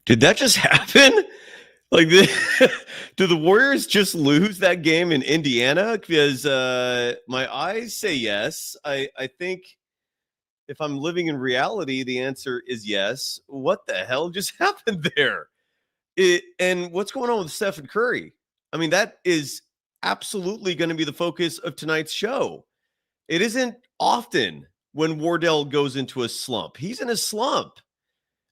Did that just happen? Like, do the Warriors just lose that game in Indiana? Because my eyes say yes. I think if I'm living in reality, the answer is yes. What the hell just happened there? And what's going on with Stephen Curry? I mean, that is absolutely going to be the focus of tonight's show. It isn't often when Wardell goes into a slump. He's in a slump.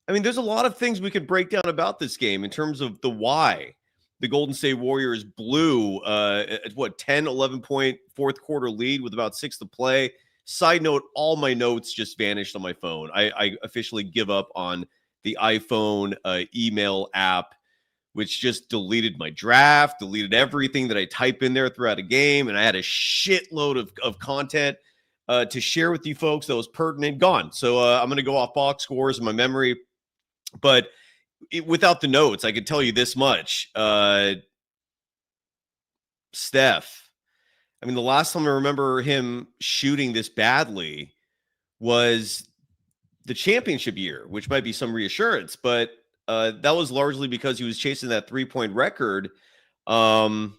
I mean, there's a lot of things we could break down about this game in terms of the why. The Golden State Warriors blew, 10, 11-point fourth quarter lead with about 6 to play. Side note, all my notes just vanished on my phone. I officially give up on the iPhone email app, which just deleted my draft, deleted everything that I type in there throughout a game, and I had a shitload of content to share with you folks that was pertinent, gone. So I'm going to go off box scores in my memory. But without the notes, I could tell you this much. Steph, I mean, the last time I remember him shooting this badly was the championship year, which might be some reassurance, but that was largely because he was chasing that 3-point record. And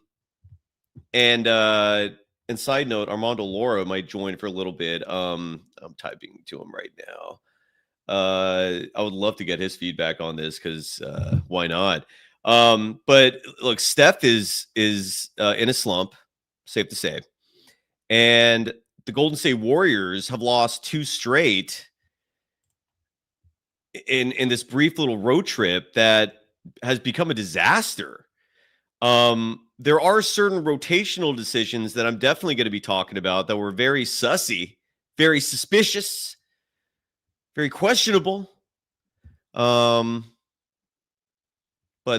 side note, Armando Laura might join for a little bit. I'm typing to him right now. I would love to get his feedback on this because why not? But look, Steph is in a slump, safe to say. And the Golden State Warriors have lost 2 straight in this brief little road trip that has become a disaster. There are certain rotational decisions that I'm definitely going to be talking about that were very sussy, very suspicious, very questionable. But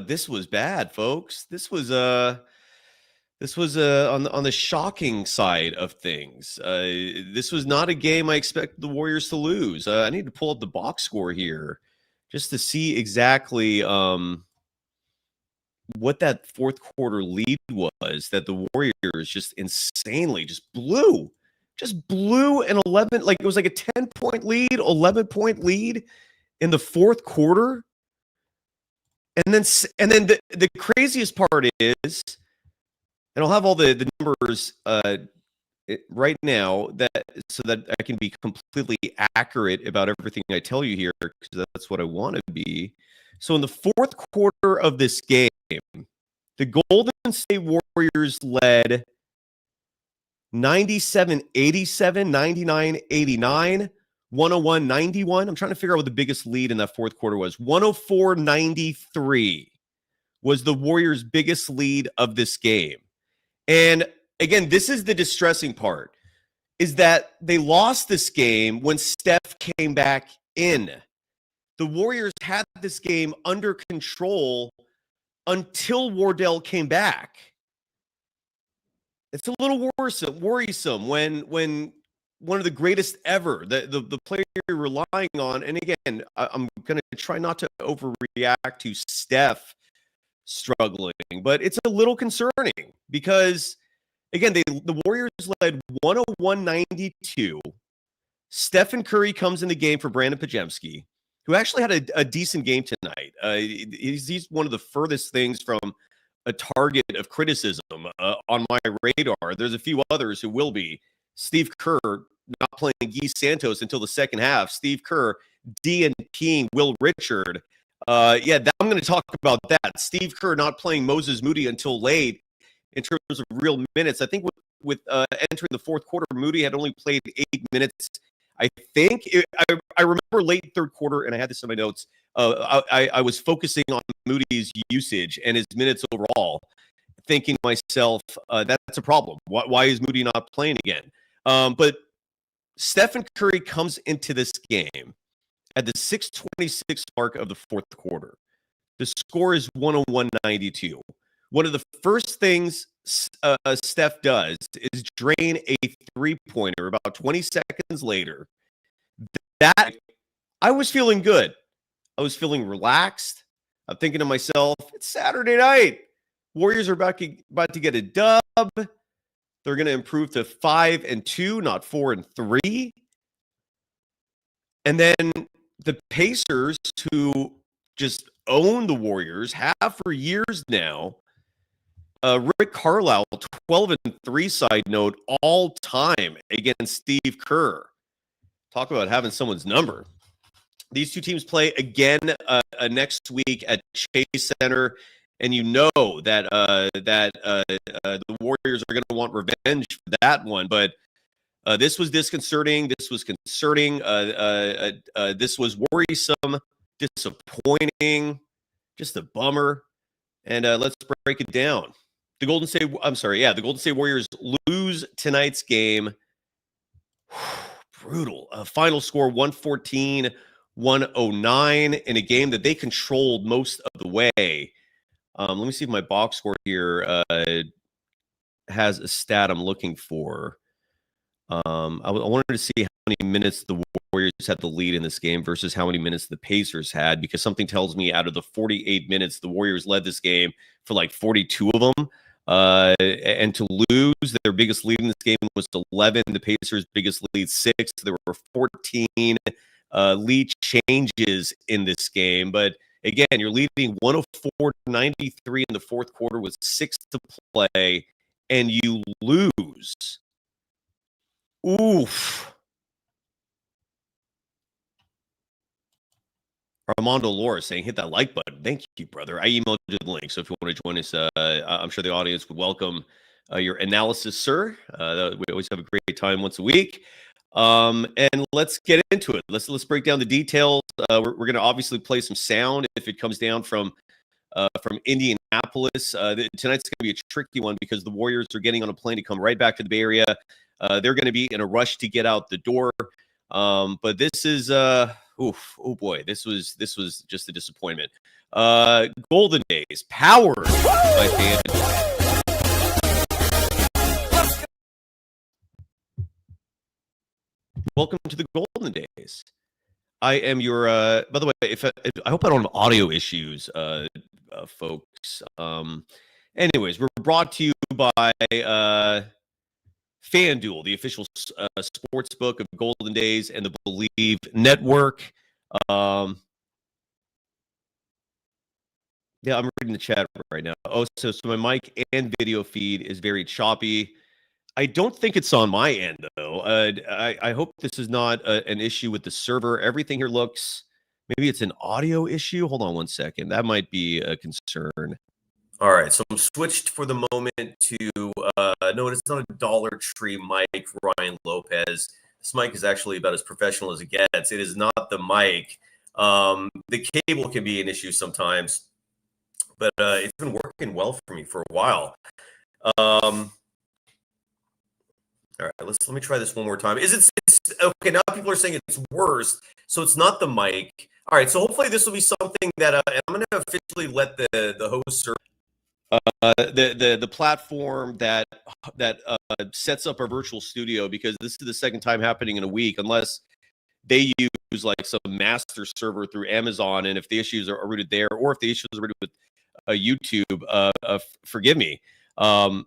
this was bad, folks. This was on the shocking side of things. This was not a game I expected the Warriors to lose. I need to pull up the box score here just to see exactly what that fourth quarter lead was that the Warriors just insanely blew an 11, like it was like a 10-point lead, 11-point lead in the fourth quarter. And then the craziest part is, and I'll have all the numbers right now so that I can be completely accurate about everything I tell you here, because that's what I want to be. So in the fourth quarter of this game, the Golden State Warriors led 97-87, 99-89, 101-91. I'm trying to figure out what the biggest lead in that fourth quarter was. 104-93 was the Warriors' biggest lead of this game. And again, this is the distressing part, is that they lost this game when Steph came back in. The Warriors had this game under control until Wardell came back. It's a little worrisome when one of the greatest ever, the player you're relying on, and again, I'm going to try not to overreact to Steph struggling, but it's a little concerning because, again, the Warriors led 101-92. Stephen Curry comes in the game for Brandon Pajemski, who actually had a decent game tonight. He's one of the furthest things from a target of criticism on my radar. There's a few others who will be. Steve Kerr not playing Guy Santos until the second half. Steve Kerr DNPing Will Richard. I'm going to talk about that. Steve Kerr not playing Moses Moody until late in terms of real minutes. I think with entering the fourth quarter, Moody had only played 8 minutes. I think I remember late third quarter, and I had this in my notes. I was focusing on Moody's usage and his minutes overall, thinking to myself, that's a problem. Why is Moody not playing again? But Stephen Curry comes into this game at the 6:26 mark of the fourth quarter. The score is 101-92. One of the first things Steph does is drain a three-pointer about 20 seconds later. That I was feeling good. I was feeling relaxed. I'm thinking to myself, it's Saturday night. Warriors are about to get a dub. They're going to improve to 5-2, not 4-3. And then the Pacers, who just own the Warriors, have for years now. Rick Carlisle, 12-3 side note, all time against Steve Kerr. Talk about having someone's number. These two teams play again next week at Chase Center, and you know that the Warriors are going to want revenge for that one. But this was disconcerting. This was concerning. This was worrisome, disappointing, just a bummer. And let's break it down. The Golden State Warriors lose tonight's game. Brutal. Final score 114-109 in a game that they controlled most of the way. Let me see if my box score here has a stat I'm looking for. I wanted to see how many minutes the Warriors had the lead in this game versus how many minutes the Pacers had, because something tells me out of the 48 minutes, the Warriors led this game for like 42 of them. And to lose, their biggest lead in this game was 11. The Pacers' biggest lead, 6. There were 14 lead changes in this game. But again, you're leading 104-93 in the fourth quarter with 6 to play, and you lose. Oof. Armando Laura saying, hit that like button. Thank you, brother. I emailed you the link, so if you want to join us, I'm sure the audience would welcome your analysis, sir. We always have a great time once a week. And let's get into it. Let's break down the details. We're going to obviously play some sound if it comes down from Indianapolis. Tonight's going to be a tricky one because the Warriors are getting on a plane to come right back to the Bay Area. They're going to be in a rush to get out the door. But this is oh boy, this was just a disappointment. Golden Days, powered by FanDuel. Welcome to the Golden Days. I am your. By the way, if I hope I don't have audio issues, folks. Anyways, we're brought to you by FanDuel, the official sportsbook of Golden Days and the Believe Network. Yeah, I'm reading the chat right now. Oh, so my mic and video feed is very choppy. I don't think it's on my end, though. I hope this is not an issue with the server. Everything here looks, maybe it's an audio issue. Hold on one second. That might be a concern. All right, so I'm switched for the moment to, no, it's not a Dollar Tree mic, Ryan Lopez. This mic is actually about as professional as it gets. It is not the mic. The cable can be an issue sometimes, but it's been working well for me for a while. All right, let me try this one more time. It's okay? Now people are saying it's worse, so it's not the mic. All right, so hopefully this will be something that I'm going to officially let the host serve. The platform that sets up our virtual studio, because this is the second time happening in a week, unless they use like some master server through Amazon, and if the issues are rooted there, or if the issues are rooted with YouTube, forgive me. And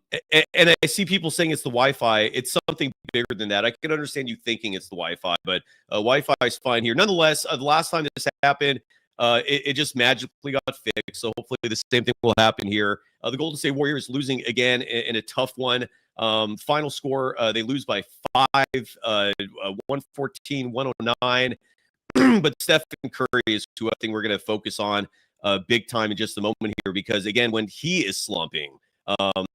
I see people saying it's the Wi-Fi. It's something bigger than that. I can understand you thinking it's the Wi-Fi, but Wi-Fi is fine here. Nonetheless, the last time this happened, it just magically got fixed. So hopefully the same thing will happen here. The Golden State Warriors losing again in a tough one. Final score, they lose by 5, 114-109. But Stephen Curry is who I think we're going to focus on big time in just a moment here, because, again, when he is slumping,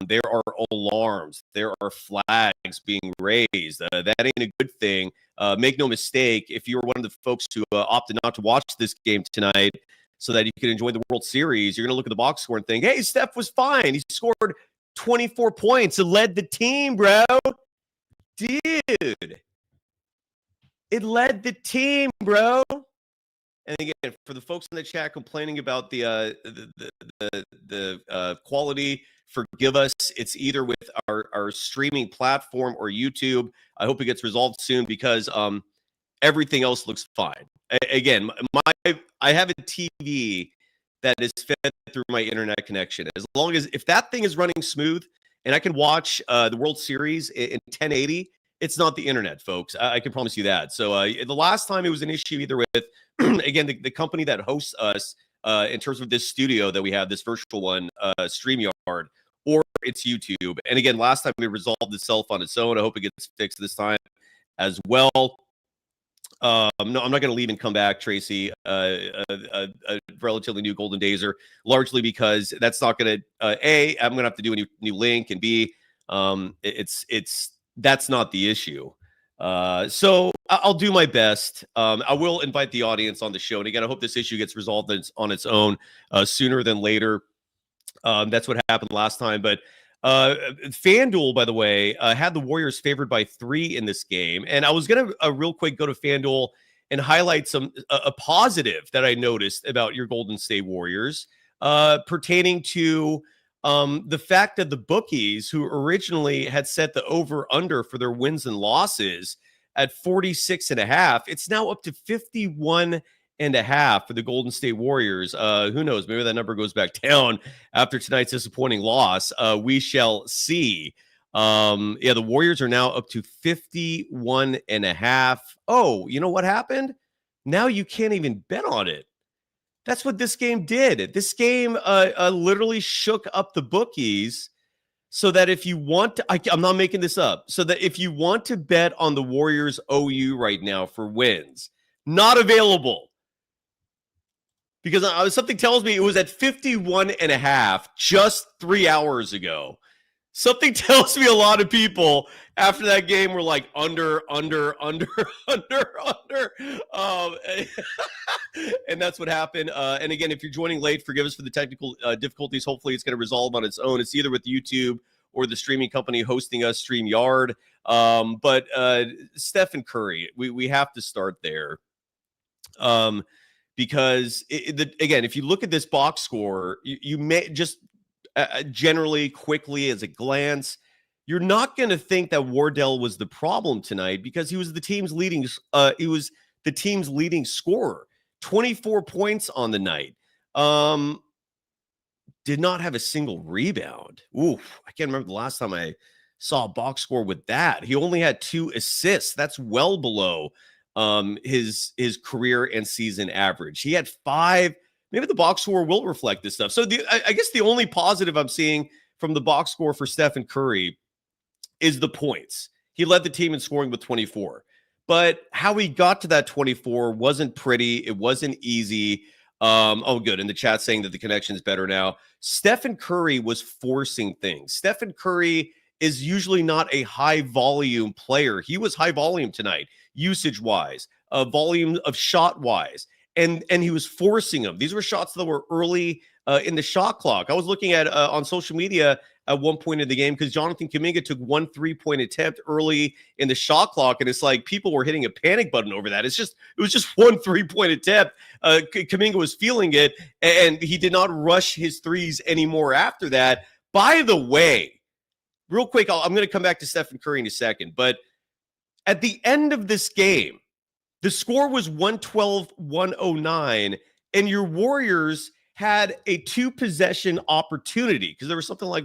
there are alarms, there are flags being raised. That ain't a good thing. Make no mistake, if you're one of the folks who opted not to watch this game tonight so that you can enjoy the World Series, you're going to look at the box score and think, hey, Steph was fine. He scored 24 points and led the team, bro. Dude. It led the team, bro. And again, for the folks in the chat complaining about the quality, forgive us. It's either with our streaming platform or YouTube. I hope it gets resolved soon, because everything else looks fine. Again, I have a TV that is fed through my internet connection. As long as, if that thing is running smooth and I can watch the World Series in 1080, it's not the internet, folks. I can promise you that. So the last time it was an issue either with, again, the company that hosts us, in terms of this studio that we have, this virtual one, StreamYard, or it's YouTube. And again, last time it resolved itself on its own. I hope it gets fixed this time as well. No, I'm not going to leave and come back, Tracy. A relatively new Golden Dazer, largely because that's not going to. A, I'm going to have to do a new link, and B, that's not the issue. So I'll do my best. I will invite the audience on the show, and again, I hope this issue gets resolved on its own sooner than later. That's what happened last time, but. FanDuel, by the way, had the Warriors favored by 3 in this game. And I was going to real quick go to FanDuel and highlight a positive that I noticed about your Golden State Warriors pertaining to the fact that the bookies, who originally had set the over-under for their wins and losses at 46.5, it's now up to 51.5 for the Golden State Warriors. Who knows? Maybe that number goes back down after tonight's disappointing loss. We shall see. The Warriors are now up to 51.5. Oh, you know what happened? Now you can't even bet on it. That's what this game did. This game literally shook up the bookies so that if you want to, I'm not making this up, so that if you want to bet on the Warriors OU right now for wins, not available. Because something tells me it was at 51.5 just 3 hours ago. Something tells me a lot of people after that game were like under. And that's what happened. And again, if you're joining late, forgive us for the technical difficulties. Hopefully it's going to resolve on its own. It's either with YouTube or the streaming company hosting us, StreamYard. But Stephen Curry, we have to start there. Because, again, if you look at this box score, you may just generally, quickly, as a glance, you're not going to think that Wardell was the problem tonight because he was the team's leading scorer, 24 points on the night. Did not have a single rebound. Oof, I can't remember the last time I saw a box score with that. He only had 2 assists. That's well below his career and season average. He had 5. Maybe the box score will reflect this stuff. So I guess the only positive I'm seeing from the box score for Stephen Curry is the points. He led the team in scoring with 24. But how he got to that 24 wasn't pretty. It wasn't easy. Good. In the chat saying that the connection is better now. Stephen Curry was forcing things. Stephen Curry is usually not a high volume player. He was high volume tonight, usage-wise, volume of shot-wise, and he was forcing them. These were shots that were early in the shot clock. I was looking at on social media at one point in the game because Jonathan Kuminga took 1 3-point attempt early in the shot clock, and it's like people were hitting a panic button over that. It was just 1 3-point attempt. Kuminga was feeling it, and he did not rush his threes anymore after that. By the way, real quick, I'm going to come back to Stephen Curry in a second, but at the end of this game, the score was 112-109, and your Warriors had a 2-possession opportunity because there was something like,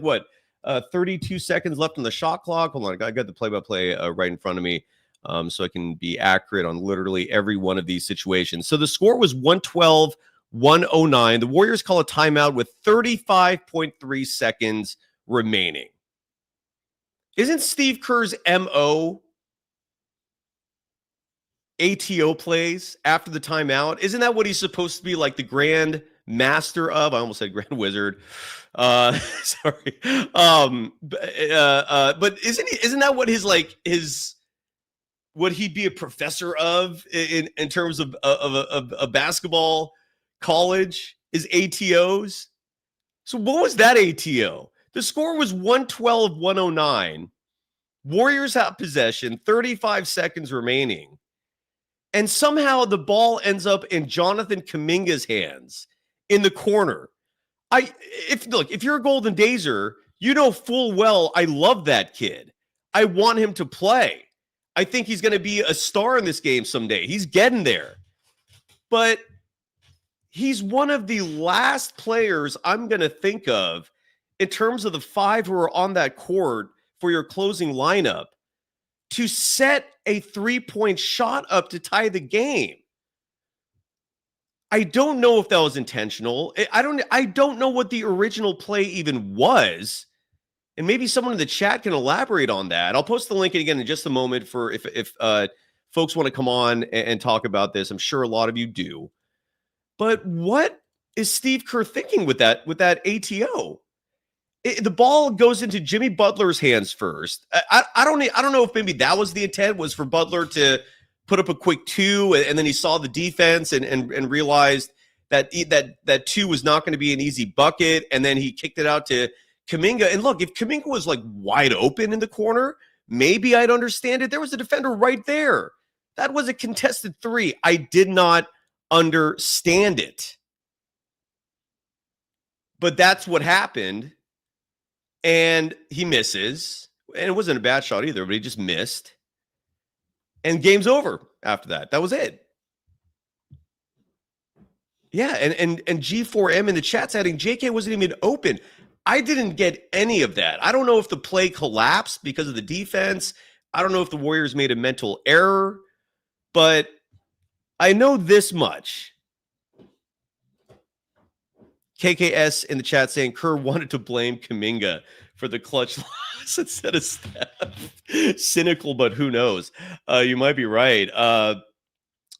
32 seconds left on the shot clock. Hold on, I got the play-by-play right in front of me so I can be accurate on literally every one of these situations. So the score was 112-109. The Warriors call a timeout with 35.3 seconds remaining. Isn't Steve Kerr's MO ATO plays after the timeout? Isn't that what he's supposed to be, like the grand master of? I almost said grand wizard. Sorry. But isn't that what would he be a professor of in terms of a basketball college is ATOs? So what was that ATO? The score was 112-109. Warriors have possession, 35 seconds remaining. And somehow the ball ends up in Jonathan Kuminga's hands in the corner. If you're a Golden Dazer, you know full well I love that kid. I want him to play. I think he's going to be a star in this game someday. He's getting there. But he's one of the last players I'm going to think of in terms of the 5 who are on that court for your closing lineup to set a 3-point shot up to tie the game. I don't know if that was intentional. I don't know what the original play even was. And maybe someone in the chat can elaborate on that. I'll post the link again in just a moment for if folks want to come on and talk about this. I'm sure a lot of you do. But what is Steve Kerr thinking with that ATO? The ball goes into Jimmy Butler's hands first. I don't know if maybe that was the intent, was for Butler to put up a quick two, and then he saw the defense and realized that two was not going to be an easy bucket, and then he kicked it out to Kuminga. And look, if Kuminga was like wide open in the corner, maybe I'd understand it. There was a defender right there. That was a contested three. I did not understand it. But that's what happened. And he misses. And it wasn't a bad shot either, but he just missed. And game's over after that. That was it. Yeah, and G4M in the chat's adding, JK wasn't even open. I didn't get any of that. I don't know if the play collapsed because of the defense. I don't know if the Warriors made a mental error. But I know this much. KKS in the chat saying Kerr wanted to blame Kuminga for the clutch loss instead of Steph. Cynical, but who knows? You might be right.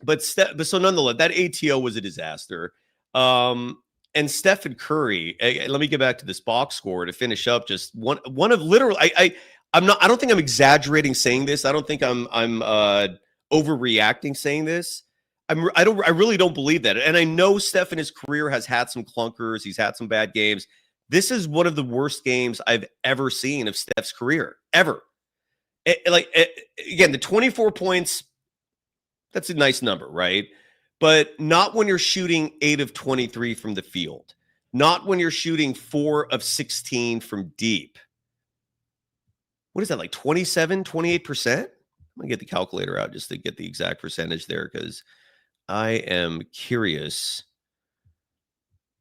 But so nonetheless, that ATO was a disaster. And Steph and Curry. Let me get back to this box score to finish up. Just one of literal. I don't think I'm exaggerating saying this. I don't think I'm overreacting saying this. I really don't believe that. And I know Steph in his career has had some clunkers. He's had some bad games. This is one of the worst games I've ever seen of Steph's career, ever. Again, the 24 points, that's a nice number, right? But not when you're shooting 8 of 23 from the field. Not when you're shooting 4 of 16 from deep. What is that, like 27, 28%? I'm going to get the calculator out just to get the exact percentage there, because I am curious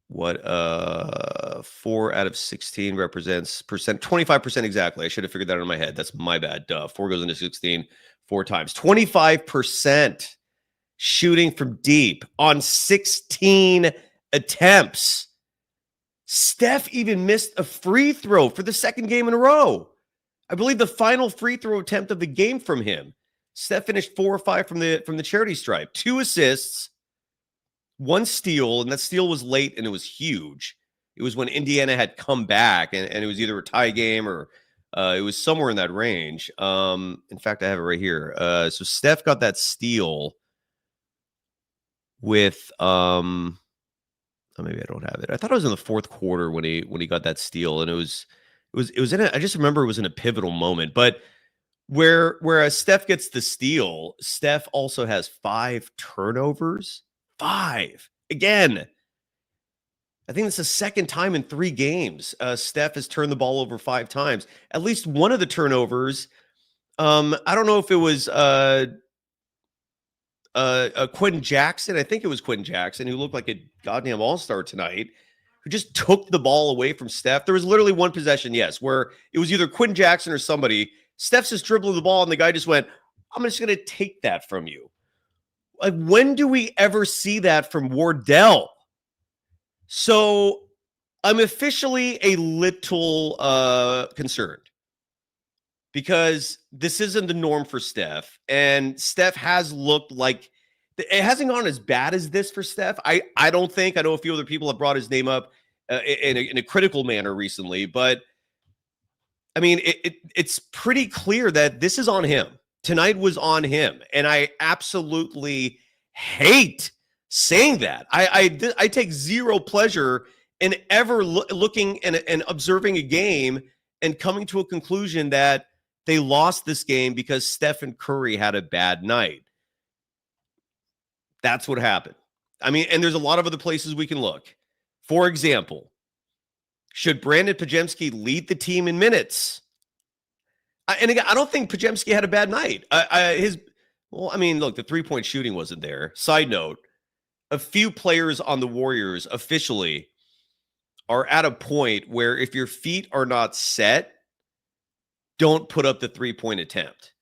what 4 out of 16 represents percent. 25% exactly. I should have figured that out in my head. That's my bad. 4 goes into 16 4 times. 25% shooting from deep on 16 attempts. Steph even missed a free throw for the second game in a row. I believe the final free throw attempt of the game from him. Steph finished 4 or 5 from the charity stripe. 2 assists, 1 steal, and that steal was late and it was huge. It was when Indiana had come back, and it was either a tie game or it was somewhere in that range. In fact, I have it right here. So Steph got that steal with oh, maybe I don't have it. I thought it was in the fourth quarter when he got that steal, and it was in a, I just remember it was in a pivotal moment. But whereas Steph gets the steal, Steph also has 5 turnovers. 5. Again, I think it's the second time in 3 games Steph has turned the ball over 5 times. At least one of the turnovers, I don't know if it was Quentin Jackson. I think it was Quentin Jackson, who looked like a goddamn all-star tonight, who just took the ball away from Steph. There was literally one possession, yes, where it was either Quentin Jackson or somebody. Steph's just dribbling the ball, and the guy just went, I'm just going to take that from you. Like, when do we ever see that from Wardell? So I'm officially a little concerned, because this isn't the norm for Steph. And Steph has looked like it hasn't gone as bad as this for Steph. I don't think. I know a few other people have brought his name up in a critical manner recently, but I mean, it's pretty clear that this is on him. Tonight was on him, and I absolutely hate saying that. I take zero pleasure in ever looking and observing a game and coming to a conclusion that they lost this game because Stephen Curry had a bad night. That's what happened. I mean, and there's a lot of other places we can look. For example, should Brandon Podziemski lead the team in minutes? And again, I don't think Podziemski had a bad night. Look, the 3-point shooting wasn't there. Side note, a few players on the Warriors officially are at a point where if your feet are not set, don't put up the 3-point attempt.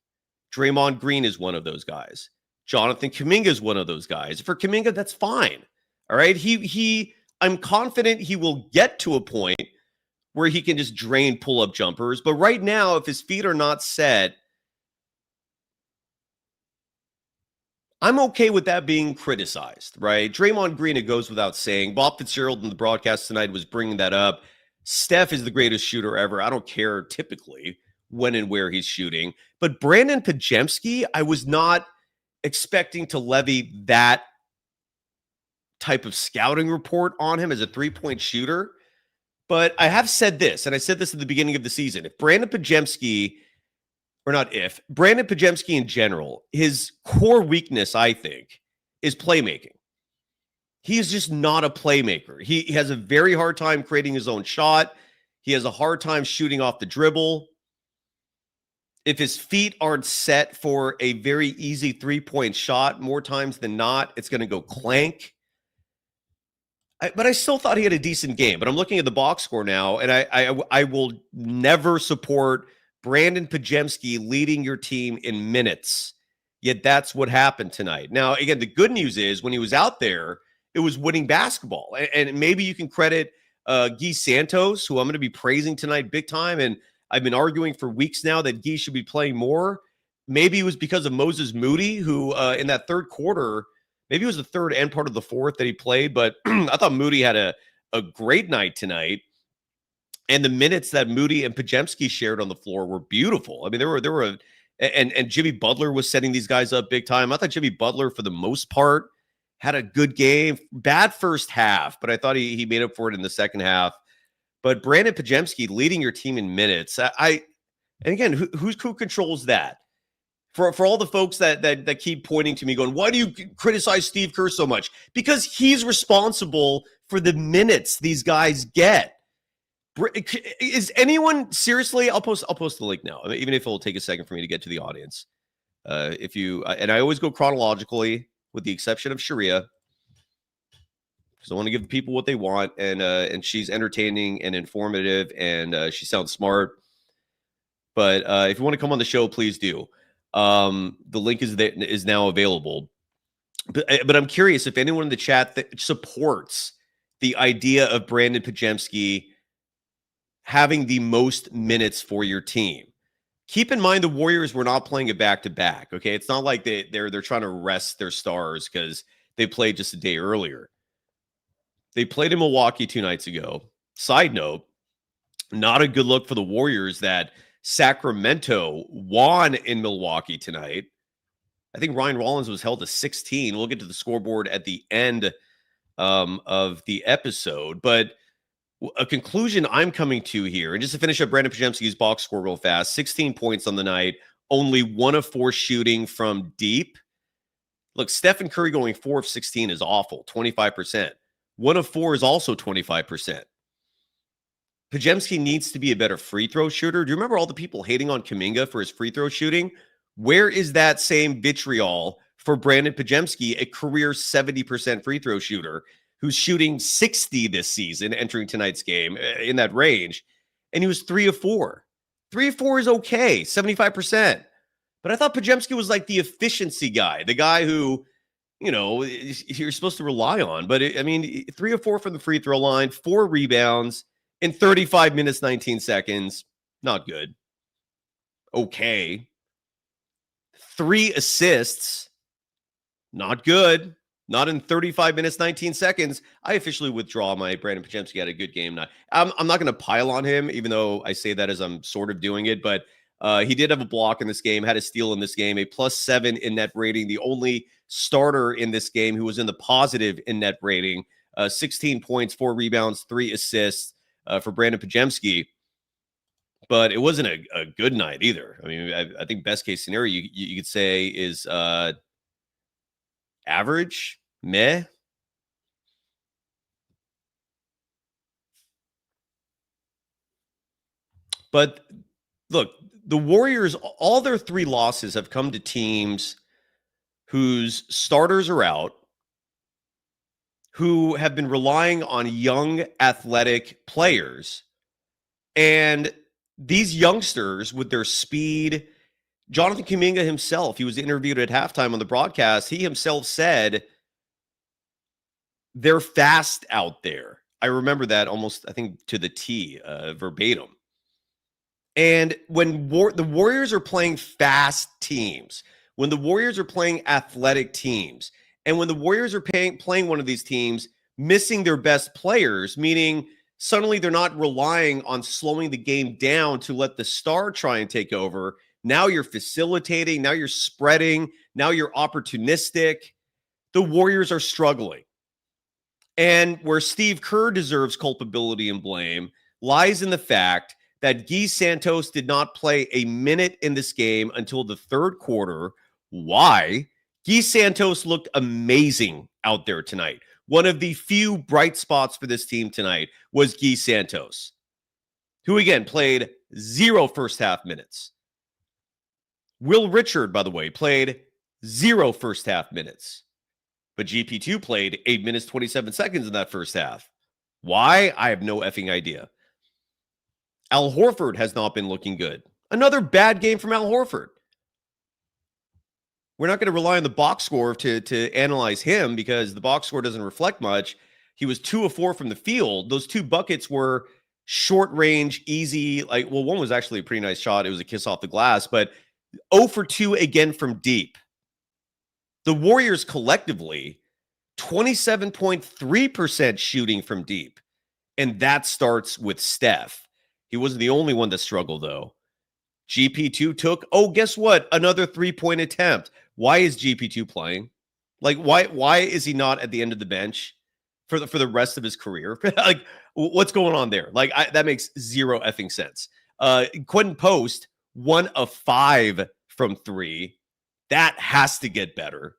Draymond Green is one of those guys. Jonathan Kuminga is one of those guys. For Kuminga, that's fine. All right. I'm confident he will get to a point where he can just drain pull-up jumpers. But right now, if his feet are not set, I'm okay with that being criticized, right? Draymond Green, it goes without saying. Bob Fitzgerald in the broadcast tonight was bringing that up. Steph is the greatest shooter ever. I don't care typically when and where he's shooting. But Brandon Podziemski, I was not expecting to levy that type of scouting report on him as a three-point shooter. But I have said this, and I said this at the beginning of the season. If Brandon Podziemski, or not if, Brandon Podziemski in general, his core weakness, I think, is playmaking. He is just not a playmaker. He has a very hard time creating his own shot. He has a hard time shooting off the dribble. If his feet aren't set for a very easy three-point shot, more times than not, it's going to go clank. But I still thought he had a decent game. But I'm looking at the box score now, and I will never support Brandon Podziemski leading your team in minutes. Yet that's what happened tonight. Now, again, the good news is when he was out there, it was winning basketball. And maybe you can credit Guy Santos, who I'm going to be praising tonight big time. And I've been arguing for weeks now that Guy should be playing more. Maybe it was because of Moses Moody, who in that third quarter, maybe it was the third and part of the fourth that he played, but I thought Moody had a great night tonight. And the minutes that Moody and Podziemski shared on the floor were beautiful. I mean, and Jimmy Butler was setting these guys up big time. I thought Jimmy Butler, for the most part, had a good game. Bad first half, but I thought he made up for it in the second half. But Brandon Podziemski leading your team in minutes. And again, who controls that? For all the folks that keep pointing to me going, why do you criticize Steve Kerr so much? Because he's responsible for the minutes these guys get. Is anyone seriously? I'll post the link now, even if it'll take a second for me to get to the audience. If you and I always go chronologically, with the exception of Sharia, because I want to give people what they want, and she's entertaining and informative, and she sounds smart. But if you want to come on the show, please do. The link is now available. But I'm curious if anyone in the chat that supports the idea of Brandon Podziemski having the most minutes for your team. Keep in mind the Warriors were not playing it back-to-back, okay? It's not like they're trying to rest their stars because they played just a day earlier. They played in Milwaukee 2 nights ago. Side note, not a good look for the Warriors that Sacramento won in Milwaukee tonight. I think Ryan Rollins was held to 16. We'll get to the scoreboard at the end of the episode, but a conclusion I'm coming to here, and just to finish up Brandon Podziemski's box score real fast, 16 points on the night, only 1 of 4 shooting from deep. Look, Stephen Curry going 4 of 16 is awful, 25%. 1 of 4 is also 25%. Podziemski needs to be a better free throw shooter. Do you remember all the people hating on Kuminga for his free throw shooting? Where is that same vitriol for Brandon Podziemski, a career 70% free throw shooter, who's shooting 60 this season, entering tonight's game in that range, and he was 3 of 4. 3 of 4 is okay, 75%. But I thought Podziemski was like the efficiency guy, the guy who, you're supposed to rely on. But, 3 of 4 from the free throw line, 4 rebounds in 35 minutes, 19 seconds. Not good. Okay. 3 assists. Not good. Not in 35 minutes, 19 seconds. I officially withdraw my Brandon Podziemski had a good game. I'm not going to pile on him, even though I say that as I'm sort of doing it. But he did have a block in this game, had a steal in this game, a +7 in net rating. The only starter in this game who was in the positive in net rating. 16 points, 4 rebounds, 3 assists for Brandon Podziemski. But it wasn't a good night either. I think best case scenario you could say is average, meh. But look, the Warriors, all their 3 losses have come to teams whose starters are out, who have been relying on young, athletic players. And these youngsters, with their speed, Jonathan Kuminga himself, he was interviewed at halftime on the broadcast. He himself said They're fast out there. I remember that almost, I think, to the T, verbatim. And when the Warriors are playing fast teams, when the Warriors are playing athletic teams, and when the Warriors are playing one of these teams missing their best players, meaning suddenly they're not relying on slowing the game down to let the star try and take over. Now you're facilitating, now you're spreading, now you're opportunistic. The Warriors are struggling. And where Steve Kerr deserves culpability and blame lies in the fact that Guy Santos did not play a minute in this game until the third quarter. Why? Guy Santos looked amazing out there tonight. One of the few bright spots for this team tonight was Guy Santos, who again played 0 first half minutes. Will Richard, by the way, played 0 first half minutes. But GP2 played 8 minutes, 27 seconds in that first half. Why? I have no effing idea. Al Horford has not been looking good. Another bad game from Al Horford. We're not going to rely on the box score to analyze him because the box score doesn't reflect much. He was 2 of 4 from the field. Those 2 buckets were short range, easy. One was actually a pretty nice shot. It was a kiss off the glass, but 0 for 2 again from deep. The Warriors collectively, 27.3% shooting from deep. And that starts with Steph. He wasn't the only one to struggle, though. GP2 took, guess what? Another 3-point attempt. Why is GP2 playing? Why is he not at the end of the bench for the rest of his career? What's going on there? That makes zero effing sense. Quentin Post, 1 of 5 from 3. That has to get better.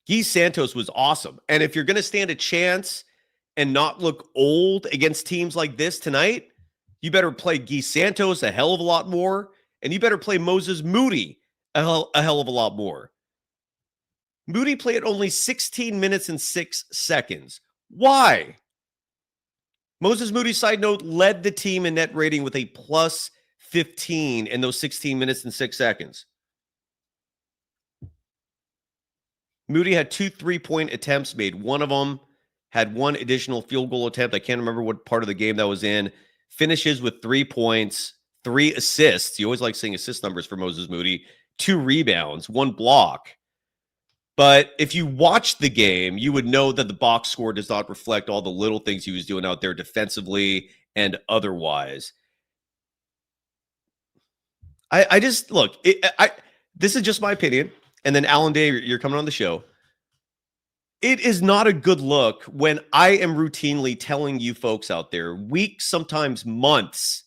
Guy Santos was awesome. And if you're going to stand a chance and not look old against teams like this tonight, you better play Guy Santos a hell of a lot more, and you better play Moses Moody a hell of a lot more. Moody played only 16 minutes and 6 seconds. Why? Moses Moody, side note, led the team in net rating with a plus 15 in those 16 minutes and 6 seconds. Moody had 2 3-point attempts, made one of them, had 1 additional field goal attempt. I can't remember what part of the game that was in. Finishes with 3 points, 3 assists. You always like seeing assist numbers for Moses Moody. 2 rebounds, 1 block. But if you watched the game, you would know that the box score does not reflect all the little things he was doing out there defensively and otherwise. I just, look, this is just my opinion. And then Alan Day, you're coming on the show. It is not a good look when I am routinely telling you folks out there, weeks, sometimes months,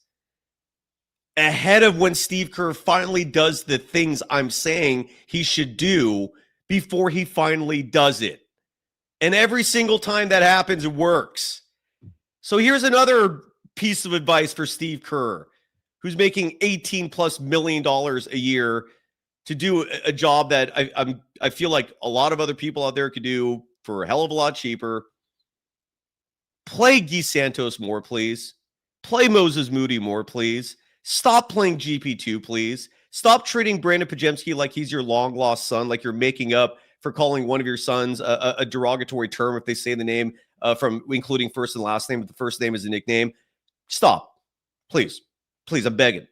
ahead of when Steve Kerr finally does the things I'm saying he should do before he finally does it. And every single time that happens, it works. So here's another piece of advice for Steve Kerr, who's making $18+ million a year to do a job that I feel like a lot of other people out there could do for a hell of a lot cheaper. Play Guy Santos more, please. Play Moses Moody more, please. Stop playing GP2, please. Stop treating Brandon Pajemski like he's your long-lost son, like you're making up for calling one of your sons a derogatory term if they say the name from including first and last name, but the first name is a nickname. Stop. Please. Please, I'm begging.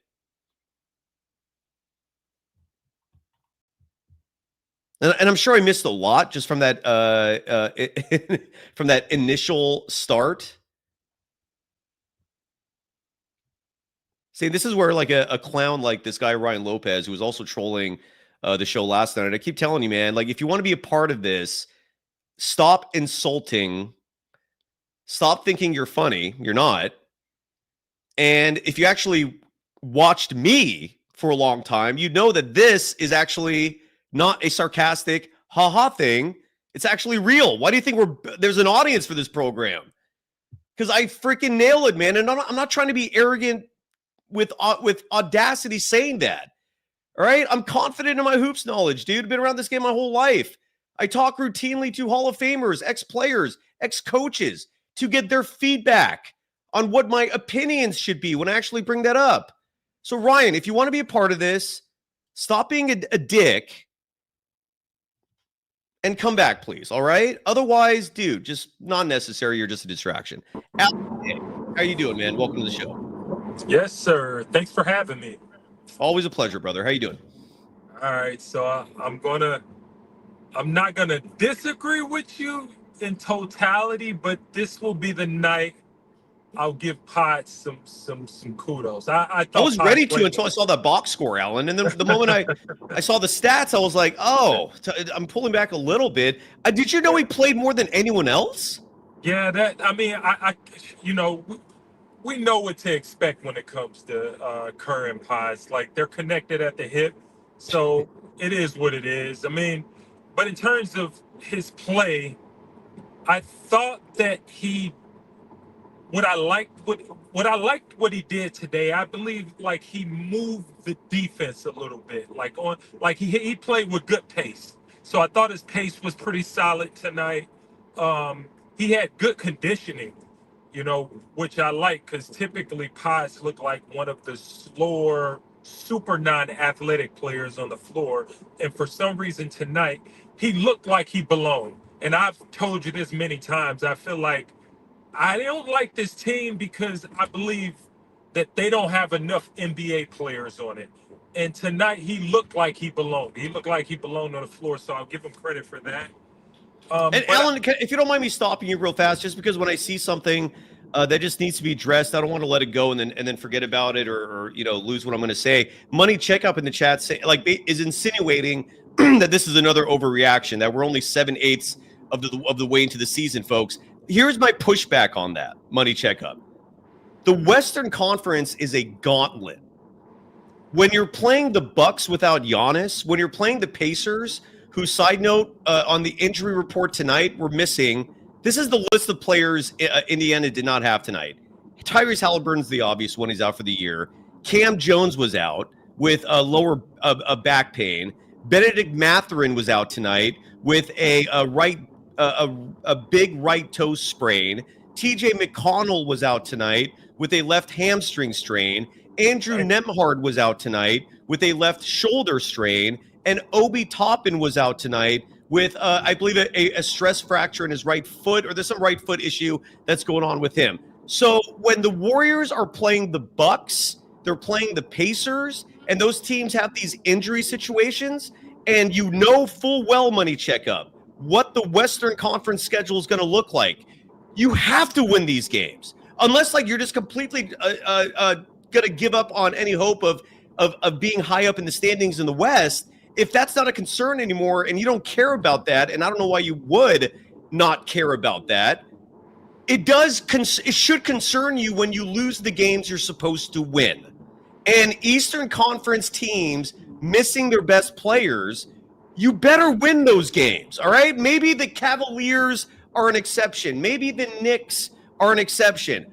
And I'm sure I missed a lot just from that from that initial start. See, this is where like a clown like this guy Ryan Lopez, who was also trolling the show last night. And I keep telling you, man, like if you want to be a part of this, stop insulting. Stop thinking you're funny. You're not. And if you actually watched me for a long time, you know that this is actually not a sarcastic ha-ha thing. It's actually real. Why do you think there's an audience for this program? Because I freaking nail it, man. And I'm not trying to be arrogant with audacity saying that. All right? I'm confident in my hoops knowledge, dude. I've been around this game my whole life. I talk routinely to Hall of Famers, ex-players, ex-coaches to get their feedback on what my opinions should be when I actually bring that up. So, Ryan, if you want to be a part of this, stop being a dick and come back, please. All right. Otherwise, dude, just not necessary. You're just a distraction. Alan, how you doing, man? Welcome to the show. Yes, sir. Thanks for having me. Always a pleasure, brother. How you doing? All right, so I'm not gonna disagree with you in totality, but this will be the night I'll give Pod some kudos. I I thought was Pod ready to played. until I saw that box score, Alan. And then the moment I saw the stats, I was like, oh, I'm pulling back a little bit. Did you know he played more than anyone else? Yeah, you know, we know what to expect when it comes to Kerr and Pods. Like they're connected at the hip, so it is what it is. I mean, but in terms of his play, I thought that what I liked what he did today. I believe like he moved the defense a little bit, like he played with good pace. So I thought his pace was pretty solid tonight. He had good conditioning, which I like because typically Pies look like one of the slower, super non-athletic players on the floor, and for some reason tonight he looked like he belonged. And I've told you this many times. I feel like I don't like this team because I believe that they don't have enough NBA players on it. And tonight he looked like he belonged. He looked like he belonged on the floor, so I'll give him credit for that. And Alan, if you don't mind me stopping you real fast, just because when I see something that just needs to be addressed, I don't want to let it go and then forget about it or lose what I'm going to say. Money Checkup in the chat is insinuating that this is another overreaction, that we're only 7/8 of the way into the season, folks. Here's my pushback on that, Money Checkup. The Western Conference is a gauntlet. When you're playing the Bucks without Giannis, when you're playing the Pacers, who, side note, on the injury report tonight, we're missing. This is the list of players Indiana did not have tonight. Tyrese Halliburton's the obvious one. He's out for the year. Cam Jones was out with a lower back pain. Benedict Mathurin was out tonight with a big right toe sprain. TJ McConnell was out tonight with a left hamstring strain. Andrew Nembhard was out tonight with a left shoulder strain. And Obi Toppin was out tonight with, I believe, a stress fracture in his right foot, or there's some right foot issue that's going on with him. So when the Warriors are playing the Bucks, they're playing the Pacers, and those teams have these injury situations, and you know full well, Money Checkup, what the Western Conference schedule is going to look like. You have to win these games, unless like you're just completely going to give up on any hope of being high up in the standings in the West. If that's not a concern anymore and you don't care about that, and I don't know why you would not care about that, it should concern you when you lose the games you're supposed to win. And Eastern Conference teams missing their best players, you better win those games, all right? Maybe the Cavaliers are an exception. Maybe the Knicks are an exception.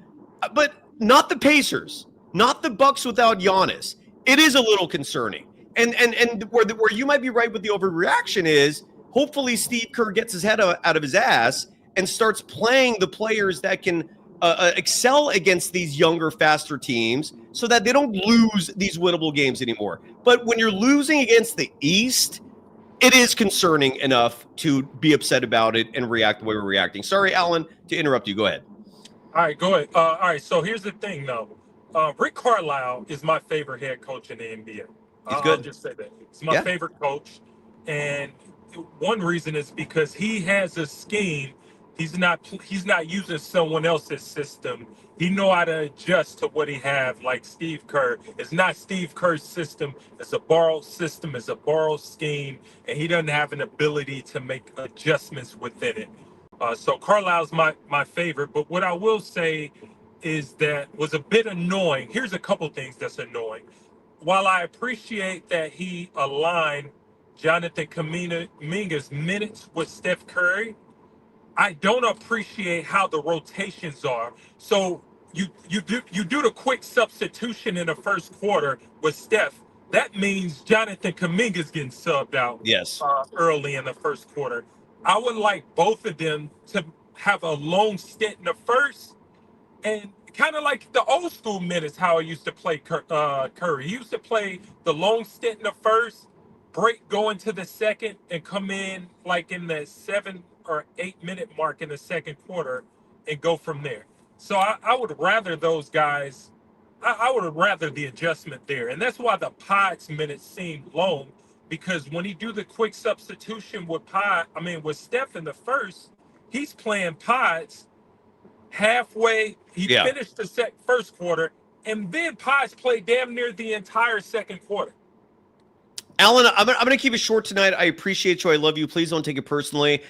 But not the Pacers, not the Bucks without Giannis. It is a little concerning. And where you might be right with the overreaction is hopefully Steve Kerr gets his head out of his ass and starts playing the players that can excel against these younger, faster teams so that they don't lose these winnable games anymore. But when you're losing against the East, it is concerning enough to be upset about it and react the way we're reacting. Sorry, Alan, to interrupt you. Go ahead. All right, go ahead. All right, so here's the thing, though. Rick Carlisle is my favorite head coach in the NBA. He's good. I'll just say that. He's my favorite coach. And one reason is because he has a scheme. He's not using someone else's system. He know how to adjust to what he have, like Steve Kerr. It's not Steve Kerr's system. It's a borrowed system. It's a borrowed scheme. And he doesn't have an ability to make adjustments within it. So Carlisle's my favorite. But what I will say is that was a bit annoying. Here's a couple things that's annoying. While I appreciate that he aligned Jonathan Kuminga's minutes with Steph Curry, I don't appreciate how the rotations are. So you do the quick substitution in the first quarter with Steph. That means Jonathan Kuminga's getting subbed out early in the first quarter. I would like both of them to have a long stint in the first, and kind of like the old school minutes, how I used to play Curry. He used to play the long stint in the first, break going to the second and come in like in the 7 or 8 minute mark in the second quarter and go from there. So I would rather those guys. I would rather the adjustment there, and that's why the Pod's minutes seem long, because when he do the quick substitution with with Steph in the first, he's playing Pods halfway. He Yeah. finished the first quarter, and then Pods played damn near the entire second quarter. Alan, I'm going to keep it short tonight. I appreciate you. I love you. Please don't take it personally.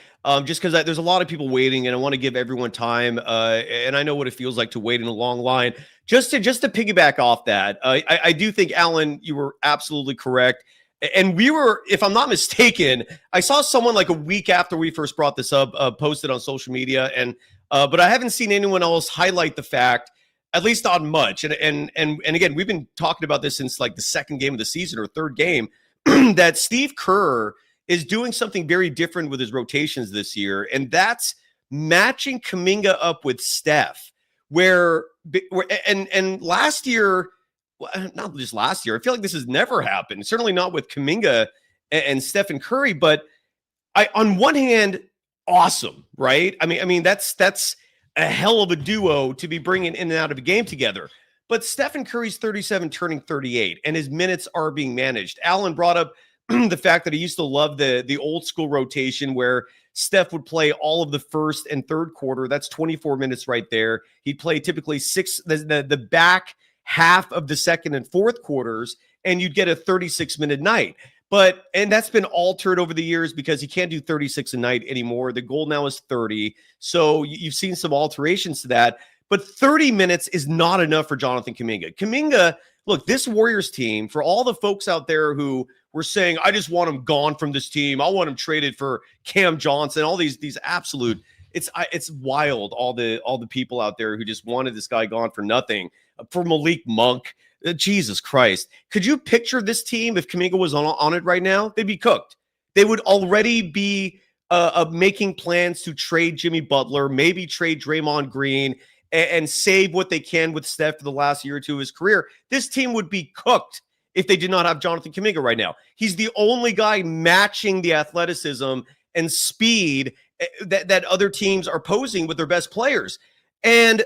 Just because there's a lot of people waiting, and I want to give everyone time. And I know what it feels like to wait in a long line. Just to piggyback off that, I do think, Alan, you were absolutely correct. And we were, if I'm not mistaken, I saw someone like a week after we first brought this up, posted on social media, and but I haven't seen anyone else highlight the fact, at least not much. And again, we've been talking about this since like the second game of the season or third game. That Steve Kerr is doing something very different with his rotations this year, and that's matching Kuminga up with Steph. And last year, not just last year, I feel like this has never happened. Certainly not with Kuminga and Stephen Curry. But on one hand, awesome, right? I mean that's a hell of a duo to be bringing in and out of a game together. But Stephen Curry's 37, turning 38, and his minutes are being managed. Alan brought up the fact that he used to love the old school rotation where Steph would play all of the first and third quarter. That's 24 minutes right there. He'd play typically the back half of the second and fourth quarters, and you'd get a 36-minute night. And that's been altered over the years because he can't do 36 a night anymore. The goal now is 30. So you've seen some alterations to that. But 30 minutes is not enough for Jonathan Kuminga. Kuminga, look, this Warriors team, for all the folks out there who were saying, I just want him gone from this team, I want him traded for Cam Johnson, all these absolute, it's wild, all the people out there who just wanted this guy gone for nothing, for Malik Monk. Jesus Christ. Could you picture this team if Kuminga was on it right now? They'd be cooked. They would already be making plans to trade Jimmy Butler, maybe trade Draymond Green, and save what they can with Steph for the last year or two of his career. This team would be cooked if they did not have Jonathan Kuminga right now. He's the only guy matching the athleticism and speed that other teams are posing with their best players. And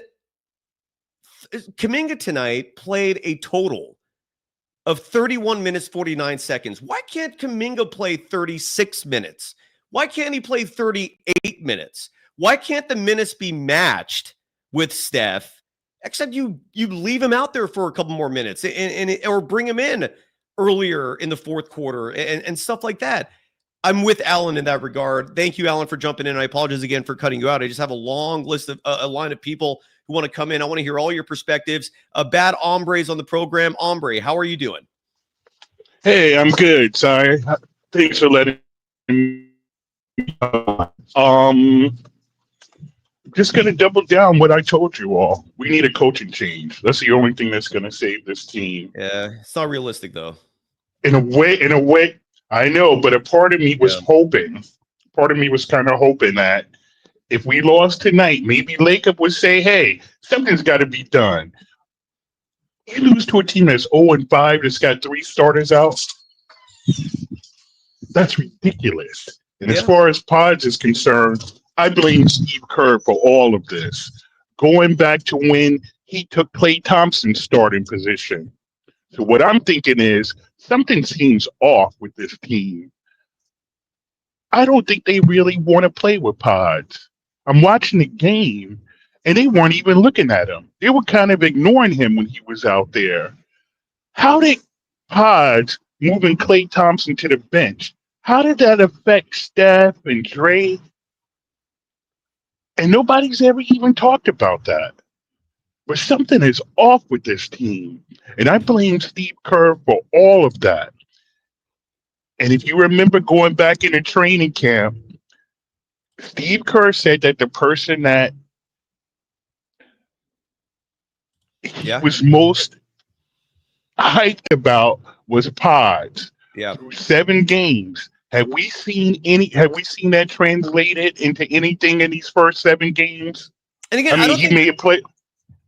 Kuminga tonight played a total of 31 minutes, 49 seconds. Why can't Kuminga play 36 minutes? Why can't he play 38 minutes? Why can't the minutes be matched with Steph, except you leave him out there for a couple more minutes or bring him in earlier in the fourth quarter and stuff like that. I'm with Alan in that regard. Thank you, Alan, for jumping in. I apologize again for cutting you out. I just have a long list of a line of people who want to come in. I want to hear all your perspectives. Bad Hombre's on the program. Hombre, how are you doing? Hey, I'm good. Sorry. Thanks for letting me. Just going to double down what I told you all. We need a coaching change. That's the only thing that's going to save this team. Yeah, it's not realistic, though. In a way, I know, but a part of me was hoping. Part of me was kind of hoping that if we lost tonight, maybe Lacob would say, hey, something's got to be done. You lose to a team that's 0-5 that's got 3 starters out. That's ridiculous. And as far as Pods is concerned, I blame Steve Kerr for all of this. Going back to when he took Klay Thompson's starting position. So what I'm thinking is something seems off with this team. I don't think they really want to play with Pods. I'm watching the game, and they weren't even looking at him. They were kind of ignoring him when he was out there. How did Pods moving Klay Thompson to the bench, how did that affect Steph and Dre? And nobody's ever even talked about that. But something is off with this team. And I blame Steve Kerr for all of that. And if you remember going back into training camp, Steve Kerr said that the person that he was most hyped about was Pods. Yeah. Through 7 games. Have we seen that translated into anything in these first 7 games? And again, I mean, he may have played.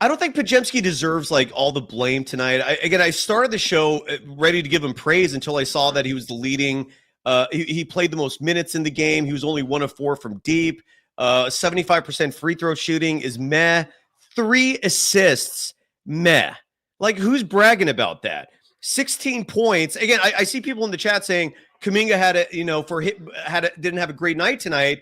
I don't think Podziemski deserves like all the blame tonight. I started the show ready to give him praise until I saw that he was the leading. He played the most minutes in the game. He was only 1 of 4 from deep. 75% free throw shooting is meh. 3 assists, meh. Like, who's bragging about that? 16 points. Again, I see people in the chat saying Kuminga didn't have a great night tonight.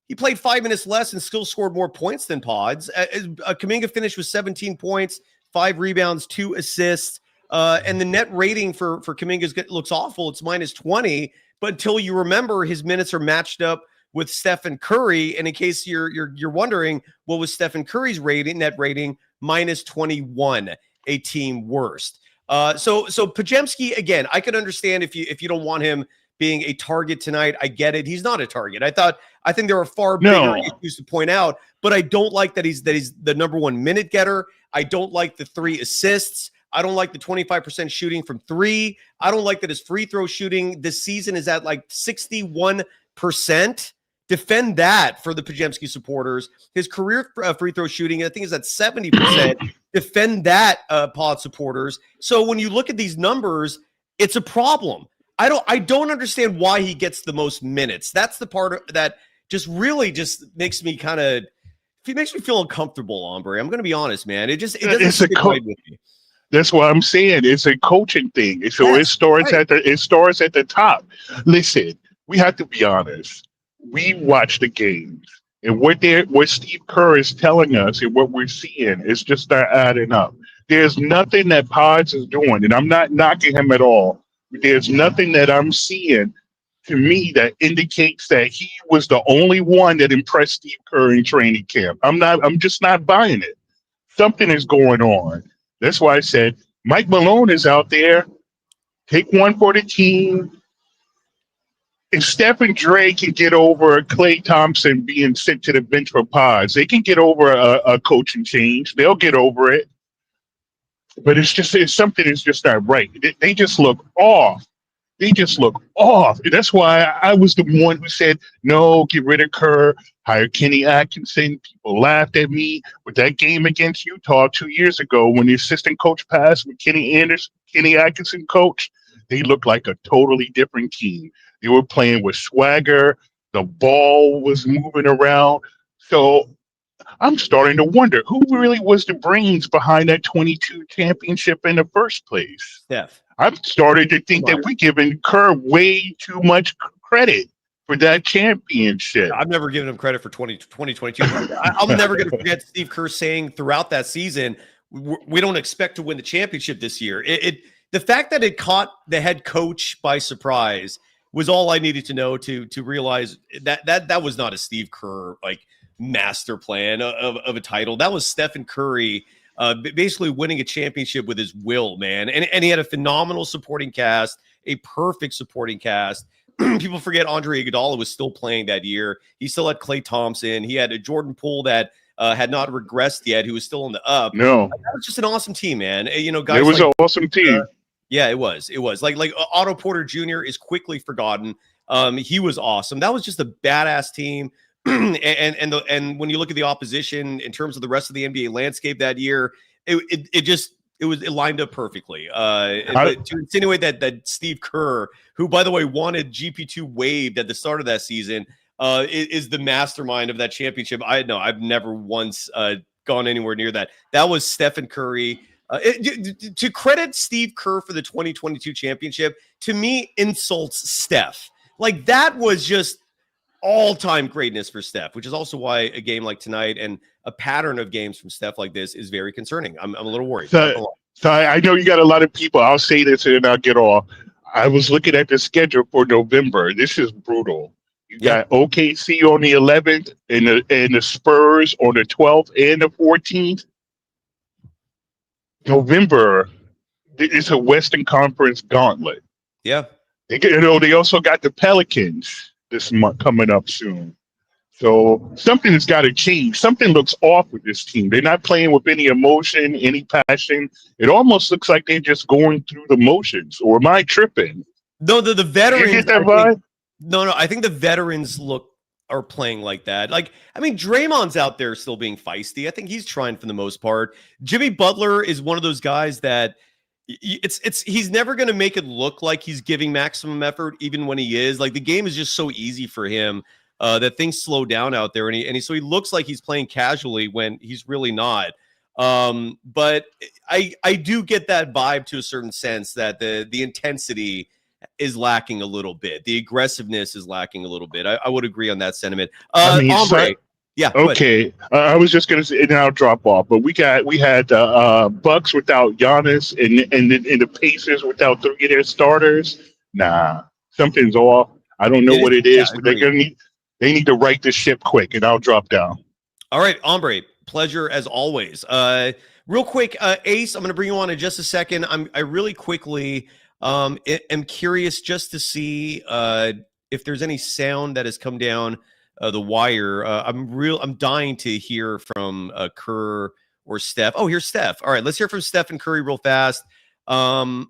He played 5 minutes less and still scored more points than Pods. Kuminga finished with 17 points, 5 rebounds, 2 assists. And the net rating for Kuminga looks awful. It's -20. But until you remember, his minutes are matched up with Stephen Curry. And in case you're wondering, what was Stephen Curry's net rating? -21, a team worst. So Podziemski, again, I could understand if you don't want him being a target tonight. I get it. He's not a target. I think there are far bigger issues to point out, but I don't like that he's the number 1 minute getter. I don't like the 3 assists. I don't like the 25% shooting from 3. I don't like that his free throw shooting this season is at like 61%. Defend that for the Podziemski supporters. His career free throw shooting, I think, is at 70%. Defend that, Pod supporters. So when you look at these numbers, it's a problem. I don't understand why he gets the most minutes. That's the part that just really just makes me feel uncomfortable, Ombre. I'm going to be honest, man. It doesn't sit right with me. That's what I'm saying. It's a coaching thing. So it starts at the top. Listen, we have to be honest. We watch the games, and what Steve Kerr is telling us and what we're seeing is just not adding up. There's nothing that Pods is doing, and I'm not knocking him at all. There's nothing that I'm seeing to me that indicates that he was the only one that impressed Steve Kerr in training camp. I'm just not buying it. Something is going on. That's why I said Mike Malone is out there. Take one for the team. If Steph and Dre can get over Klay Thompson being sent to the bench for Pods, they can get over a coaching change. They'll get over it. But something is just not right. They just look off. And that's why I was the one who said, no, get rid of Kerr, hire Kenny Atkinson. People laughed at me with that game against Utah 2 years ago when the assistant coach passed with Kenny Atkinson coach. They looked like a totally different team. They were playing with swagger. The ball was moving around. So I'm starting to wonder who really was the brains behind that 22 championship in the first place. Steph. I'm starting to think that we're giving Kerr way too much credit for that championship. I've never given him credit for 2022. I'm never going to forget Steve Kerr saying throughout that season, we don't expect to win the championship this year. The fact that it caught the head coach by surprise was all I needed to know to realize that was not a Steve Kerr like master plan of a title. That was Stephen Curry basically winning a championship with his will, man. And he had a phenomenal supporting cast, a perfect supporting cast. People forget Andre Iguodala was still playing that year. He still had Klay Thompson. He had a Jordan Poole that had not regressed yet, who was still on the up. No, that was just an awesome team, man. You know, guys. It was an awesome team. Yeah, it was. Like Otto Porter Jr. is quickly forgotten. He was awesome. That was just a badass team. and when you look at the opposition in terms of the rest of the NBA landscape that year, it lined up perfectly. But to insinuate that Steve Kerr, who by the way wanted GP2 waived at the start of that season, is the mastermind of that championship. I've never once gone anywhere near that. That was Stephen Curry. To credit Steve Kerr for the 2022 championship, to me, insults Steph. Like, that was just all-time greatness for Steph, which is also why a game like tonight and a pattern of games from Steph like this is very concerning. I'm a little worried. So I know you got a lot of people. I'll say this and then I'll get off. I was looking at the schedule for November. This is brutal. You got OKC on the 11th and the Spurs on the 12th and the 14th. November, it's a Western Conference gauntlet. Yeah. They also got the Pelicans this month coming up soon. So something has got to change. Something looks off with this team. They're not playing with any emotion, any passion. It almost looks like they're just going through the motions. Or am I tripping? No, the veterans. You get that vibe? I think the veterans look are playing like that. Like, I mean, Draymond's out there still being feisty. I think he's trying for the most part. Jimmy Butler is one of those guys that he's never going to make it look like he's giving maximum effort, even when he is. Like, the game is just so easy for him that things slow down out there, and so he looks like he's playing casually when he's really not. But I do get that vibe to a certain sense that the intensity is lacking a little bit. The aggressiveness is lacking a little bit. I would agree on that sentiment. Ombre. Yeah. Okay. I was just gonna say, and I'll drop off. But we had Bucks without Giannis, and the Pacers without 3 of their starters. Nah, something's off. I don't know what it is, but they need to right the ship quick. And I'll drop down. All right, Ombre. Pleasure as always. Real quick, Ace. I'm going to bring you on in just a second. I really quickly am curious just to see if there's any sound that has come down the wire. I'm dying to hear from Kerr or Steph. Oh, here's Steph. All right, let's hear from Steph and Curry real fast. And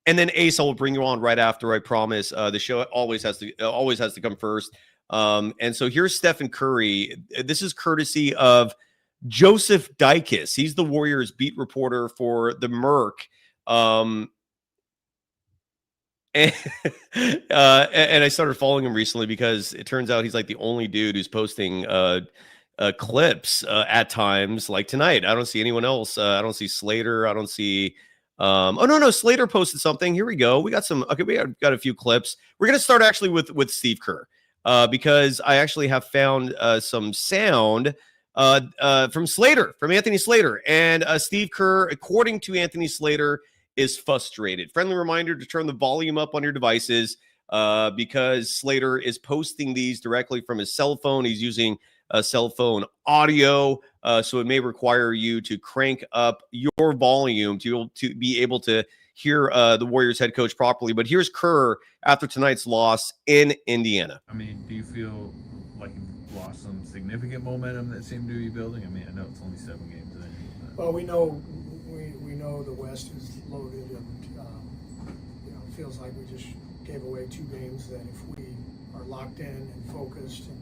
then Ace, I will bring you on right after. I promise. The show always has to come first. And so here's Steph and Curry. This is courtesy of Joseph Dykes. He's the Warriors beat reporter for the Merc. And I started following him recently because it turns out he's like the only dude who's posting clips at times like tonight. I don't see anyone else. I don't see Slater. I don't see oh no, Slater posted something. Here we go. We got some. Okay, we got a few clips. We're gonna start actually with Steve Kerr because I actually have found some sound from Slater, from Anthony Slater, and Steve Kerr, according to Anthony Slater, is frustrated. Friendly reminder to turn the volume up on your devices because Slater is posting these directly from his cell phone. He's using cell phone audio, so it may require you to crank up your volume to be able to hear the Warriors head coach properly. But here's Kerr after tonight's loss in Indiana. I mean, do you feel like you've lost some significant momentum that seemed to be building? I mean, I know it's only 7 games in. Well, we know the West is loaded, and it feels like we just gave away 2 games that if we are locked in and focused and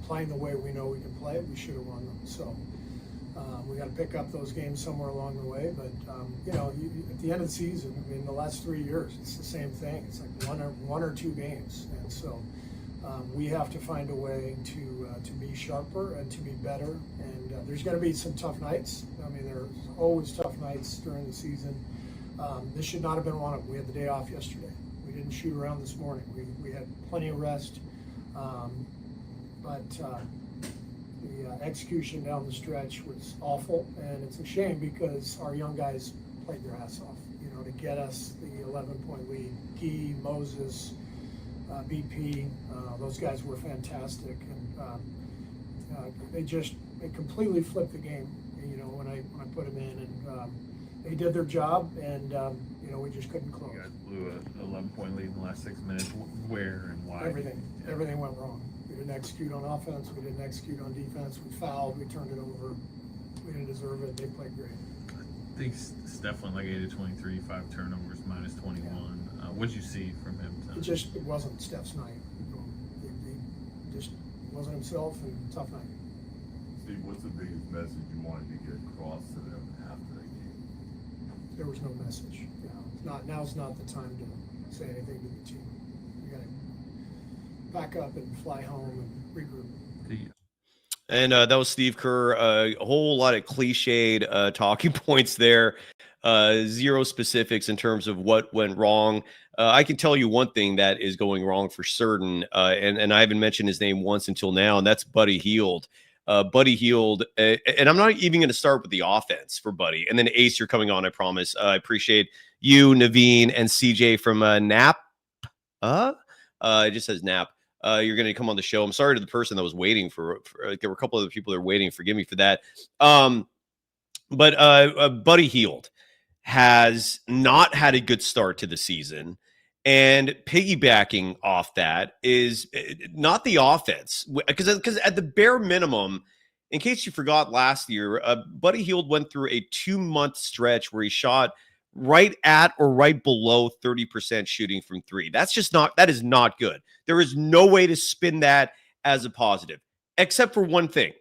playing the way we know we can play, we should have won them. So we got to pick up those games somewhere along the way. But at the end of the season, I mean, the last 3 years, it's the same thing. It's like one or 2 games, and so we have to find a way to be sharper and to be better. And there's going to be some tough nights. I mean, there's always tough nights during the season. This should not have been one of them. We had the day off yesterday. We didn't shoot around this morning. We had plenty of rest. But the execution down the stretch was awful, and it's a shame because our young guys played their ass off, to get us the 11-point lead. Key, Moses, BP, those guys were fantastic, and they completely flipped the game. When I put them in, and they did their job, and we just couldn't close. You guys blew an 11-point lead in the last 6 minutes. Where and why? Everything went wrong. We didn't execute on offense. We didn't execute on defense. We fouled. We turned it over. We didn't deserve it. They played great. I think Steph went like 8 of 23, 5 turnovers, minus 21. Yeah. What'd you see from him tonight? It wasn't Steph's night. He just wasn't himself, and tough night. Steve, what's the biggest message you wanted to get across to them after the game? There was no message. Now's not the time to say anything to the team. You got to pack up and fly home and regroup. And that was Steve Kerr. A whole lot of cliched talking points there. Zero specifics in terms of what went wrong. I can tell you one thing that is going wrong for certain, and I haven't mentioned his name once until now, and that's Buddy Hield. Buddy Hield, and I'm not even going to start with the offense for Buddy. And then Ace, you're coming on, I promise. I appreciate you, Naveen, and CJ from Nap. It just says Nap. You're going to come on the show. I'm sorry to the person that was waiting for there were a couple other people that were waiting. Forgive me for that. But Buddy Hield has not had a good start to the season. And piggybacking off that is not the offense, because at the bare minimum, in case you forgot last year, Buddy Hield went through a 2-month stretch where he shot right at or right below 30% shooting from 3. That is not good. There is no way to spin that as a positive, except for one thing.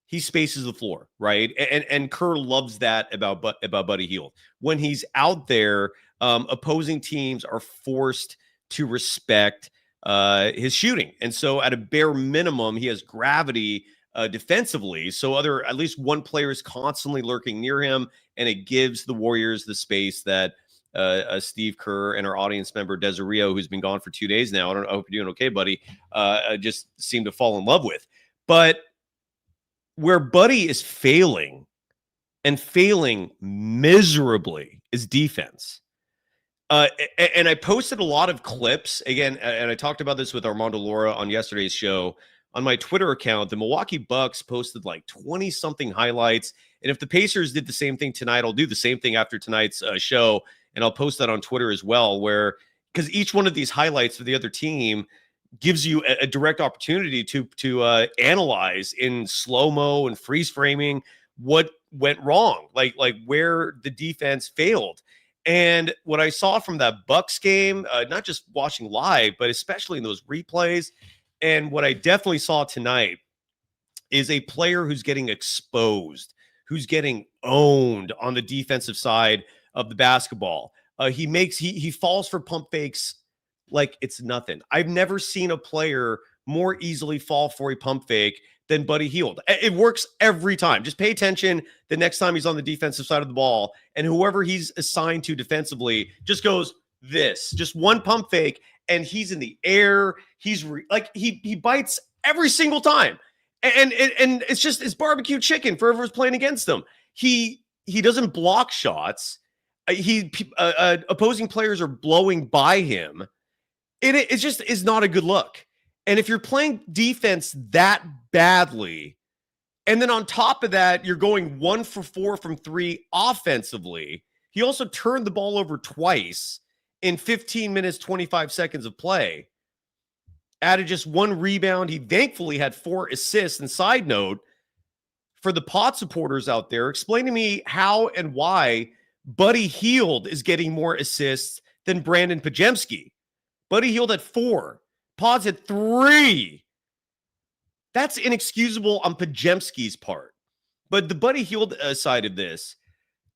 He spaces the floor, right? And Kerr loves that about Buddy Hield. When he's out there, opposing teams are forced to respect his shooting. And so at a bare minimum, he has gravity defensively. So at least one player is constantly lurking near him, and it gives the Warriors the space that Steve Kerr and our audience member Desirio, who's been gone for 2 days now, I hope you're doing okay, buddy, just seemed to fall in love with. But where Buddy is failing, and failing miserably, is defense. And I posted a lot of clips again, and I talked about this with Armando Laura on yesterday's show. On my Twitter account, the Milwaukee Bucks posted like 20-something highlights. And if the Pacers did the same thing tonight, I'll do the same thing after tonight's show, and I'll post that on Twitter as well, because each one of these highlights for the other team gives you a direct opportunity to analyze in slow-mo and freeze framing what went wrong, like where the defense failed. And what I saw from that Bucks game, not just watching live, but especially in those replays, and what I definitely saw tonight, is a player who's getting exposed, who's getting owned on the defensive side of the basketball. He falls for pump fakes like it's nothing. I've never seen a player more easily fall for a pump fake than Buddy Hield. It works every time. Just pay attention the next time he's on the defensive side of the ball, and whoever he's assigned to defensively just goes just one pump fake, and he's in the air. He's he bites every single time, and it's barbecue chicken for whoever's playing against him. He doesn't block shots. Opposing players are blowing by him. It just is not a good look. And if you're playing defense that badly, and then on top of that, you're going 1 for 4 from 3 offensively, he also turned the ball over twice in 15 minutes, 25 seconds of play. Added just 1 rebound. He thankfully had 4 assists. And side note, for the Pod supporters out there, explain to me how and why Buddy Hield is getting more assists than Brandon Pajemski. Buddy Hield had 4. Pods had 3. That's inexcusable on Pajemski's part. But the Buddy Hield side of this,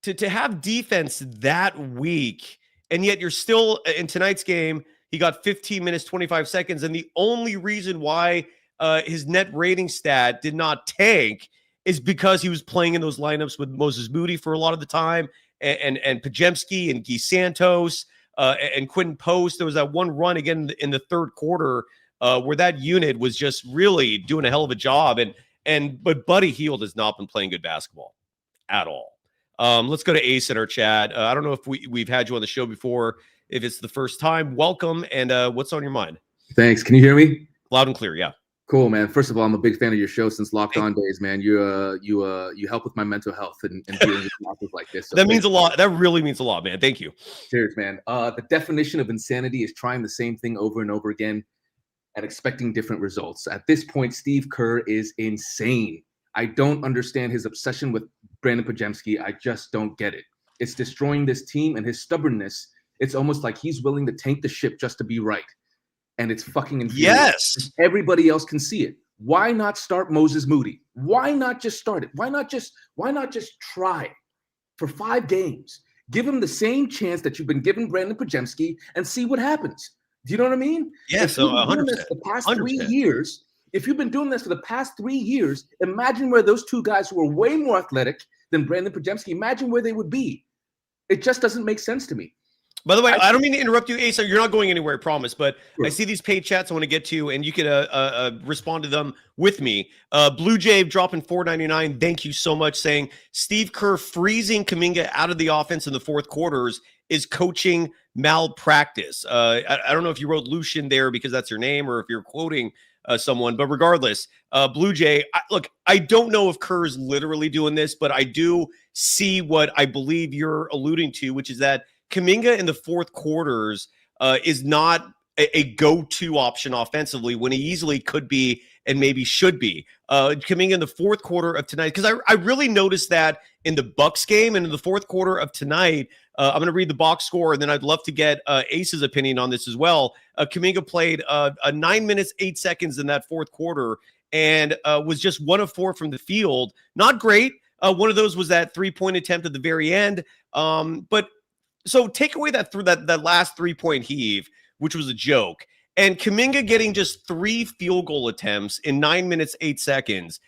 to have defense that weak, and yet you're still, in tonight's game, he got 15 minutes, 25 seconds, and the only reason why his net rating stat did not tank is because he was playing in those lineups with Moses Moody for a lot of the time, and Pajemski and Guy Santos, and Quentin Post. There was that one run again in the third quarter where that unit was just really doing a hell of a job. But Buddy Hield has not been playing good basketball at all. Let's go to Ace in our chat. I don't know if we've had you on the show before. If it's the first time, welcome. And what's on your mind? Thanks. Can you hear me? Loud and clear. Yeah. Cool, man. First of all, I'm a big fan of your show since Locked On days, man. You help with my mental health and dealing with topics like this. So that means a lot. That really means a lot, man. Thank you. Cheers, man. The definition of insanity is trying the same thing over and over again and expecting different results. At this point, Steve Kerr is insane. I don't understand his obsession with Brandon Pajemski. I just don't get it. It's destroying this team, and his stubbornness, it's almost like he's willing to tank the ship just to be right. And it's fucking infuriating. Yes. Everybody else can see it. Why not start Moses Moody? Why not just start it? Why not just try for 5 games? Give him the same chance that you've been giving Brandon Pajemski and see what happens. Do you know what I mean? Yeah, so 100%. The past 3 years, if you've been doing this for the past 3 years, imagine where those 2 guys who are way more athletic than Brandon Pajemski, imagine where they would be. It just doesn't make sense to me. By the way, I don't mean to interrupt you, Asa. You're not going anywhere, I promise. But sure. I see these paid chats I want to get to, and you can respond to them with me. Blue Jay dropping $4.99. Thank you so much, saying Steve Kerr freezing Kuminga out of the offense in the fourth quarters is coaching malpractice. I don't know if you wrote Lucian there because that's your name or if you're quoting someone, but regardless, Blue Jay, look, I don't know if Kerr is literally doing this, but I do see what I believe you're alluding to, which is that Kuminga in the fourth quarters is not a go-to option offensively when he easily could be and maybe should be. Coming in the fourth quarter of tonight, because I really noticed that in the Bucks game and in the fourth quarter of tonight. I'm going to read the box score, and then I'd love to get Ace's opinion on this as well. Kuminga played 9 minutes, 8 seconds in that fourth quarter and was just 1 of 4 from the field. Not great. One of those was that 3-point attempt at the very end. But so take away that last 3-point heave, which was a joke. And Kuminga getting just 3 field goal attempts in 9 minutes, 8 seconds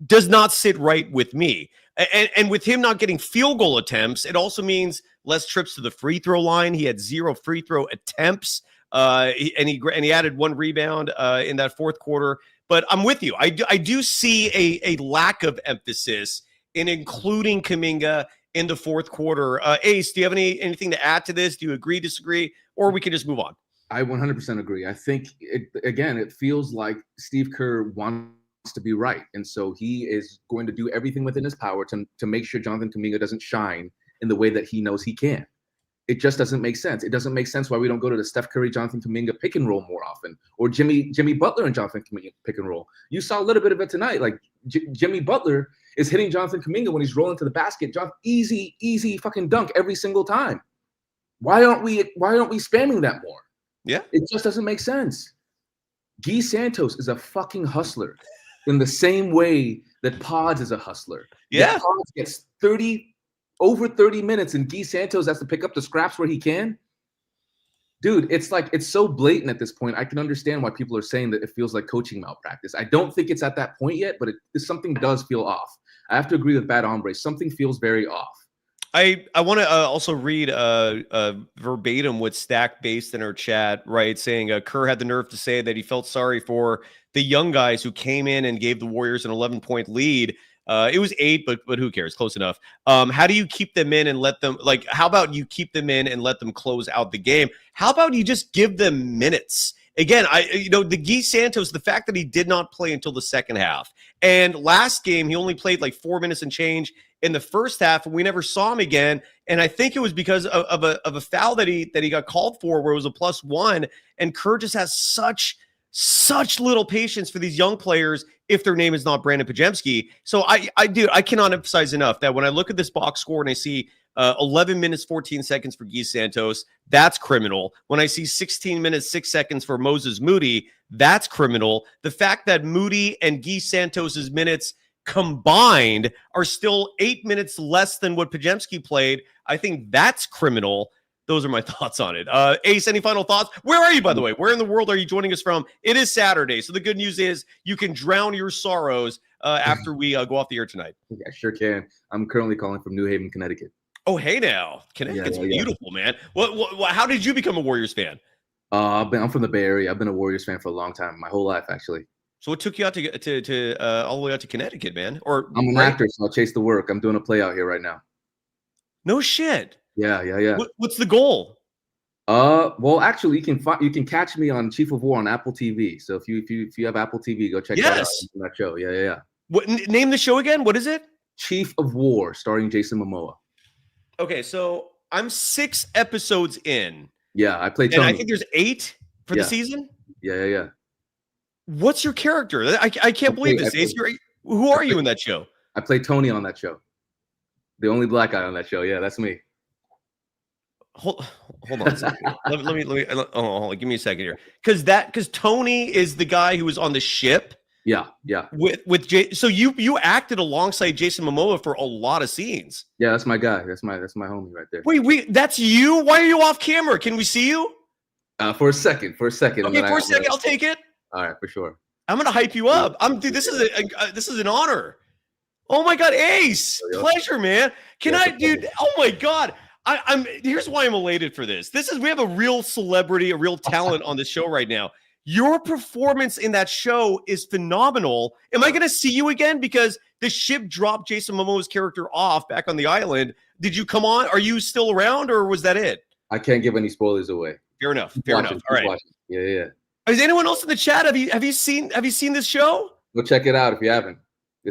does not sit right with me. And with him not getting field goal attempts, it also means less trips to the free throw line. He had 0 free throw attempts, and he added 1 rebound in that fourth quarter. But I'm with you. I do see a lack of emphasis in including Kuminga in the fourth quarter. Ace, do you have anything to add to this? Do you agree, disagree, or we can just move on? I 100% agree. I think, it feels like Steve Kerr wants to be right. And so he is going to do everything within his power to make sure Jonathan Kuminga doesn't shine in the way that he knows he can. It just doesn't make sense. It doesn't make sense why we don't go to the Steph Curry, Jonathan Kuminga pick and roll more often, or Jimmy Butler and Jonathan Kuminga pick and roll. You saw a little bit of it tonight. Like Jimmy Butler is hitting Jonathan Kuminga when he's rolling to the basket. Easy fucking dunk every single time. Why aren't we spamming that more? Yeah. It just doesn't make sense. Guy Santos is a fucking hustler in the same way that Pods is a hustler. Yeah. That Pods gets over 30 minutes and Guy Santos has to pick up the scraps where he can. Dude, it's so blatant at this point. I can understand why people are saying that it feels like coaching malpractice. I don't think it's at that point yet, but something does feel off. I have to agree with Bad Hombre. Something feels very off. I want to also read verbatim what Stack based in our chat, right? Saying Kerr had the nerve to say that he felt sorry for the young guys who came in and gave the Warriors an 11-point lead. It was 8, but who cares? Close enough. How do you keep them in and let them, like, how about you keep them in and let them close out the game? How about you just give them minutes? Again, the Guy Santos, the fact that he did not play until the second half, and last game he only played like 4 minutes and change in the first half, and we never saw him again. And I think it was because of a foul that he got called for, where it was a +1. And Kerr just has such little patience for these young players if their name is not Brandon Pajemski. So I cannot emphasize enough that when I look at this box score and I see 11 minutes, 14 seconds for Guy Santos, that's criminal. When I see 16 minutes, 6 seconds for Moses Moody, that's criminal. The fact that Moody and Guy Santos's minutes combined are still 8 minutes less than what Pajemski played, I think that's criminal. Those are my thoughts on it. Ace, any final thoughts? Where are you, by the way? Where in the world are you joining us from? It is Saturday, so the good news is you can drown your sorrows after we go off the air tonight. Yeah, I sure can. I'm currently calling from New Haven, Connecticut. Oh, hey now. Connecticut's beautiful, man. What? How did you become a Warriors fan? I'm from the Bay Area. I've been a Warriors fan for a long time, my whole life, actually. So what took you out to all the way out to Connecticut, man? Or I'm an actor, so I'll chase the work. I'm doing a play out here right now. No shit. Yeah. What's the goal? Well, actually, you can catch me on Chief of War on Apple TV. So if you have Apple TV, go check that out. That show. Yeah. What name the show again? What is it? Chief of War, starring Jason Momoa. Okay, so I'm 6 episodes in. Yeah, I played Tony. And I think there's 8 for the season. Yeah. What's your character? I can't believe this. Ace, who are you in that show? I play Tony on that show. The only black guy on that show. Yeah, that's me. Hold on a second. let me hold on, give me a second here. Because Tony is the guy who was on the ship. Yeah. With Jay. So you acted alongside Jason Momoa for a lot of scenes. Yeah, that's my guy. That's my homie right there. Wait, that's you? Why are you off camera? Can we see you? For a second. Okay, for a second, I'll take it. All right, for sure. I'm gonna hype you up. Dude, this is an honor. Oh my God, Ace, pleasure, man. Dude? Oh my God. Here's why I'm elated for this. We have a real celebrity, a real talent on the show right now. Your performance in that show is phenomenal. Am I going to see you again? Because the ship dropped Jason Momoa's character off back on the island. Did you come on? Are you still around, or was that it? I can't give any spoilers away. Fair enough. All right. Yeah. Is anyone else in the chat? Have you seen this show? Go check it out if you haven't.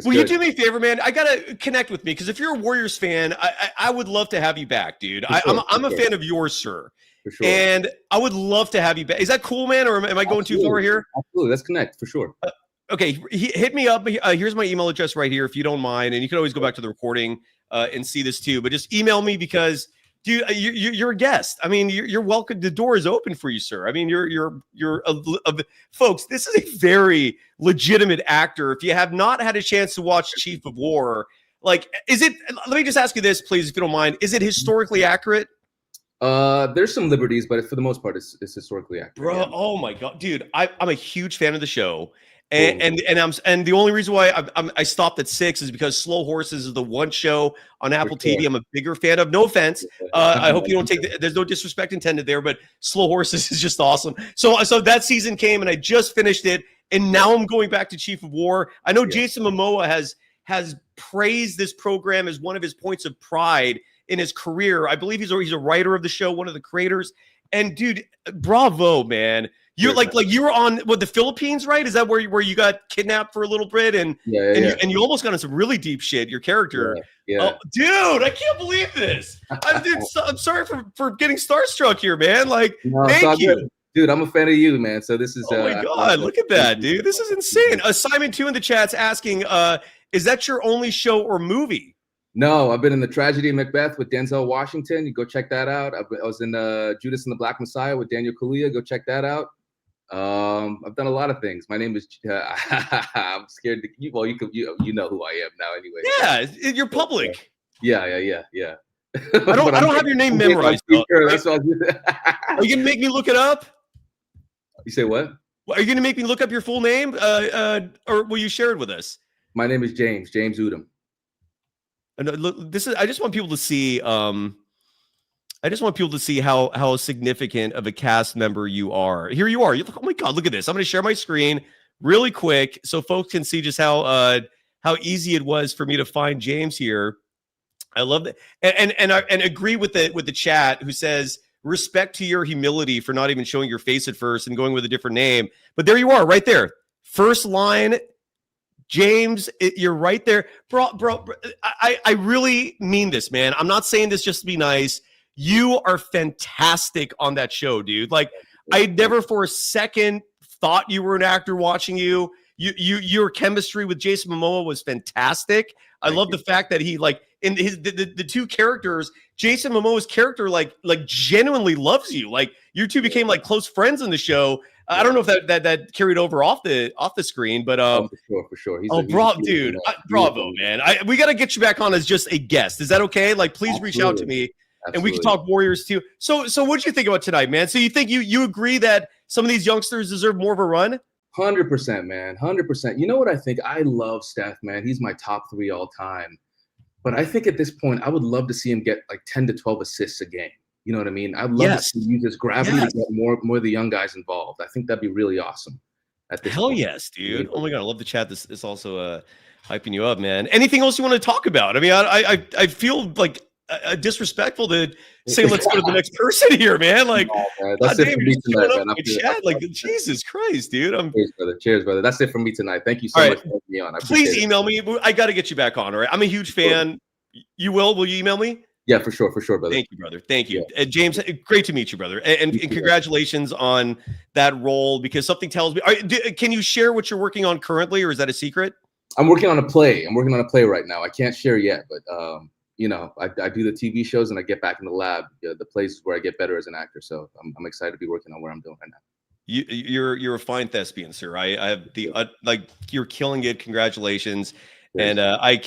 Will you do me a favor, man? I gotta connect with me, because if you're a Warriors fan, I would love to have you back, dude. I'm a fan of yours, sir. For sure. And I would love to have you back. Is that cool, man? Or am I going too far here? Absolutely. Let's connect for sure. Okay, hit me up. Here's my email address right here if you don't mind, and you can always go back to the recording and see this too. But just email me because, dude, you're a guest. I mean, you're welcome. The door is open for you, sir. I mean, folks. This is a very legitimate actor. If you have not had a chance to watch Chief of War, like, is it? Let me just ask you this, please, if you don't mind. Is it historically accurate? There's some liberties, but for the most part, it's historically accurate. Bro, yeah. oh my god, dude, I'm a huge fan of the show. And the only reason why I stopped at 6 is because Slow Horses is the one show on Apple TV I'm a bigger fan of. No offense, I hope you don't take there's no disrespect intended there, but Slow Horses is just awesome. So that season came and I just finished it, and now I'm going back to Chief of War. I know Jason Momoa has praised this program as one of his points of pride in his career. I believe he's a writer of the show, one of the creators. And dude, bravo, man. You're like you were on the Philippines, right? Is that where you got kidnapped for a little bit and you almost got in some really deep shit, your character. Yeah. Oh, dude, I can't believe this. I'm sorry for getting starstruck here, man. Like, thank you. Good. Dude, I'm a fan of you, man. So this is oh my god, look at that, dude. This is insane. Simon 2 in the chat's asking, is that your only show or movie? No, I've been in The Tragedy of Macbeth with Denzel Washington. You go check that out. I was in Judas and the Black Messiah with Daniel Kaluuya. Go check that out. I've done a lot of things. My name is. I'm scared to. Well, you know who I am now, anyway. Yeah, you're public. Yeah. I don't have your name memorized. That's what Are you gonna make me look it up? You say what? Are you gonna make me look up your full name, or will you share it with us? My name is James Udom. And look, this is. I just want people to see. I just want people to see how significant of a cast member you are. Here you are. You look. Oh my god! Look at this. I'm going to share my screen really quick so folks can see just how easy it was for me to find James here. I love that, and agree with the chat who says respect to your humility for not even showing your face at first and going with a different name. But there you are, right there. First line. James, you're right there. Bro, I really mean this, man. I'm not saying this just to be nice. You are fantastic on that show, dude. Like, I never for a second thought you were an actor watching you. Your chemistry with Jason Momoa was fantastic. I love the fact that he, like, in the two characters, Jason Momoa's character like genuinely loves you. Like, you two became like close friends in the show. I don't know if that carried over off the screen, but for sure. Bravo, man. We got to get you back on as just a guest. Is that okay? Like, please reach out to me, and we can talk Warriors too. So what did you think about tonight, man? So you think you agree that some of these youngsters deserve more of a run? 100%, man. 100%. You know what I think? I love Steph, man. He's my top 3 all time. But I think at this point, I would love to see him get like 10 to 12 assists a game. You know what I mean? I'd love to see him use his gravity to get more of the young guys involved. I think that'd be really awesome. At this point. Yes, dude. Oh my god, I love the chat. This is also hyping you up, man. Anything else you want to talk about? I mean, I feel like disrespectful to say let's go to the next person here, man. Like, that's it for me tonight, man. Chat. Like, Jesus Christ, dude. Cheers, brother. That's it for me tonight. Thank you so much for having me on. Please email me. I got to get you back on. All right. I'm a huge fan. You will you email me? Yeah, for sure, brother. Thank you, brother. Thank you. James, great to meet you, brother. And congratulations on that role, because something tells me, can you share what you're working on currently, or is that a secret? I'm working on a play. Right now. I can't share yet, but I do the TV shows and I get back in the lab, the places where I get better as an actor. So I'm excited to be working on where I'm doing right now. You're a fine thespian, sir. I have you're killing it. Congratulations. And I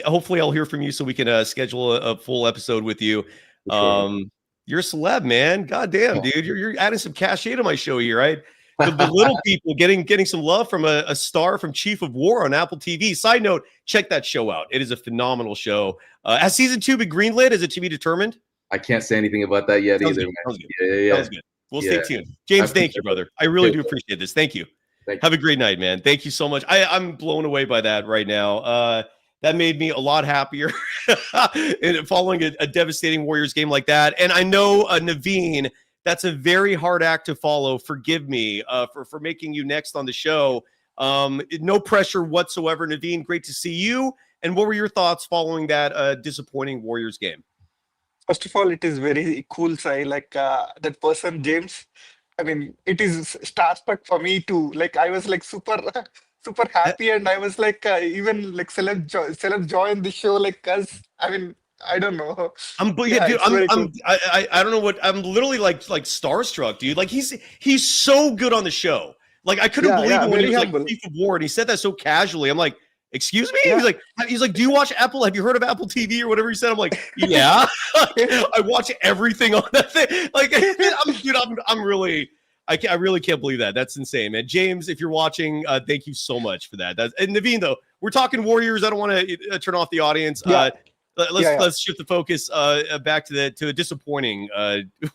hopefully I'll hear from you so we can schedule a full episode with you. Sure. You're a celeb, man. God damn, dude. You're adding some cachet to my show here, right? The little people getting some love from a star from Chief of War on Apple TV. Side note, check that show out. It is a phenomenal show. Has season 2 been greenlit? Is it to be determined? I can't say anything about that yet either. Sounds good. We'll stay tuned. James, thank you, brother. I really do appreciate this. Thank you. Have a great night, man. Thank you so much. I'm blown away by that right now. That made me a lot happier in following a devastating Warriors game like that. And I know, Naveen, that's a very hard act to follow. Forgive me for making you next on the show. No pressure whatsoever, Naveen. Great to see you. And what were your thoughts following that disappointing Warriors game? First of all, it is very cool, Sai. Like that person, James. I mean, it is starstruck for me too. Like I was like super super happy, and I was like, even like celeb joy in the show, like us. I mean, I don't know. Yeah, Yeah, dude, it's very cool. I don't know what, I'm literally like starstruck, dude. Like he's so good on the show. Like I couldn't Yeah, believe yeah, it when he very was like humble. chief of war and he said that so casually. I'm like, excuse me? Yeah. He's like, do you watch Apple? Have you heard of Apple TV or whatever he said? I'm like, yeah. I watch everything on that thing. Like, I'm really, I really can't believe that. That's insane, man. James, if you're watching, thank you so much for that. And Naveen, though, we're talking Warriors. I don't want to turn off the audience. Yeah. Let's shift the focus back to a disappointing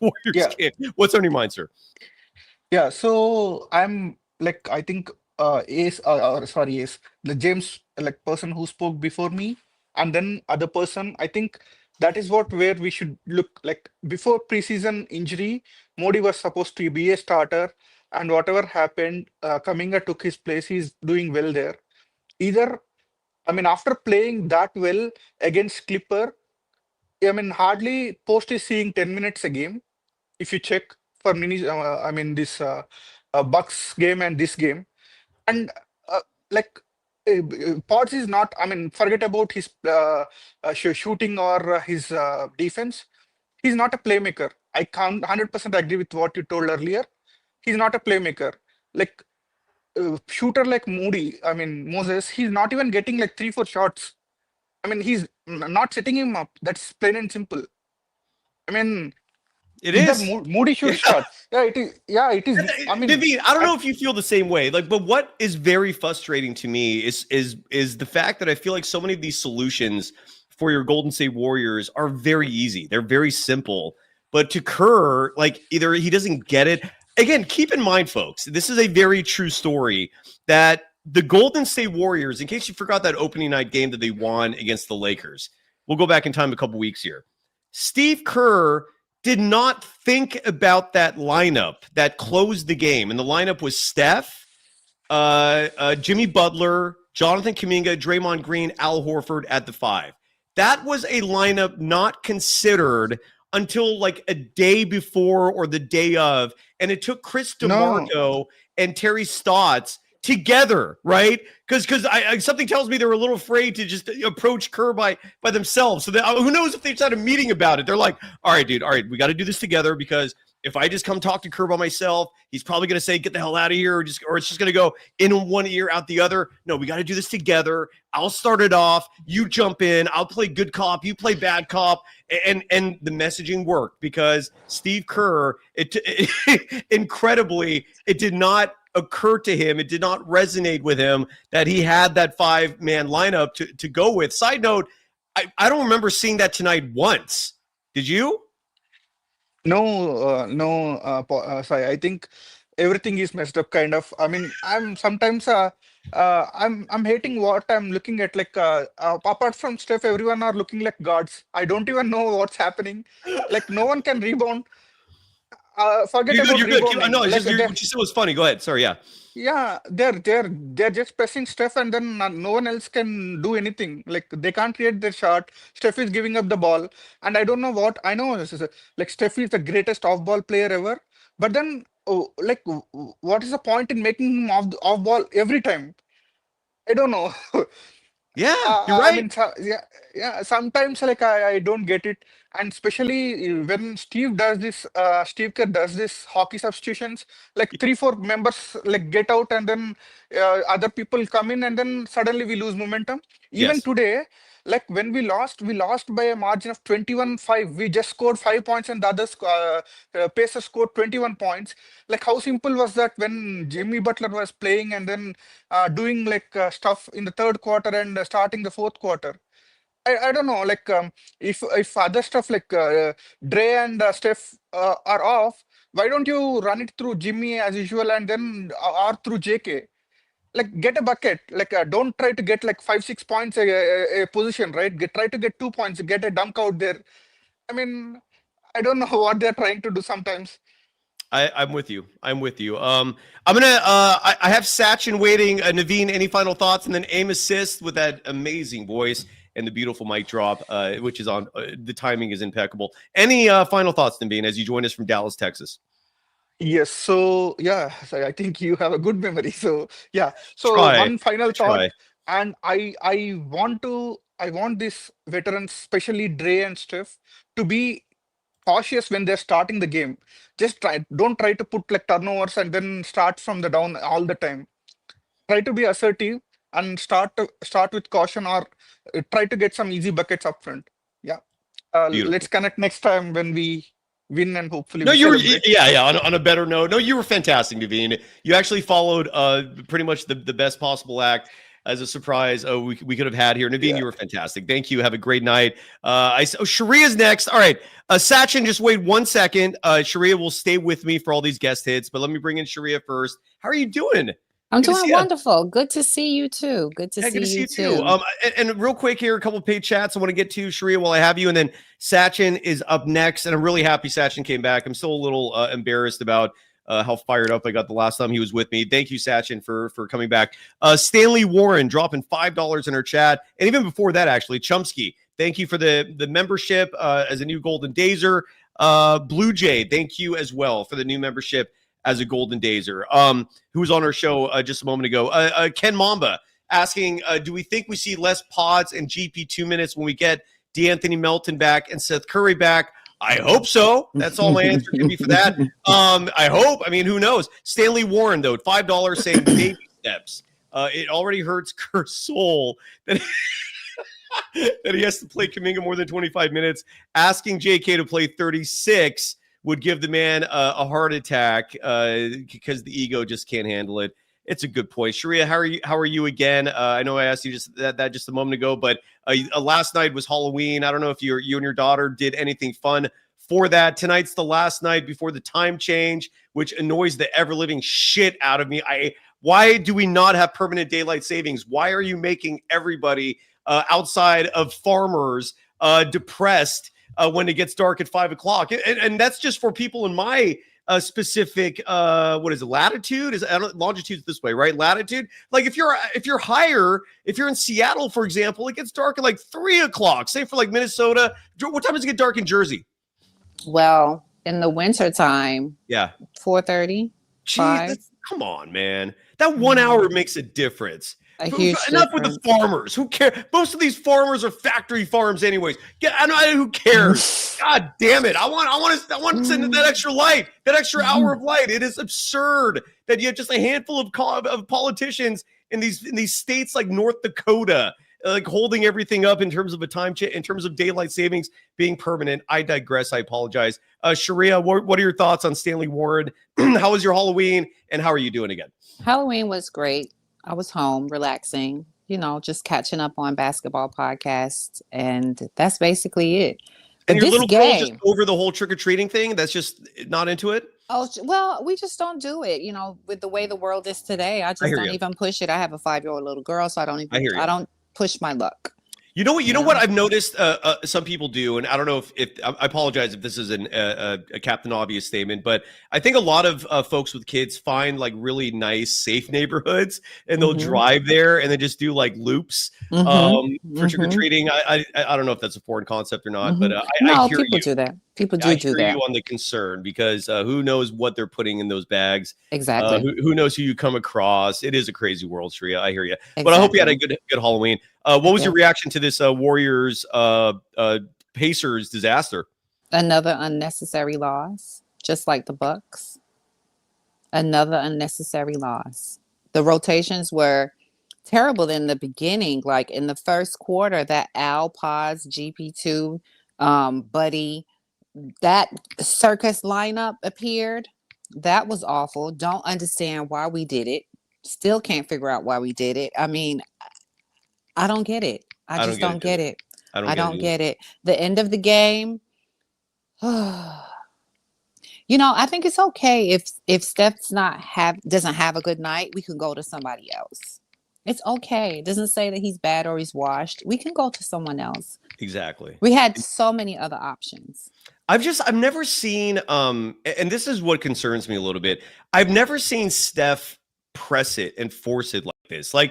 Warriors Yeah. game. What's on your mind, sir? Yeah, so I'm like, I think Ace, or sorry, Ace, the James, like person who spoke before me, and then other person. I think that is where we should look. Like before preseason injury, Moody was supposed to be a starter, and whatever happened, Kaminga took his place. He's doing well there. Either, I mean, after playing that well against Clipper, I mean, hardly Post is seeing 10 minutes a game if you check for mini, I mean this Bucks game and this game, and like Potts is not. I mean, forget about his shooting or his defense. He's not a playmaker. I can't 100% agree with what you told earlier. He's not a playmaker. Like shooter like Moody, I mean Moses, he's not even getting like 3-4 shots. I mean, he's not setting him up. That's plain and simple. I mean, It either is. Moody should start. Yeah, it is. Yeah, it is. I mean, Naveen, I don't know if you feel the same way. Like, but what is very frustrating to me is the fact that I feel like so many of these solutions for your Golden State Warriors are very easy. They're very simple. But to Kerr, like either he doesn't get it. Again, keep in mind, folks, this is a very true story that the Golden State Warriors, in case you forgot that opening night game that they won against the Lakers, we'll go back in time a couple weeks here. Steve Kerr did not think about that lineup that closed the game. And the lineup was Steph, Jimmy Butler, Jonathan Kuminga, Draymond Green, Al Horford at the 5. That was a lineup not considered until like a day before or the day of. And it took Chris DeMarco and Terry Stotts together, right? Because I something tells me they were a little afraid to just approach Kerr by themselves. So who knows if they've had a meeting about it? They're like, all right, dude, all right, we got to do this together because if I just come talk to Kerr by myself, he's probably going to say, get the hell out of here, or it's just going to go in one ear, out the other. No, we got to do this together. I'll start it off. You jump in. I'll play good cop. You play bad cop. And the messaging worked because Steve Kerr, incredibly, it did not occur to him, it did not resonate with him that he had that 5-man lineup to go with. Side note, I don't remember seeing that tonight once. Did you? Sorry. I think everything is messed up, kind of. I mean, I'm sometimes I'm hating what I'm looking at. Like apart from Steph, everyone are looking like gods. I don't even know what's happening. Like no one can rebound. Forget You're about good. You're good. rebounding. No, it's Like, just what you said was funny. Go ahead. Sorry. Yeah. yeah, they're just pressing Steph, and then no one else can do anything. Like they can't create their shot. Steph is giving up the ball, and I don't know what I know. Like Steph is the greatest off-ball player ever, but then what is the point in making him off ball every time? I don't know. Yeah, you're right. I mean, yeah. Sometimes like I don't get it, and especially when Steve Kerr does this hockey substitutions. Like 3-4 members like get out, and then other people come in, and then suddenly we lose momentum. Even Yes. today, like when we lost by a margin of 21-5. We just scored 5 points, and the others Pacers scored 21 points. Like how simple was that when Jimmy Butler was playing, and then doing like stuff in the third quarter and starting the fourth quarter. I don't know, like if other stuff like Dre and Steph are off, why don't you run it through Jimmy as usual, and then or through JK? Like get a bucket. Like don't try to get like 5-6 points a position, right? Try to get 2 points, get a dunk out there. I mean, I don't know what they're trying to do sometimes. I'm with you. I'm gonna. I have Sachin waiting. Naveen, any final thoughts? And then aim assist with that amazing voice and the beautiful mic drop, which is on. The timing is impeccable. Any final thoughts, Naveen, as you join us from Dallas, Texas? Yes. So yeah, so I think you have a good memory. So yeah. So Try. one final I try. thought, and I want these veterans, especially Dre and Steph, to be cautious when they're starting the game. Just don't try to put like turnovers and then start from the down all the time. Try to be assertive and start with caution, or try to get some easy buckets up front. Yeah. Let's Beautiful. connect next time when we win and hopefully No, we you were celebrate. yeah. On a better note, no, you were fantastic, Naveen. You actually followed pretty much the best possible act as a surprise. We could have had here, Naveen. Yeah. You were fantastic. Thank you. Have a great night. Sharia's next. All right, Sachin, just wait 1 second. Sharia will stay with me for all these guest hits, but let me bring in Sharia first. How are you doing? I'm Good to see doing ya. wonderful. Good to see you too. Good to Yeah, good to see see you you too. too. And real quick here, a couple of paid chats I want to get to, Sharia, while I have you, and then Sachin is up next. And I'm really happy Sachin came back. I'm still a little embarrassed about how fired up I got the last time he was with me. Thank you, Sachin, for coming back. Stanley Warren dropping $5 in her chat, and even before that, actually, Chumsky. Thank you for the membership as a new Golden Dazer. Blue Jay, thank you as well for the new membership as a Golden Dazer, who was on our show just a moment ago. Ken Mamba asking, do we think we see less pods and GP 2 minutes when we get DeAnthony Melton back and Seth Curry back? I hope so. That's all my answer can be for that. I hope. I mean, who knows? Stanley Warren, though, $5 saying baby steps. It already hurts Kerr's soul that that he has to play Kuminga more than 25 minutes. Asking JK to play 36 would give the man a heart attack because the ego just can't handle it. It's a good point. Sharia, how are you again? I know I asked you just that just a moment ago, but last night was Halloween. I don't know if you and your daughter did anything fun for that. Tonight's the last night before the time change, which annoys the ever-living shit out of me. Why do we not have permanent daylight savings? Why are you making everybody outside of farmers depressed when it gets dark at 5 o'clock? And that's just for people in my specific what is it, latitude? Longitude's this way, right? Latitude. Like if you're higher, if you're in Seattle, for example, it gets dark at like 3 o'clock. Say for like Minnesota. What time does it get dark in Jersey? Well, in the winter time, Yeah. 4:30. Come on, man. That 1 hour makes a difference. Enough with the farmers. Who cares? Most of these farmers are factory farms, anyways. Who cares? God damn it! I want to send that extra light, that extra hour of light. It is absurd that you have just a handful of politicians in these states like North Dakota, like holding everything up in terms of a time in terms of daylight savings being permanent. I digress. I apologize. Sharia, what are your thoughts on Stanley Warren? How was your Halloween, and how are you doing again? Halloween was great. I was home relaxing, just catching up on basketball podcasts, and that's basically it. And your little girl just over the whole trick-or-treating thing? That's just not into it? Oh, well, we just don't do it, with the way the world is today. I just don't even push it. I have a 5-year-old little girl, so I don't push my luck. You know what I've noticed some people do, and I don't know if I apologize if this is a Captain Obvious statement, but I think a lot of folks with kids find like really nice, safe neighborhoods, and they'll drive there and they just do like loops for trick-or-treating. I don't know if that's a foreign concept or not, but I hear people you. do that. People do I do hear that. you on the concern because who knows what they're putting in those bags? Exactly. Who knows who you come across? It is a crazy world, Shreya. I hear you. Exactly. But I hope you had a good Halloween. What was your reaction to this Warriors Pacers disaster? Another unnecessary loss, just like the Bucks. Another unnecessary loss. The rotations were terrible in the beginning. Like in the first quarter, that Al Paz GP2 Buddy, that circus lineup appeared. That was awful. Don't understand why we did it. Still can't figure out why we did it. I mean, I don't get it. I just don't get it. I don't get it. The end of the game. I think it's okay if Steph's doesn't have a good night, we can go to somebody else. It's okay. It doesn't say that he's bad or he's washed. We can go to someone else. Exactly. We had so many other options. I've never seen and this is what concerns me a little bit. I've never seen Steph press it and force it like this. And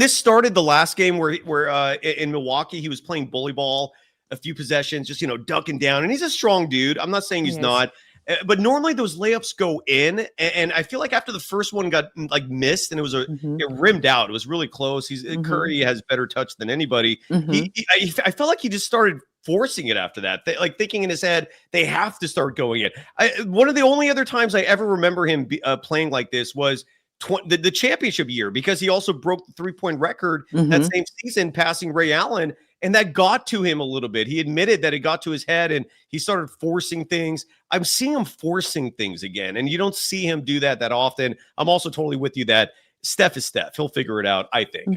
this started the last game where in Milwaukee he was playing bully ball a few possessions, just ducking down, and he's a strong dude. I'm not saying he's not. But normally those layups go in, and I feel like after the first one got like missed and it was it rimmed out. It was really close. Curry has better touch than anybody. I felt like he just started forcing it after that, like thinking in his head they have to start going in. One of the only other times I ever remember him playing like this was the championship year, because he also broke the 3-point record that same season, passing Ray Allen, and that got to him a little bit. He admitted that it got to his head and he started forcing things. I'm seeing him forcing things again, and you don't see him do that often. I'm also totally with you that Steph is Steph. He'll figure it out, I think.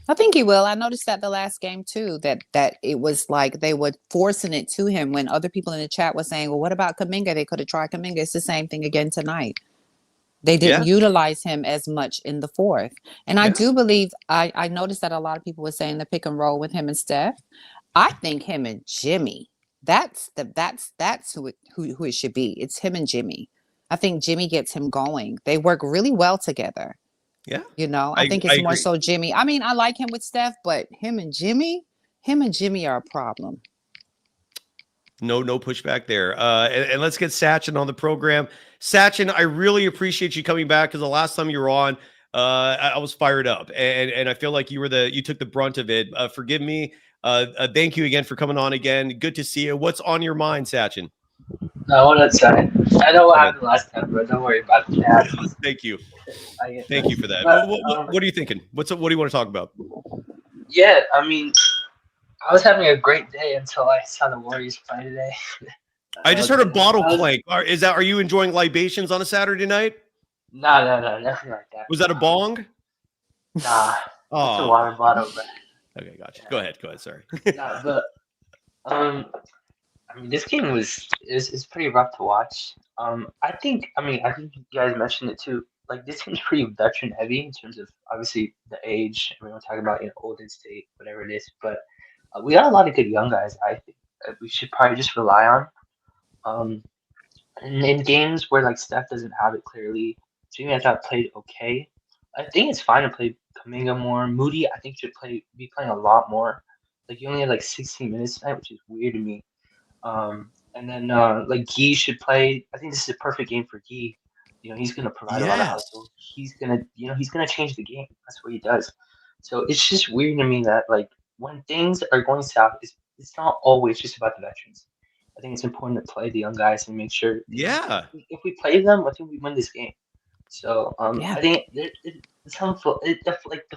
I think he will. I noticed that the last game too, that it was like they were forcing it to him when other people in the chat were saying, well, what about Kuminga? They could have tried Kuminga. It's the same thing again tonight. They didn't utilize him as much in the fourth. And I do believe, I noticed that a lot of people were saying the pick and roll with him and Steph. I think him and Jimmy, that's who it should be. It's him and Jimmy. I think Jimmy gets him going. They work really well together. Yeah. You know, I think it's more so Jimmy. I mean, I like him with Steph, but him and Jimmy are a problem. No pushback there. And let's get Sachin on the program. Sachin, I really appreciate you coming back, because the last time you were on, I was fired up, and I feel like you took the brunt of it. Forgive me. Thank you again for coming on again. Good to see you. What's on your mind, Sachin? No, that's fine. I know what happened last time, but don't worry about that. Thank you. Thank you for that. But, what are you thinking? What do you want to talk about? Yeah, I mean, I was having a great day until I saw the Warriors play today. I just heard a bottle clank. Are you enjoying libations on a Saturday night? No, nothing like that. Was that a bong? Nah, it's a water bottle. But okay, gotcha. Go ahead. Sorry. nah, but I mean, this game is pretty rough to watch. I think you guys mentioned it too. Like, this team's pretty veteran heavy in terms of obviously the age. I mean, we're talking about Golden State, whatever it is, but we got a lot of good young guys. I think that we should probably just rely on. And in games where like Steph doesn't have it clearly, Jimmy I thought played okay. I think it's fine to play Kuminga more. Moody I think should be playing a lot more. Like, he only had like 16 minutes tonight, which is weird to me. And then like Gee should play. I think this is a perfect game for Gee. He's gonna provide a lot of hustle. He's gonna change the game. That's what he does. So it's just weird to me that like when things are going south, it's not always just about the veterans. I think it's important to play the young guys and make sure. If we play them, I think we win this game. So I think the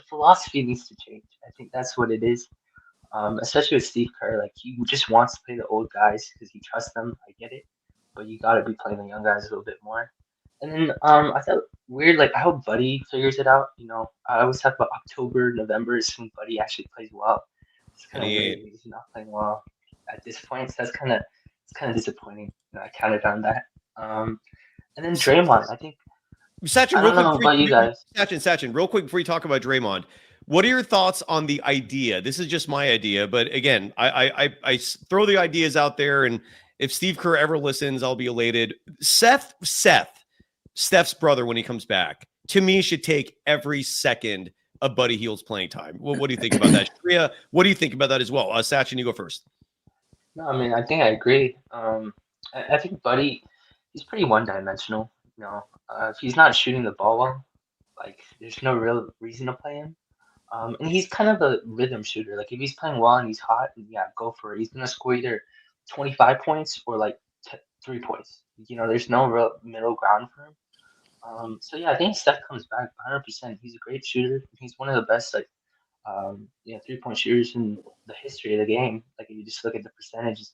philosophy needs to change. I think that's what it is. Especially with Steve Kerr, like, he just wants to play the old guys because he trusts them. I get it, but you got to be playing the young guys a little bit more. And then I thought weird, like, I hope Buddy figures it out. I always talk about October, November is when Buddy actually plays well. It's kind of weird. He's not playing well at this point, so it's kind of disappointing. I counted on that. And then Draymond, I think. Sachin, I don't know about you guys. Sachin, real quick before you talk about Draymond, what are your thoughts on the idea? This is just my idea, but again, I throw the ideas out there, and if Steve Kerr ever listens, I'll be elated. Steph's brother, when he comes back, to me, should take every second of Buddy Hield's playing time. Well, what do you think about that? Shreya, what do you think about that as well? Sachin, you go first. No, I mean, I think I agree. I think Buddy, he's pretty one-dimensional. If he's not shooting the ball well, like, there's no real reason to play him. And he's kind of a rhythm shooter. Like, if he's playing well and he's hot, yeah, go for it. He's gonna score either 25 points or like 3 points. There's no real middle ground for him. So yeah, I think Steph comes back 100%. He's a great shooter. He's one of the best 3-point shooters in the history of the game. Like, if you just look at the percentages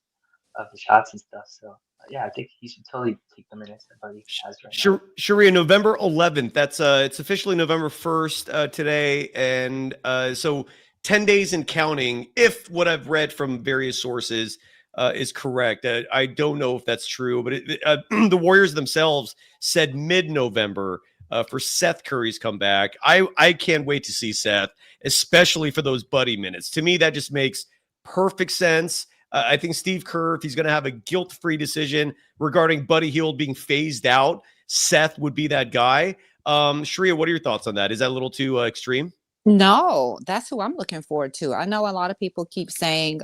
of the shots and stuff. So yeah, I think he should totally take the minutes that Buddy has right now. Shreya, November 11th. That's it's officially November 1st today, and so 10 days and counting. If what I've read from various sources is correct, I don't know if that's true, but the Warriors themselves said mid-November for Seth Curry's comeback. I can't wait to see Seth, especially for those Buddy minutes. To me, that just makes perfect sense. I think Steve Kerr, if he's going to have a guilt-free decision regarding Buddy Hield being phased out, Seth would be that guy. Shreya, what are your thoughts on that? Is that a little too extreme? No, that's who I'm looking forward to. I know a lot of people keep saying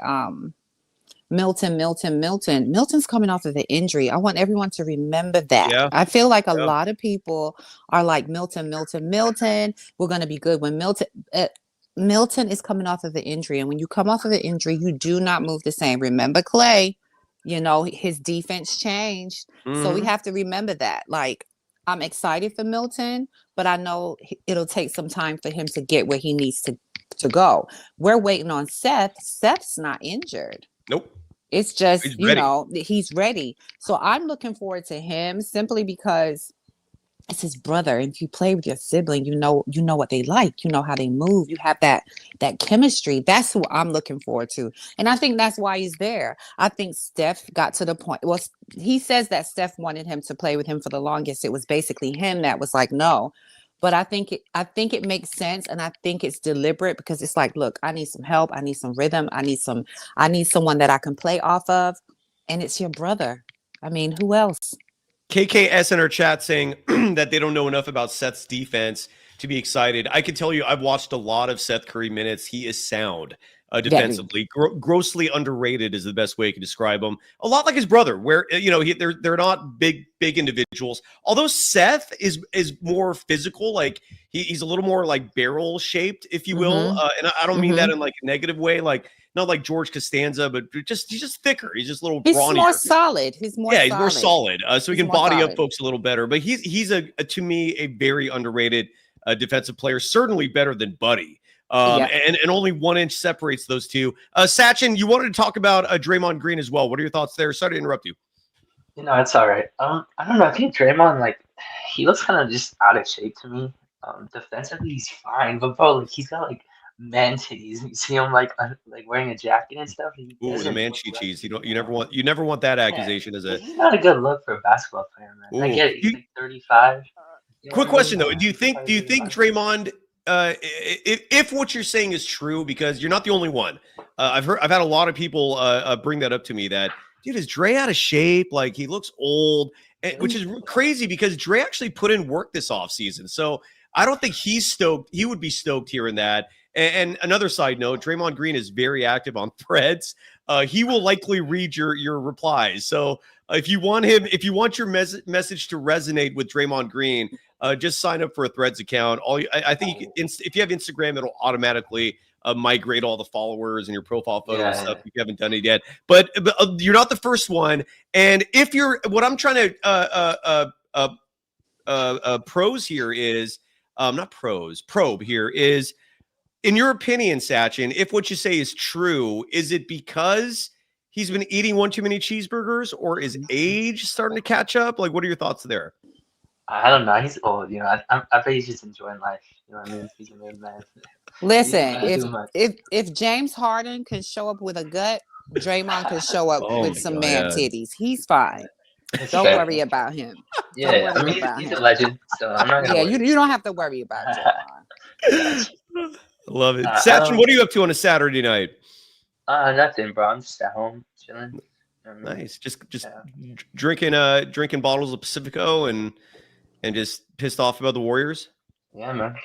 Milton. Milton's coming off of an injury. I want everyone to remember that. Yeah. I feel like a Yeah. lot of people are like Milton. We're going to be good when Milton is coming off of an injury. And when you come off of an injury, you do not move the same. Remember Clay, his defense changed. So we Mhm. have to remember that. Like, I'm excited for Milton, but I know it'll take some time for him to get where he needs to go. We're waiting on Seth. Seth's not injured. Nope. It's just, He's ready. he's ready. So I'm looking forward to him simply because it's his brother. And if you play with your sibling, you know what they like, you know how they move. You have that chemistry. That's who I'm looking forward to. And I think that's why he's there. I think Steph got to the point. Well, he says that Steph wanted him to play with him for the longest. It was basically him that was like, no. But I think it makes sense, and I think it's deliberate because it's like, look, I need some help, I need some rhythm, I need someone that I can play off of, and it's your brother. I mean, who else? KKS in our chat saying that they don't know enough about Seth's defense to be excited. I can tell you, I've watched a lot of Seth Curry minutes. He is sound defensively. Grossly underrated is the best way I can describe him. A lot like his brother, where they're not big individuals. Although Seth is more physical, like he's a little more like barrel shaped, if you will. And I don't mean that in like a negative way, like not like George Costanza, but he's just thicker. He's just a little brawnier. More solid. He's more solid. So he can body up folks a little better. But he's to me a very underrated defensive player, certainly better than Buddy. And only 1 inch separates those two. Sachin, you wanted to talk about Draymond Green as well. What are your thoughts there? Sorry to interrupt you. It's all right. I don't know. I think Draymond, he looks kind of just out of shape to me. Defensively, he's fine, but bro, he's got man titties. You see him wearing a jacket and stuff. Ooh, the man cheese. You never want that accusation as a. He's not a good look for a basketball player, man. I get it. He's 35. Quick question though: Do you think Draymond? If what you're saying is true, because you're not the only one, I've had a lot of people bring that up to me. That dude, is Dre out of shape? Like he looks old, which is crazy because Dre actually put in work this offseason. So I don't think he's stoked. He would be stoked hearing that. And another side note, Draymond Green is very active on Threads. He will likely read your replies. So if you want your message to resonate with Draymond Green, just sign up for a Threads account. I think if you have Instagram, it'll automatically migrate all the followers and your profile photo and stuff. If you haven't done it yet, but you're not the first one. And if you're, what I'm trying to probe here is, in your opinion, Sachin, if what you say is true, is it because he's been eating one too many cheeseburgers, or is age starting to catch up? Like, what are your thoughts there? I don't know. He's old, I bet he's just enjoying life. You know what I mean? He's a good man. Listen, if James Harden can show up with a gut, Draymond can show up with some man titties. He's fine. Don't worry about him. Yeah, he's a legend, so I'm not gonna. Yeah, you don't have to worry about Draymond. Love it. Sachin, what are you up to on a Saturday night? Nothing, bro. I'm just at home chilling. Nice. Just drinking bottles of Pacifico and just pissed off about the Warriors. Yeah, man.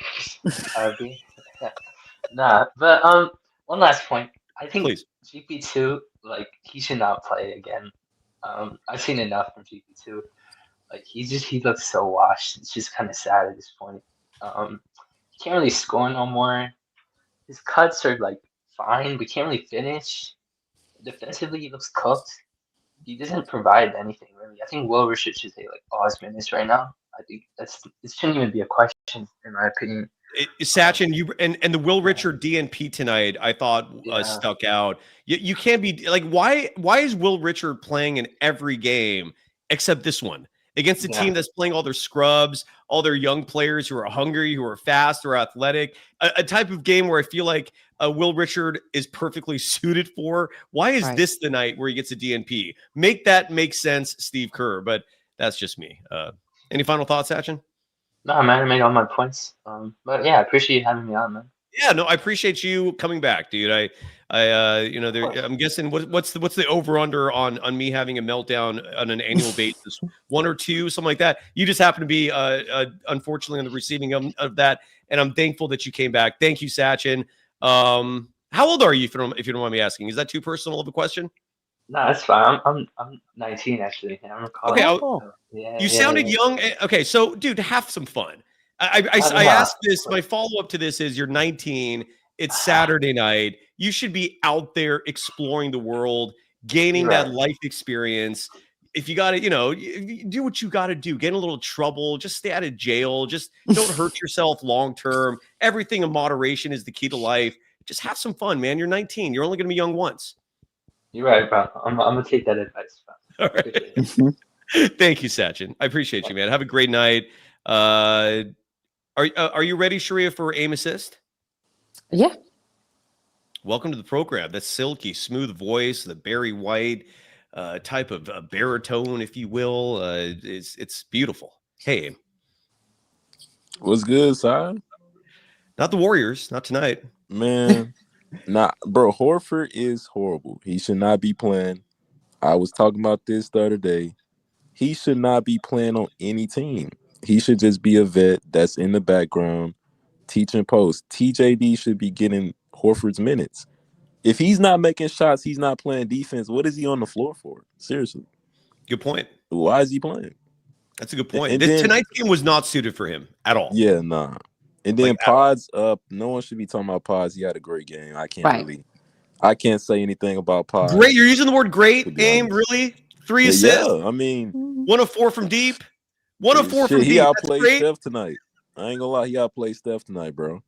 Nah, but one last point. I think GP2, he should not play again. I've seen enough from GP2. He looks so washed. It's just kind of sad at this point. He can't really score no more. His cuts are fine, but can't really finish. Defensively, he looks cooked. He doesn't provide anything really. I think Will Richard should take all his minutes right now. I think it shouldn't even be a question in my opinion. Sachin, you and the Will Richard DNP tonight, I thought stuck out. You can't be why is Will Richard playing in every game except this one against a team that's playing all their scrubs, all their young players who are hungry, who are fast or athletic, a type of game where I feel like Will Richard is perfectly suited for. Why is this the night where he gets a DNP? Make that make sense, Steve Kerr, but that's just me. Any final thoughts, Sachin? No, man, I made all my points. But yeah, I appreciate you having me on, man. Yeah, no, I appreciate you coming back, dude. I'm guessing what's the over under on me having a meltdown on an annual basis? 1 or 2, something like that. You just happen to be unfortunately on the receiving of that, and I'm thankful that you came back. Thank you, Sachin. How old are you, if you don't mind me asking? Is that too personal of a question? No, that's fine. I'm 19 actually, and I'm in Okay, college. Oh, So yeah, you yeah, sounded yeah. young. Okay, so dude, have some fun. I Nah, asked this. My follow up to this is: you're 19. It's Saturday night. You should be out there exploring the world, gaining you're that right. life experience. If you got to, you do what you got to do. Get in a little trouble. Just stay out of jail. Just don't hurt yourself long term. Everything in moderation is the key to life. Just have some fun, man. You're 19. You're only going to be young once. You're right, bro. I'm gonna take that advice, bro. All right. Appreciate it. Thank you, Sachin. I appreciate you, man. Have a great night. Are you ready, Sharia, for aim assist? yeah. Welcome to the program. That silky, smooth voice, the Barry White type of baritone, if you will. It's beautiful. Hey, Aim. What's good, son? Not the Warriors, not tonight. Man, bro, Horford is horrible. He should not be playing. I was talking about this the other day. He should not be playing on any team. He should just be a vet that's in the background, teaching post. TJD should be getting Horford's minutes. If he's not making shots, he's not playing defense. What is he on the floor for? Seriously. Good point. Why is he playing? That's a good point. And then, Tonight's game was not suited for him at all. yeah, nah. And then Like, Pods up. No one should be talking about Pods. He had a great game. I can't say anything about Pods. Great. You're using the word great, Aim, honest. really? 3 assists? Yeah, I mean, 1 of 4 from deep? 1 of 4 from he deep. outplayed Steph tonight. I ain't gonna lie, he outplayed Steph tonight, bro.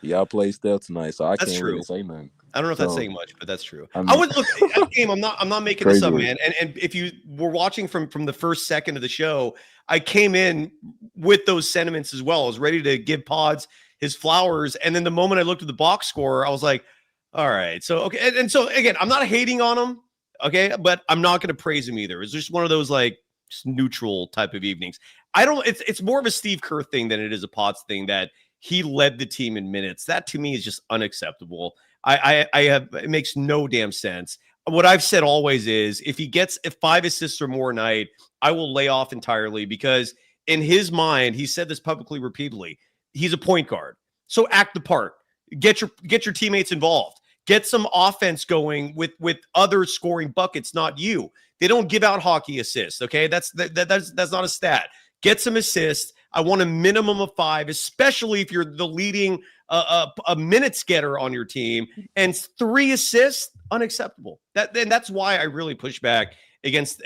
He outplayed Steph tonight, so I can't really say nothing. I don't know if that's saying much, but that's true. I mean, I would look at the game. I'm not making this up, Crazy. man. And if you were watching from the first second of the show, I came in with those sentiments as well. I was ready to give Pods his flowers, and then the moment I looked at the box score, I was like, all right. So okay, and so again, I'm not hating on him, okay, but I'm not going to praise him either. It's just one of those like just neutral type of evenings. It's more of a Steve Kerr thing than it is a Pods thing that he led the team in minutes. That to me is just unacceptable. It makes no damn sense. What I've said always is if he gets 5 assists or more a night, I will lay off entirely because in his mind, he said this publicly repeatedly, he's a point guard. So act the part. Get your teammates involved. Get some offense going with other scoring buckets, not you. They don't give out hockey assists, okay? That's not a stat. Get some assists. I want a minimum of 5, especially if you're the leading a minutes getter on your team. And 3 assists, unacceptable. That's why I really push back against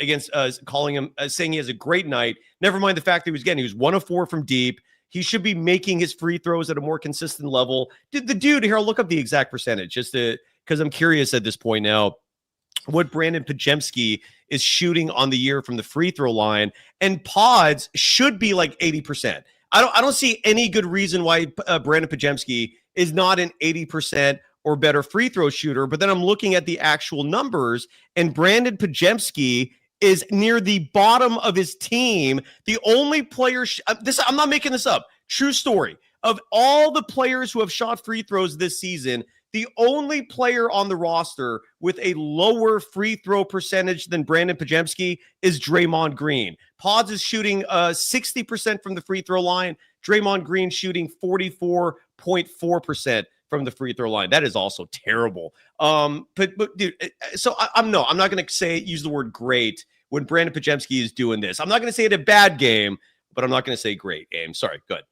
calling him, saying he has a great night. Never mind the fact that he was 1 of 4 from deep. He should be making his free throws at a more consistent level. Did the dude here? I'll look up the exact percentage just because I'm curious at this point now what Brandon Pajemski is shooting on the year from the free throw line, and Pods should be like 80%. I don't see any good reason why Brandon Pajemski is not an 80% or better free throw shooter. But then I'm looking at the actual numbers, and Brandon Pajemski is near the bottom of his team. The only player, I'm not making this up, true story, of all the players who have shot free throws this season, the only player on the roster with a lower free throw percentage than Brandon Pajemski is Draymond Green. Pods is shooting 60% from the free throw line. Draymond Green shooting 44.4% from the free throw line. That is also terrible. But dude, so I'm not going to use the word great when Brandon Pajemski is doing this. I'm not going to say it a bad game, but I'm not going to say great game. Sorry, good.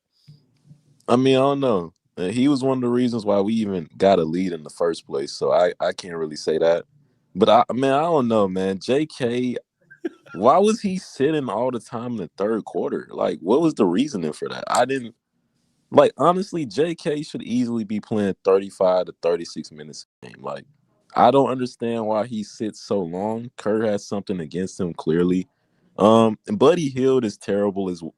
I mean, I don't know. He was one of the reasons why we even got a lead in the first place. So I can't really say that. But I don't know, man. JK, why was he sitting all the time in the third quarter? Like, what was the reasoning for that? Honestly, JK should easily be playing 35 to 36 minutes a game. Like, I don't understand why he sits so long. Kerr has something against him, clearly. And Buddy Hield is terrible as well.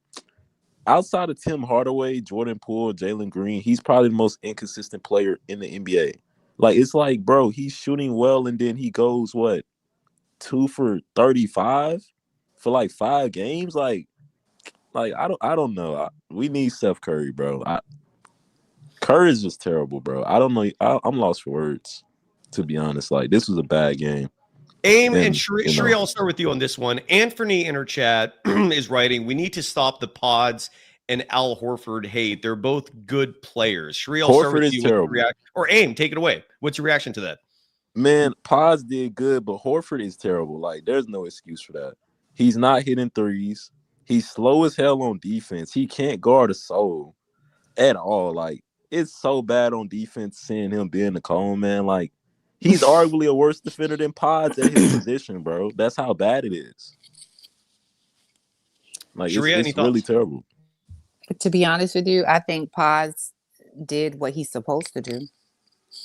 Outside of Tim Hardaway, Jordan Poole, Jalen Green, he's probably the most inconsistent player in the NBA. Like, it's like, bro, he's shooting well, and then he goes, 2 for 35 for like 5 games? Like I don't know. We need Steph Curry, bro. Curry is just terrible, bro. I don't know. I'm lost for words, to be honest. Like, this was a bad game. Aim and Shri, I'll start with you on this one. Anthony in our chat is writing, we need to stop the Pods and Al Horford hate. They're both good players. Shri, I'll start with you. Horford is terrible. Or Aim, take it away. What's your reaction to that? Man, Pods did good, but Horford is terrible. Like, there's no excuse for that. He's not hitting threes. He's slow as hell on defense. He can't guard a soul at all. Like, it's so bad on defense seeing him be in the cone, man. Like, he's arguably a worse defender than Pods at his position, bro. That's how bad it is. Like, it's really terrible. To be honest with you, I think Paz did what he's supposed to do.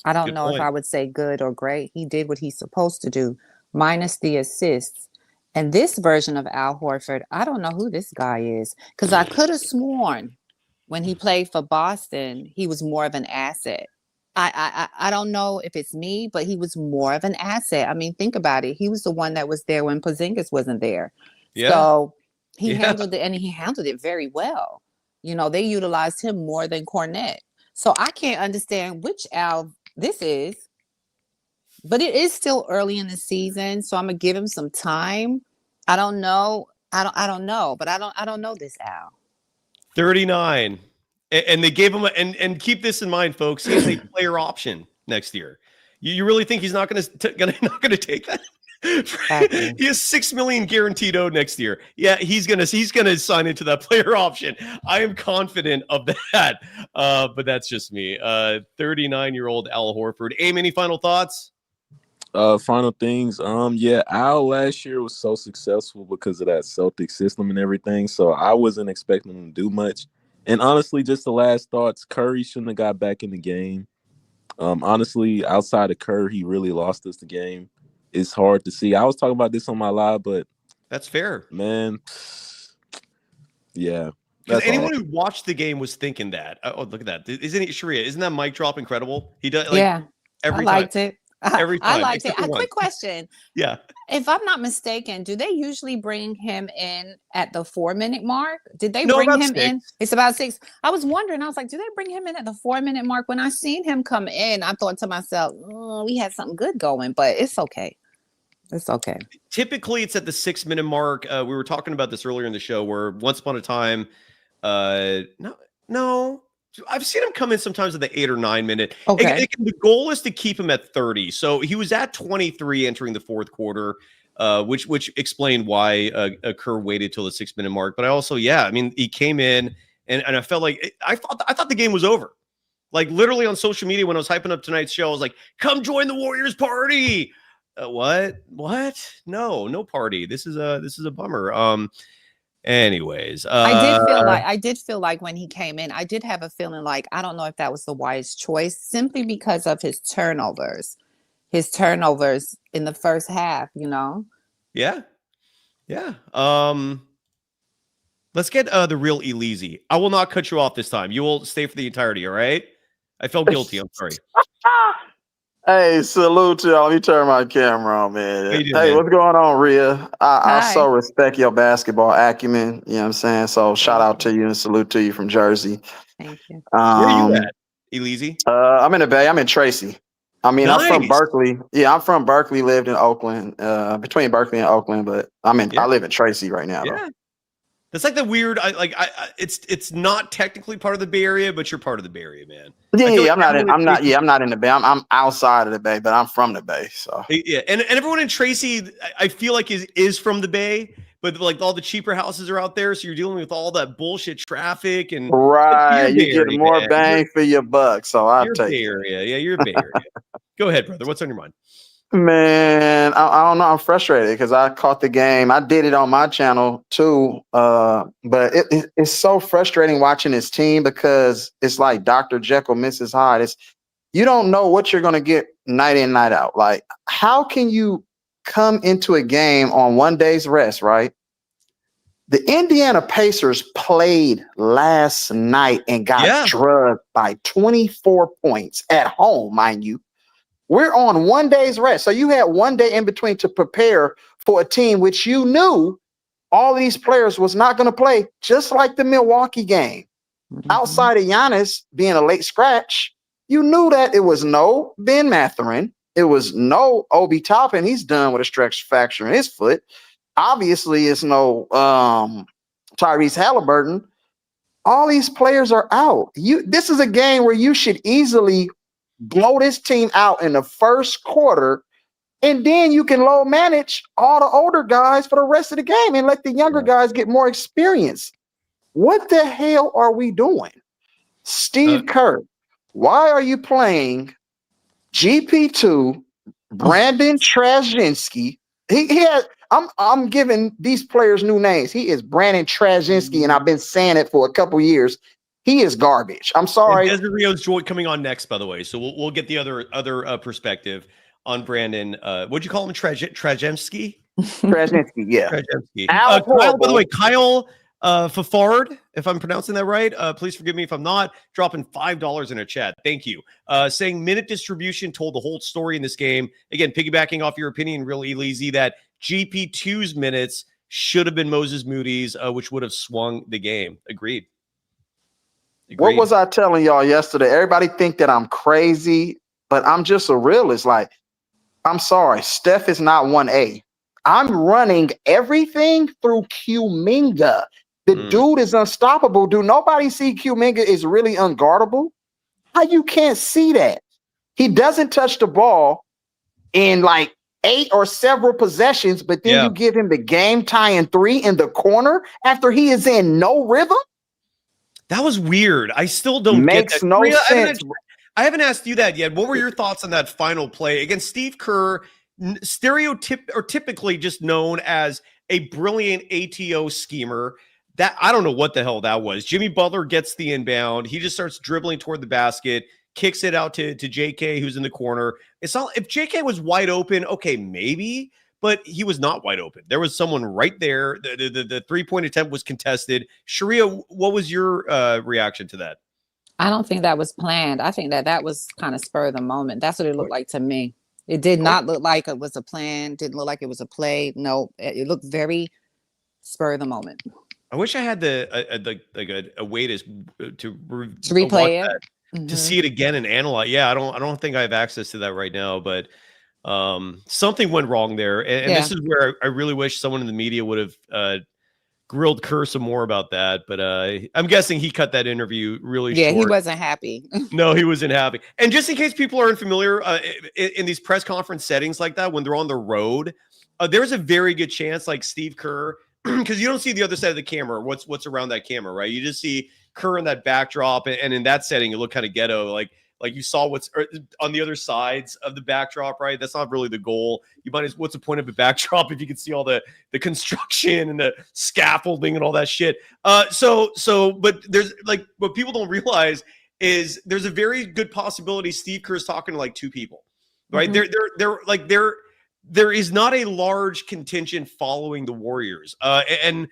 I don't know if I would say good or great. He did what he's supposed to do, minus the assists. And this version of Al Horford, I don't know who this guy is, because I could have sworn when he played for Boston, he was more of an asset. I don't know if it's me, but he was more of an asset. I mean, think about it. He was the one that was there when Porzingis wasn't there. Yeah. So he handled it, and he handled it very well. You know, they utilized him more than Cornette. So I can't understand which Al this is. But it is still early in the season, so I'm gonna give him some time. I don't know. I don't know, but I don't know this Al. 39. And they gave him and keep this in mind, folks. He has a player option next year. You really think he's not gonna take that? Exactly. He has $6 million guaranteed owed next year. Yeah, he's gonna sign into that player option. I am confident of that. But that's just me. 39-year-old Al Horford. Aim, any final thoughts? Final things. Yeah, Al last year was so successful because of that Celtic system and everything. So I wasn't expecting him to do much. And honestly, just the last thoughts, Curry shouldn't have got back in the game. Honestly, outside of Curry, he really lost us the game. It's hard to see. I was talking about this on my live, but that's fair, man. Yeah. Because anyone who watched the game was thinking that. Oh, look at that! Isn't it, Sharia? Isn't that mic drop incredible? He does. Like, yeah, every I liked time. it. Every time. I liked it. A quick question. Yeah. If I'm not mistaken, do they usually bring him in at the 4-minute mark? Did they bring him in? It's about 6. I was wondering. I was like, do they bring him in at the 4-minute mark? When I seen him come in, I thought to myself, oh, we had something good going, but it's okay. It's okay. Typically, it's at the 6-minute mark. We were talking about this earlier in the show where once upon a time, no. I've seen him come in sometimes at the 8 or 9 minute. Okay. The goal is to keep him at 30. So he was at 23 entering the fourth quarter, which explained why Kerr waited till the 6-minute mark. But I also, I mean, he came in and I felt like I thought the game was over. Like literally on social media when I was hyping up tonight's show, I was like, "Come join the Warriors party." What? No party. This is a bummer. Anyways, I did feel like when he came in, I did have a feeling like I don't know if that was the wise choice simply because of his turnovers in the first half, you know. Yeah. Let's get the real Elise. I will not cut you off this time. You will stay for the entirety. All right. I felt guilty. I'm sorry. Hey, salute to y'all. Let me turn my camera on, man. Hey, man. What's going on, Rhea? I so respect your basketball acumen. You know what I'm saying? So shout out to you and salute to you from Jersey. Thank you. Where are you at, Elise? I'm in the Bay. I'm in Tracy. I mean, I'm from Berkeley. Yeah, I'm from Berkeley, lived in Oakland, between Berkeley and Oakland, but I live in Tracy right now. Yeah. Though. That's like the weird. It's not technically part of the Bay Area, but you're part of the Bay Area, man. Yeah, I'm not in the Bay. I'm outside of the Bay, but I'm from the Bay. So yeah, and everyone in Tracy, I feel like is from the Bay, but like all the cheaper houses are out there, so you're dealing with all that bullshit traffic and right. You get more bang for your buck. So I'll take Bay Area. Yeah, you're Bay Area. Go ahead, brother. What's on your mind? Man, I don't know. I'm frustrated because I caught the game. I did it on my channel too. But it's so frustrating watching this team because it's like Dr. Jekyll, Mrs. Hyde. You don't know what you're going to get night in, night out. Like, how can you come into a game on one day's rest, right? The Indiana Pacers played last night and got drugged by 24 points at home, mind you. We're on one day's rest. So you had one day in between to prepare for a team which you knew all these players was not going to play, just like the Milwaukee game. Mm-hmm. Outside of Giannis being a late scratch, you knew that it was no Ben Mathurin. It was no Obi Toppin. He's done with a stretch fracture in his foot. Obviously, it's no Tyrese Halliburton. All these players are out. This is a game where you should easily blow this team out in the first quarter, and then you can low manage all the older guys for the rest of the game and let the younger guys get more experience. What the hell are we doing? Steve Kerr, why are you playing GP2, Brandon Trazinski? He has. I'm giving these players new names. He is Brandon Trazinski, and I've been saying it for a couple years. He is garbage. I'm sorry. And Desireo's coming on next, by the way, so we'll get the other perspective on Brandon. What'd you call him? Trazinski? Trazinski, yeah. Trazinski. Kyle, by the way, Kyle Fafard, if I'm pronouncing that right. Please forgive me if I'm not. Dropping $5 in a chat. Thank you. Saying minute distribution told the whole story in this game. Again, piggybacking off your opinion, really easy, that GP2's minutes should have been Moses Moody's, which would have swung the game. Agreed. What was I telling y'all yesterday? Everybody think that I'm crazy, but I'm just a realist. Like, I'm sorry, Steph is not 1A. I'm running everything through Kuminga. The dude is unstoppable. Do nobody see Kuminga is really unguardable? How you can't see that? He doesn't touch the ball in like 8 or several possessions, but then you give him the game tying 3 in the corner after he is in no rhythm? That was weird. I still don't Makes get that. no Maria, sense. I haven't asked you that yet. What were your thoughts on that final play against Steve Kerr, typically just known as a brilliant ATO schemer? That I don't know what the hell that was. Jimmy Butler gets the inbound. He just starts dribbling toward the basket, kicks it out to JK, who's in the corner. It's not, if JK was wide open, okay, maybe, but he was not wide open. There was someone right there. The 3-point attempt was contested. Sharia, what was your reaction to that? I don't think that was planned. I think that was kind of spur of the moment. That's what it looked like to me. It did not look like it was a plan. Didn't look like it was a play. No, it looked very spur of the moment. I wish I had a way to replay it, to see it again and analyze. Yeah, I don't think I have access to that right now, but something went wrong there, and this is where I really wish someone in the media would have grilled Kerr some more about that. But I'm guessing he cut that interview really short. Yeah, he wasn't happy. No, he wasn't happy. And just in case people are unfamiliar, in these press conference settings like that, when they're on the road, there's a very good chance, like Steve Kerr, because you don't see the other side of the camera, what's around that camera, right? You just see Kerr in that backdrop, and in that setting, it looked kind of ghetto, like you saw what's on the other sides of the backdrop, right? That's not really the goal. You might as what's the point of a backdrop if you can see all the construction and the scaffolding and all that shit. But there's like what people don't realize is there's a very good possibility Steve Kerr is talking to like 2 people, right? There is not a large contingent following the Warriors. And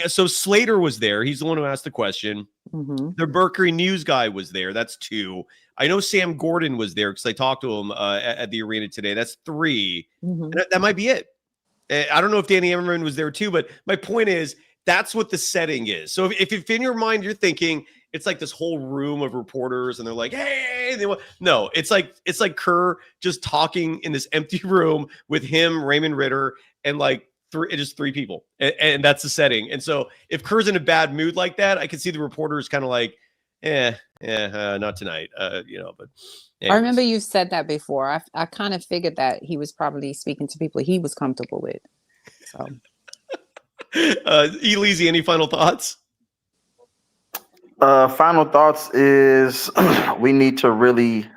so Slater was there. He's the one who asked the question. The Mercury News guy was there. That's 2. I know Sam Gordon was there because I talked to him at the arena today. That's 3. That might be it. I don't know if Danny Emmerman was there too, but my point is that's what the setting is. So if in your mind you're thinking it's like this whole room of reporters and they're like, hey, no, it's like Kerr just talking in this empty room with him, Raymond Ritter, and like just 3 people, and that's the setting. And so if Kerr's in a bad mood like that, I can see the reporters kind of like, not tonight, But anyways. I remember you said that before. I kind of figured that he was probably speaking to people he was comfortable with. So, Elise, any final thoughts? Final thoughts is we need to really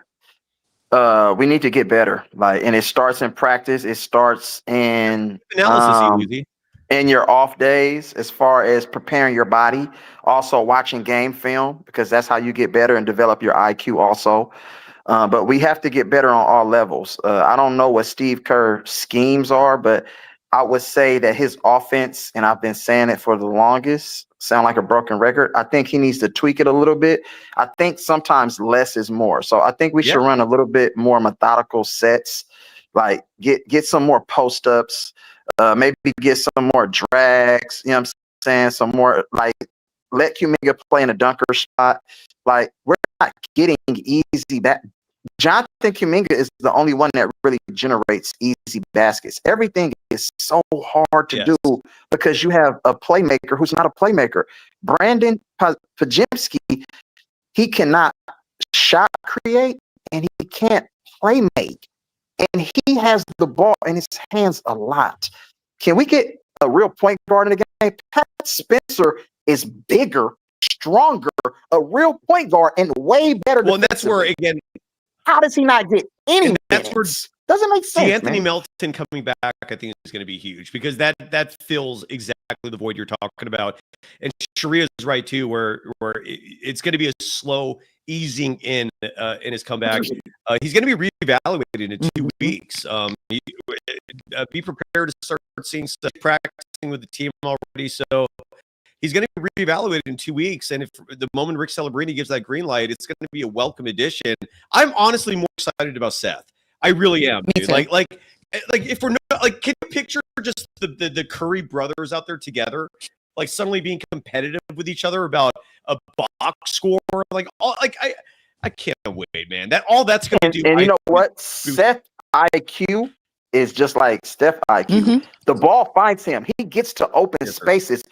get better. And it starts in practice. It starts in analysis, in your off days, as far as preparing your body. Also watching game film, because that's how you get better and develop your IQ also. But we have to get better on all levels. I don't know what Steve Kerr's schemes are, but I would say that his offense, and I've been saying it for the longest, sound like a broken record. I think he needs to tweak it a little bit. I think sometimes less is more. So I think we should run a little bit more methodical sets, like get some more post-ups, maybe get some more drags, you know what I'm saying? Some more, like, let Kuminga play in a dunker spot. Like, we're not getting easy back. Jonathan Kuminga is the only one that really generates easy baskets. Everything is so hard to do because you have a playmaker who's not a playmaker. Brandon Pajemski, he cannot shot create, and he can't play make. And he has the ball in his hands a lot. Can we get a real point guard in the game? Pat Spencer is bigger, stronger, a real point guard, and way better. Well, and that's where, again, how does he not get any that's where minutes? Doesn't make sense, Anthony man. Melton coming back, I think, is going to be huge because that fills exactly the void you're talking about. And Sharia is right too, where it's going to be a slow easing in his comeback. He's going to be reevaluated in 2 weeks. Be prepared to start seeing stuff practicing with the team already. So he's going to be reevaluated in 2 weeks. And if the moment Rick Celebrini gives that green light, it's going to be a welcome addition. I'm honestly more excited about Seth. I really am, dude. Like if we're not like, can you picture just the Curry brothers out there together, like suddenly being competitive with each other about a box score? I can't wait, man. That's going to do. And you know what? Seth IQ is just like Steph IQ. Mm-hmm. The ball finds him. He gets to open spaces.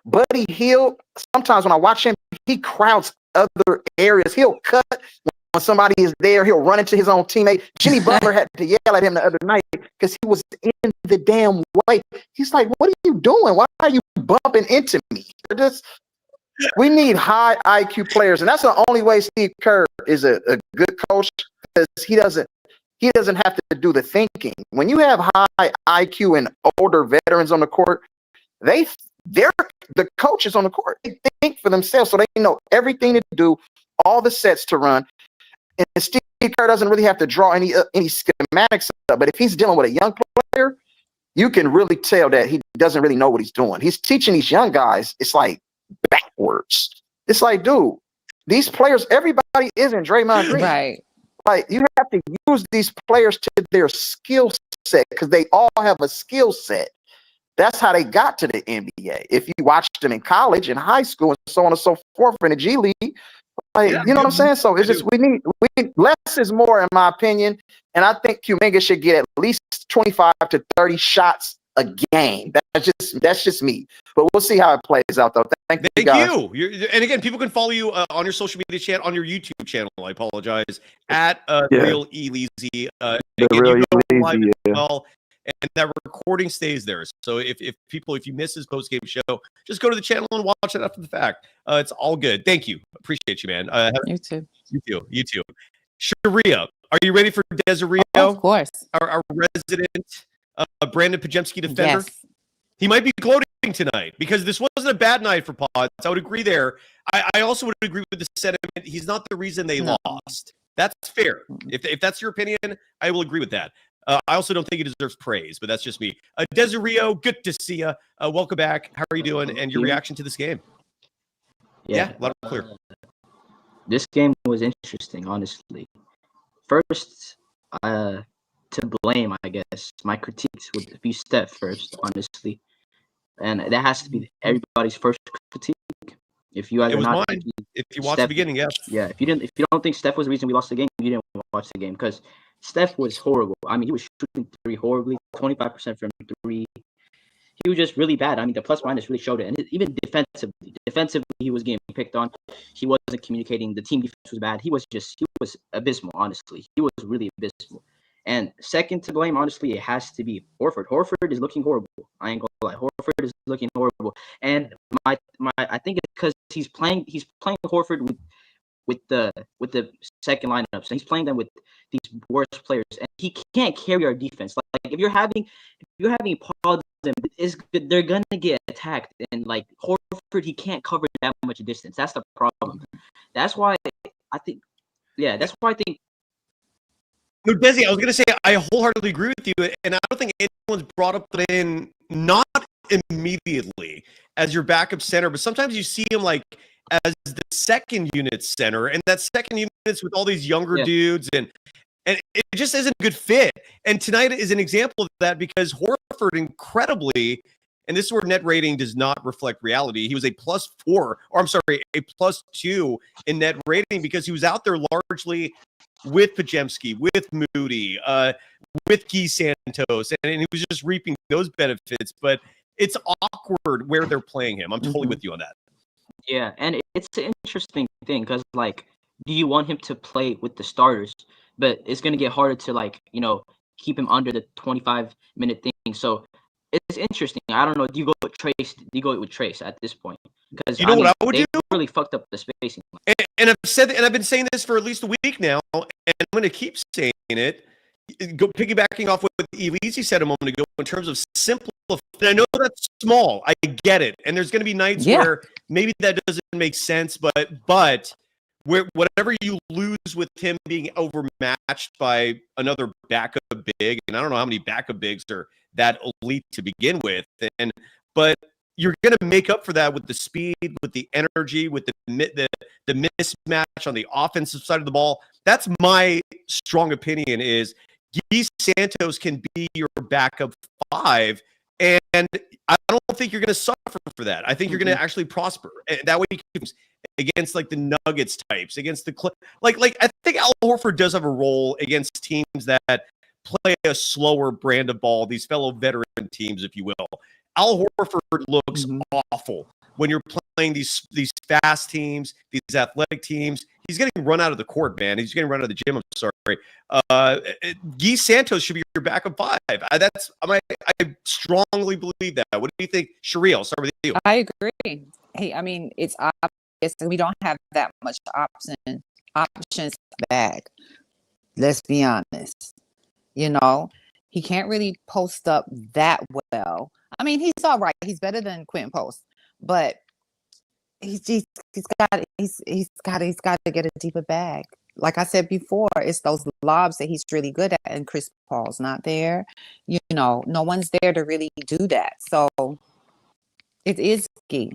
Buddy Hield, sometimes when I watch him, he crowds other areas. He'll cut when somebody is there. He'll run into his own teammate. Jimmy Butler had to yell at him the other night because he was in the damn way. He's like, what are you doing? Why are you bumping into me? We need high IQ players, and that's the only way Steve Kerr is a good coach, because he doesn't have to do the thinking. When you have high IQ and older veterans on the court, they're the coaches on the court. They think for themselves, so they know everything to do, all the sets to run. And Steve Kerr doesn't really have to draw any schematics up. But if he's dealing with a young player, you can really tell that he doesn't really know what he's doing. He's teaching these young guys. It's like backwards. It's like, dude, these players, everybody isn't Draymond Green. Right. Like, you have to use these players to their skill set, because they all have a skill set. That's how they got to the NBA. If you watched them in college and high school and so on and so forth in the G League, like, you know what I'm saying? So it's just we need less is more, in my opinion. And I think Kuminga should get at least 25 to 30 shots a game. That's just me. But we'll see how it plays out, though. Thank you, guys. And again, people can follow you on your social media channel, on your YouTube channel. I apologize, at Real Eleazy. Real Eleazy, well, and that recording stays there. So if you miss his post game show, just go to the channel and watch it after the fact. It's all good. Thank you. Appreciate you, man. You too. You too. Sharia, are you ready for Desiree? Of course. Our resident Brandon Pajemski defender. Yes. He might be gloating tonight because this wasn't a bad night for Pods. I would agree there. I also would agree with the sentiment. He's not the reason they lost. That's fair. If that's your opinion, I will agree with that. I also don't think he deserves praise, but that's just me. Desiree, good to see you. Welcome back. How are you doing? And your reaction to this game? Yeah, loud and clear. This game was interesting, honestly. First, to blame, I guess, my critiques would be Steph first, honestly. And that has to be everybody's first critique. If you guys are not, mine. If you watched the beginning, yeah. Yeah, if you don't think Steph was the reason we lost the game, you didn't watch the game, because Steph was horrible. I mean, he was shooting three horribly, 25% from three. He was just really bad. I mean, the plus minus really showed it. And even defensively, he was getting picked on. He wasn't communicating. The team defense was bad. He was abysmal, honestly. He was really abysmal. And second to blame, honestly, it has to be Horford. Horford is looking horrible. I ain't gonna lie. Horford is looking horrible. And I think it's because he's playing Horford with the second lineup. So he's playing them with these worst players, and he can't carry our defense. Like if you're having Paul, they're gonna get attacked, and like Horford, he can't cover that much distance. That's the problem. That's why I think. No, Desi, I was going to say, I wholeheartedly agree with you, and I don't think anyone's brought up in not immediately as your backup center, but sometimes you see him like as the second unit center, and that second unit's with all these younger dudes, and it just isn't a good fit. And tonight is an example of that, because Horford incredibly, and this is where net rating does not reflect reality, he was a a +2 in net rating, because he was out there largely with Pajemski, with Moody, with Guy Santos, and he was just reaping those benefits. But it's awkward where they're playing him. I'm totally with you on that. Yeah, and it's an interesting thing, because like do you want him to play with the starters? But it's gonna get harder to like, keep him under the 25-minute thing. So it's interesting. I don't know. Do you go with Trace? Do you go with Trace at this point? Because You know what I would they do? really fucked up the spacing. And I've been saying this for at least a week now, and I'm going to keep saying it. Go piggybacking off what Elise said a moment ago in terms of simplifying. I know that's small. I get it, and there's going to be nights where maybe that doesn't make sense, but whatever you lose with him being overmatched by another backup big, and I don't know how many backup bigs are that elite to begin with, but you're going to make up for that with the speed, with the energy, with the mismatch on the offensive side of the ball. That's my strong opinion is Guy Santos can be your backup 5, and I don't think you're going to suffer for that. I think you're going to actually prosper. And that way you can against like the Nuggets types, against the like I think Al Horford does have a role against teams that play a slower brand of ball, these fellow veteran teams, if you will. Al Horford looks awful when you're playing these fast teams, these athletic teams. He's getting run out of the court, man. He's getting run out of the gym. I'm sorry. Guy Santos should be your backup 5. I strongly believe that. What do you think, Sheree? I'll start with you. I agree. Hey, I mean, it's obvious that we don't have that much options back. Let's be honest. He can't really post up that well. I mean, he's all right. He's better than Quentin Post, but he's got to get a deeper bag. Like I said before, it's those lobs that he's really good at, and Chris Paul's not there. No one's there to really do that. So it is key.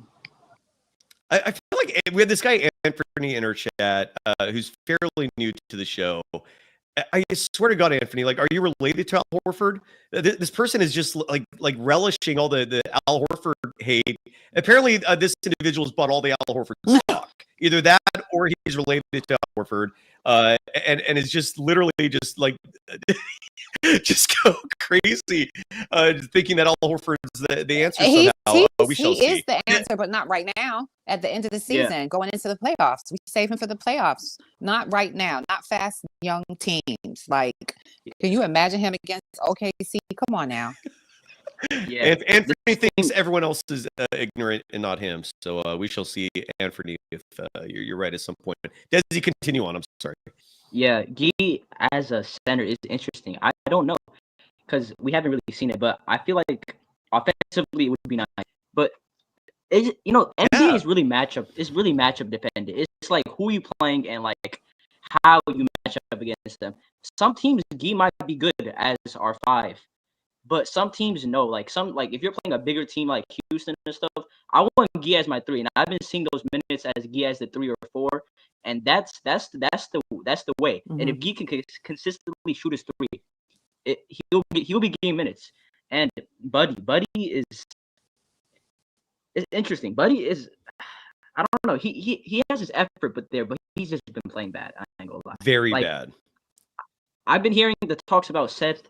I feel like we had this guy Anthony in our chat who's fairly new to the show. I swear to God, Anthony, like, are you related to Al Horford? This person is just like relishing all the Al Horford hate. Apparently, this individual's bought all the Al Horford stock. Either that or he's related to Al Horford, and is just literally just like just go crazy, thinking that Al Horford's the answer somehow. We shall see. He is the answer, but not right now. At the end of the season, going into the playoffs, we save him for the playoffs. Not right now. Not fast young teams. Like, can you imagine him against OKC? Come on now. Yeah, Anthony thinks everyone else is ignorant and not him. So we shall see, Anthony, if you're right at some point. Does he continue on? I'm sorry. Yeah, Guy as a center is interesting. I don't know because we haven't really seen it, but I feel like offensively it would be nice. But NBA is really matchup. It's really matchup dependent. It's like who you playing and like how you match up against them. Some teams Guy might be good as our 5, but some teams no. Like if you're playing a bigger team like Houston and stuff, I want Guy as my 3, and I've been seeing those minutes as Guy as the 3 or 4, and that's the way. And if Guy can consistently shoot his 3, he'll be getting minutes. And Buddy is. It's interesting. Buddy is, I don't know. He has his effort, but he's just been playing bad. I ain't gonna lie. Very bad. I've been hearing the talks about Seth,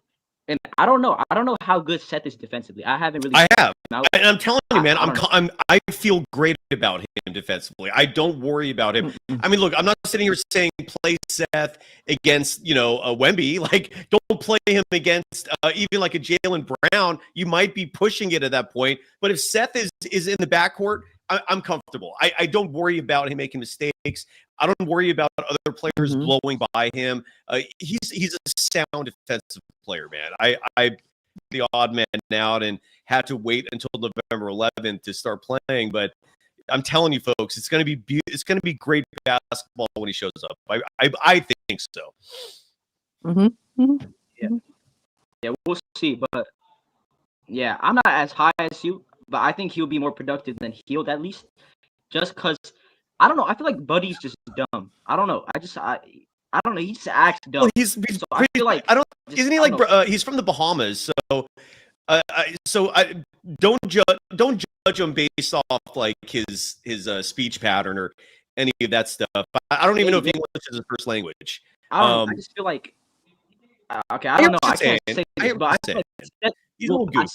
and I don't know. I don't know how good Seth is defensively. I haven't really. I have. And I'm telling you, man, I feel great about him defensively. I don't worry about him. I mean, look, I'm not sitting here saying play Seth against, Wemby. Like, don't play him against even like a Jaylen Brown. You might be pushing it at that point. But if Seth is in the backcourt, I'm comfortable. I don't worry about him making mistakes. I don't worry about other players blowing by him. He's a sound defensive player, man. I the odd man out and had to wait until November 11th to start playing, but I'm telling you, folks, it's going to be great basketball when he shows up. I think so. Yeah, we'll see, but yeah, I'm not as high as you, but I think he'll be more productive than Hield at least, just because I don't know. I feel like Buddy's just dumb. I don't know. I don't know. He just acts dumb. Well, so I feel like isn't he like he's from the Bahamas, so I don't judge him based off like his speech pattern or any of that stuff. I don't even know if English is his first language. I just feel like okay. I don't know. I can't say this, but I feel like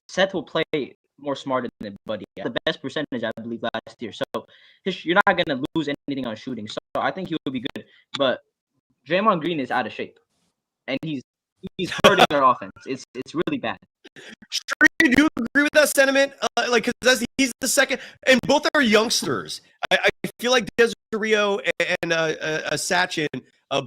Seth will play more smarter than Buddy. The best percentage, I believe, last year. So you're not going to lose anything on shooting. So I think he will be good. But Draymond Green is out of shape, and he's hurting our offense. It's really bad. Do you agree with that sentiment? Because he's the second, and both are youngsters. I feel like Desiree and Sachin,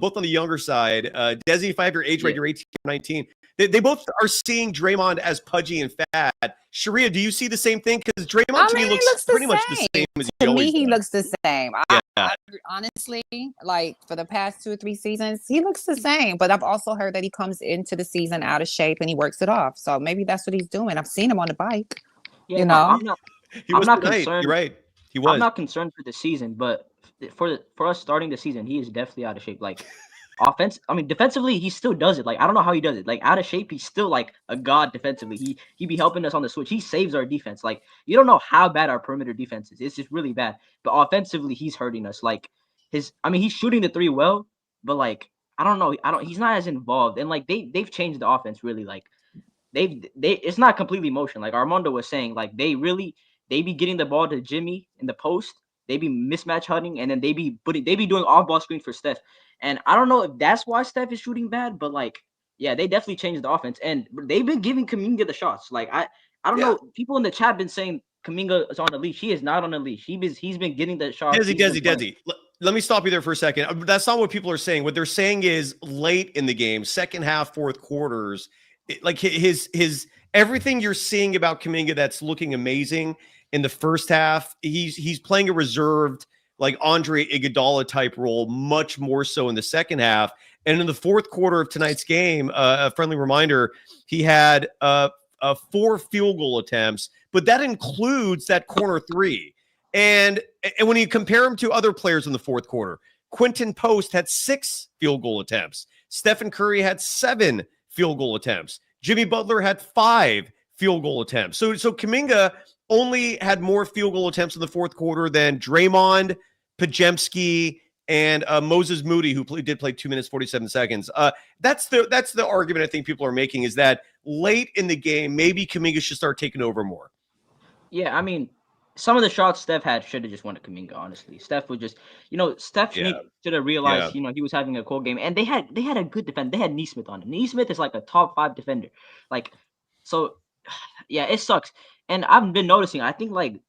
both on the younger side. Desi, if I have your age right, you're 18 or 19. They both are seeing Draymond as pudgy and fat. Sharia, do you see the same thing? Because Draymond to me looks pretty much the same as he always does. Looks the same. Yeah. Honestly, like for the past 2 or 3 seasons, he looks the same. But I've also heard that he comes into the season out of shape and he works it off. So maybe that's what he's doing. I've seen him on the bike. Yeah, I'm not concerned. You're right. He was. I'm not concerned for the season, but for us starting the season, he is definitely out of shape. Like defensively, he still does it. Like I don't know how he does it. Like out of shape, he's still like a god defensively. He be helping us on the switch. He saves our defense. Like you don't know how bad our perimeter defense is. It's just really bad. But offensively, he's hurting us. Like he's shooting the 3 well, but like I don't know. He's not as involved. And like they've changed the offense really. Like it's not completely motion. Like Armando was saying, like they be getting the ball to Jimmy in the post. They be mismatch hunting, and then they be doing off-ball screens for Steph. And I don't know if that's why Steph is shooting bad, but like, yeah, they definitely changed the offense, and they've been giving Kuminga the shots. Like I don't know. People in the chat been saying Kuminga is on the leash. He is not on the leash. He's been getting the shots. Desi. Let me stop you there for a second. That's not what people are saying. What they're saying is late in the game, second half, fourth quarters, like his everything you're seeing about Kuminga that's looking amazing in the first half, he's playing a reserved, like Andre Iguodala type role, much more so in the second half. And in the fourth quarter of tonight's game, a friendly reminder, he had 4 field goal attempts, but that includes that corner 3. And when you compare him to other players in the fourth quarter, Quentin Post had 6 field goal attempts. Stephen Curry had 7 field goal attempts. Jimmy Butler had 5 field goal attempts. So Kuminga only had more field goal attempts in the fourth quarter than Draymond, Podziemski, and Moses Moody, who did play 2 minutes 47 seconds. That's the argument I think people are making, is that late in the game, maybe Kuminga should start taking over more. Yeah, I mean, some of the shots Steph had should have just went to Kuminga, honestly. Steph would just, Steph should have realized, he was having a cold game. And they had a good defense. They had Neesmith on it. Neesmith is like a top 5 defender. Like, so, yeah, it sucks. And I've been noticing, I think, like,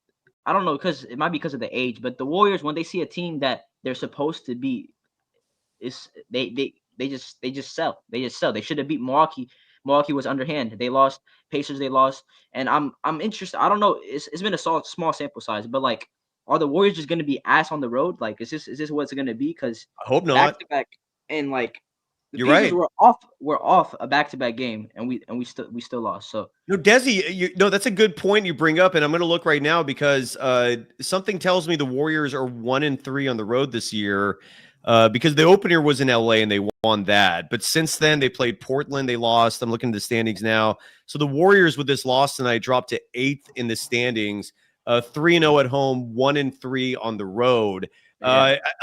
I don't know, because it might be because of the age, but the Warriors, when they see a team that they're supposed to be, they just sell. They just sell. They should have beat Milwaukee. Milwaukee was underhand. They lost. Pacers, they lost. And I'm interested. I don't know. It's been a small sample size, but like, are the Warriors just going to be ass on the road? Like, is this what it's going to be? Because I hope not. Back to back, and like, the You're Pacers right. We're off a back-to-back game, and we still lost. So no, Desi, that's a good point you bring up, and I'm going to look right now because something tells me the Warriors are 1-3 on the road this year, because the opener was in LA and they won that. But since then, they played Portland, they lost. I'm looking at the standings now. So the Warriors with this loss tonight dropped to 8th in the standings, 3-0 at home, 1-3 on the road.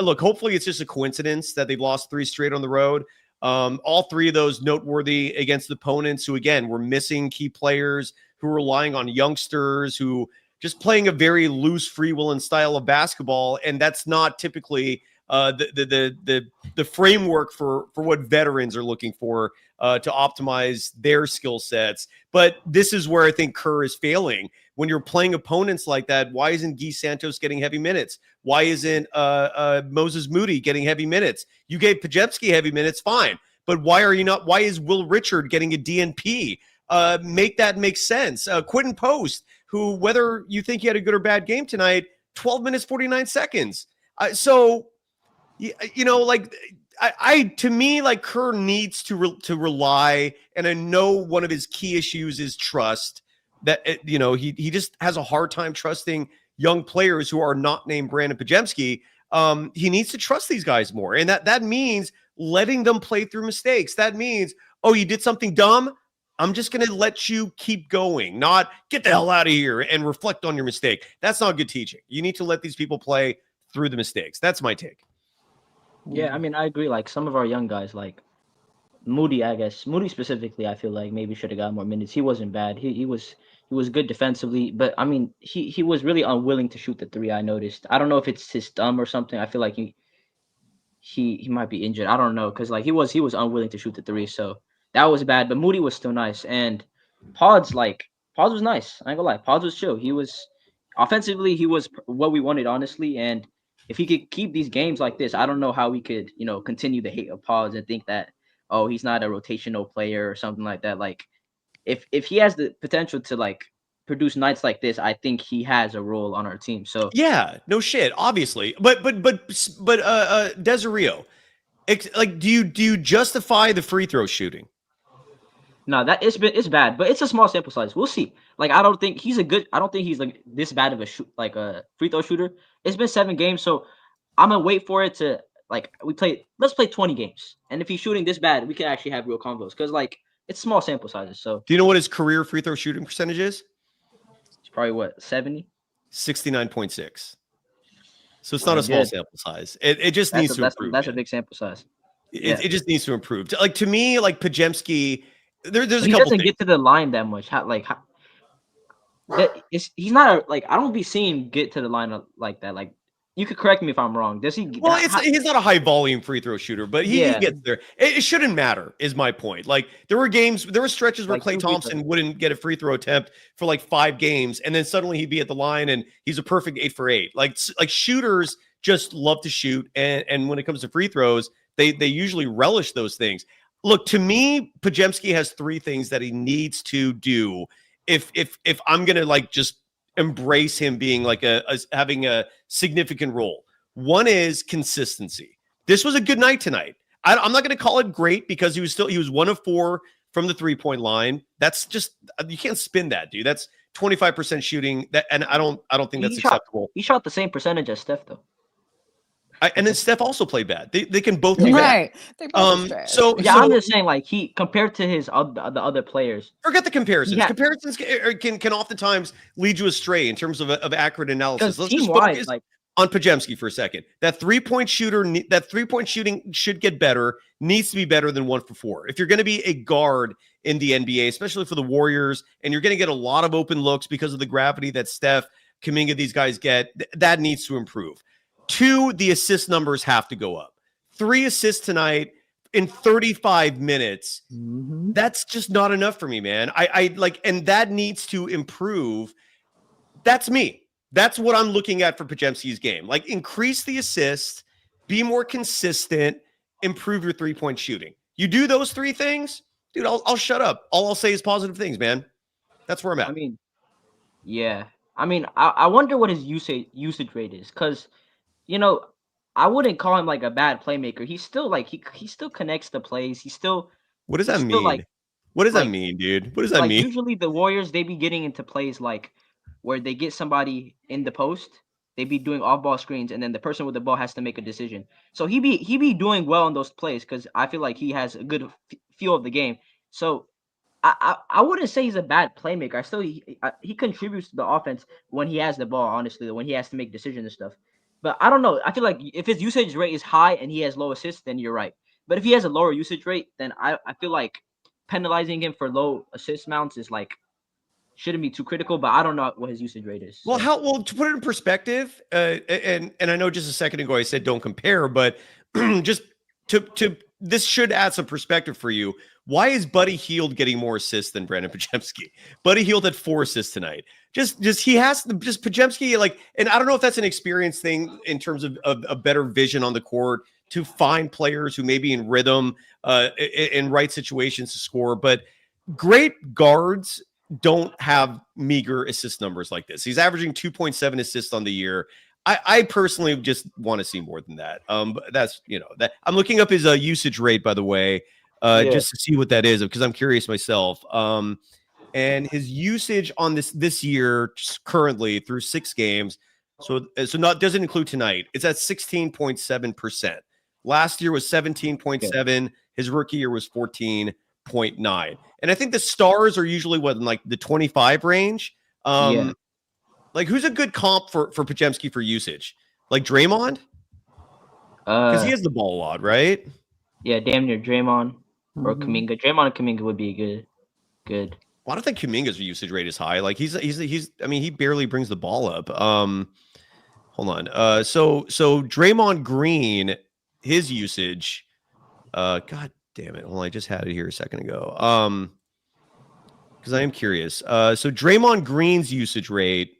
Look, hopefully it's just a coincidence that they've lost 3 straight on the road. All 3 of those noteworthy against opponents who, again, were missing key players, who were relying on youngsters, who just playing a very loose, free-willing style of basketball, and that's not typically the framework for what veterans are looking for to optimize their skill sets. But this is where I think Kerr is failing. When you're playing opponents like that, why isn't Guy Santos getting heavy minutes? Why isn't Moses Moody getting heavy minutes? You gave Podziemski heavy minutes, fine. But why are you not? Why is Will Richard getting a DNP? Make that make sense. Quentin Post, who, whether you think he had a good or bad game tonight, 12 minutes, 49 seconds. To me, like, Kerr needs to rely, and I know one of his key issues is trust. That he just has a hard time trusting young players who are not named Brandon Podziemski. He needs to trust these guys more, and that means letting them play through mistakes. That means, oh, you did something dumb, I'm just going to let you keep going, not get the hell out of here and reflect on your mistake. That's not good teaching. You need to let these people play through the mistakes. That's my take. Yeah, I mean, I agree. Like, some of our young guys, like, Moody, I guess. Moody specifically, I feel like maybe should have got more minutes. He wasn't bad. He was good defensively, but I mean, he was really unwilling to shoot the three. I noticed. I don't know if it's his thumb or something. I feel like he might be injured. I don't know, because like he was unwilling to shoot the three, so that was bad. But Moody was still nice, and Pods Pods was nice. I ain't gonna lie, Pods was chill. He was offensively, he was what we wanted, honestly. And if he could keep these games like this, I don't know how we could continue the hate of Pods and think that he's not a rotational player or something like that. Like if he has the potential to like produce nights like this, I think he has a role on our team. So Yeah, no shit, obviously. But Desario, like do you justify the free throw shooting? no, that it's bad, but it's a small sample size. We'll see. Like I don't think he's like this bad of a free throw shooter. It's been 7 games, so I'm gonna wait for it to like let's play 20 games. And if he's shooting this bad, we can actually have real convos because like it's small sample sizes. So Do you know what his career free throw shooting percentage is? it's probably what 70. 69.6. So it's not a small Good. sample size. It just needs to improve. That's a big sample size. It just needs to improve. Like to me, like Pajemski, there's a He couple doesn't things. get to the line that much. He's not like I don't be seeing him get to the line like that. Like you could correct me if I'm wrong. Does he? Well, he's not a high volume free throw shooter, but he gets there. It shouldn't matter, is my point. Like there were stretches where Like, Klay Thompson wouldn't get a free throw attempt for like 5 games, and then suddenly he'd be at the line and he's a perfect 8 for 8. Like shooters just love to shoot, and when it comes to free throws, they usually relish those things. Look, to me, Pajemski has 3 things that he needs to do if I'm gonna like just embrace him being like having a significant role. One is consistency. This was a good night tonight. I'm not going to call it great because he was 1 of 4 from the 3-point line. That's just, you can't spin that, dude. That's 25% shooting. And I don't think that's acceptable. He shot the same percentage as Steph though. And then Steph also played bad. They can both be Right. bad. They both trash. I'm just saying, like he compared to the other players. Forget the comparisons. Comparisons can oftentimes lead you astray in terms of accurate analysis. Let's just focus on Pajemski for a second. That 3-point shooting should get better. Needs to be better than 1 for 4. If you're going to be a guard in the NBA, especially for the Warriors, and you're going to get a lot of open looks because of the gravity that Steph, Kuminga, these guys get, that needs to improve. 2, the assist numbers have to go up. 3 assists tonight in 35 minutes. Mm-hmm. That's just not enough for me, man. I like, and that needs to improve. That's me. That's what I'm looking at for Pajemski's game. Like, increase the assist, be more consistent, improve your 3-point shooting. You do those 3 things, dude, I'll shut up. All I'll say is positive things, man. That's where I'm at. I mean, yeah. I mean, I wonder what his usage rate is, because I wouldn't call him like a bad playmaker. He's still like he still connects the plays. What does that mean? What does that mean, dude? What does that mean? Usually the Warriors, they be getting into plays like where they get somebody in the post, they be doing off-ball screens, and then the person with the ball has to make a decision. So he be doing well in those plays because I feel like he has a good feel of the game. So I wouldn't say he's a bad playmaker. He contributes to the offense when he has the ball, honestly, when he has to make decisions and stuff. But I don't know. I feel like if his usage rate is high and he has low assists, then you're right. But if he has a lower usage rate, then I feel like penalizing him for low assist amounts is like shouldn't be too critical. But I don't know what his usage rate is. Well, to put it in perspective, and I know just a second ago I said don't compare, but just to this should add some perspective for you. Why is Buddy Hield getting more assists than Brandon Pajemski? Buddy Hield had 4 assists tonight. Pajemski, like, and I don't know if that's an experience thing in terms of a better vision on the court to find players who may be in rhythm, in right situations to score. But great guards don't have meager assist numbers like this. He's averaging 2.7 assists on the year. I personally just want to see more than that. But that's that I'm looking up his usage rate, by the way, just to see what that is because I'm curious myself. And his usage on this year currently through 6 games, so doesn't include tonight. It's at 16.7%. Last year was 17.7. His rookie year was 14.9. And I think the stars are usually in like the 25 range. Like who's a good comp for Pajemski for usage? Like Draymond? Because he has the ball a lot, right? Yeah, damn near Draymond. or Mhm. Kuminga. Draymond and Kuminga would be good. Well, I don't think Kuminga's usage rate is high. Like he's. I mean, he barely brings the ball up. Hold on. So Draymond Green, his usage. God damn it! Well, I just had it here a second ago. Because I am curious. So Draymond Green's usage rate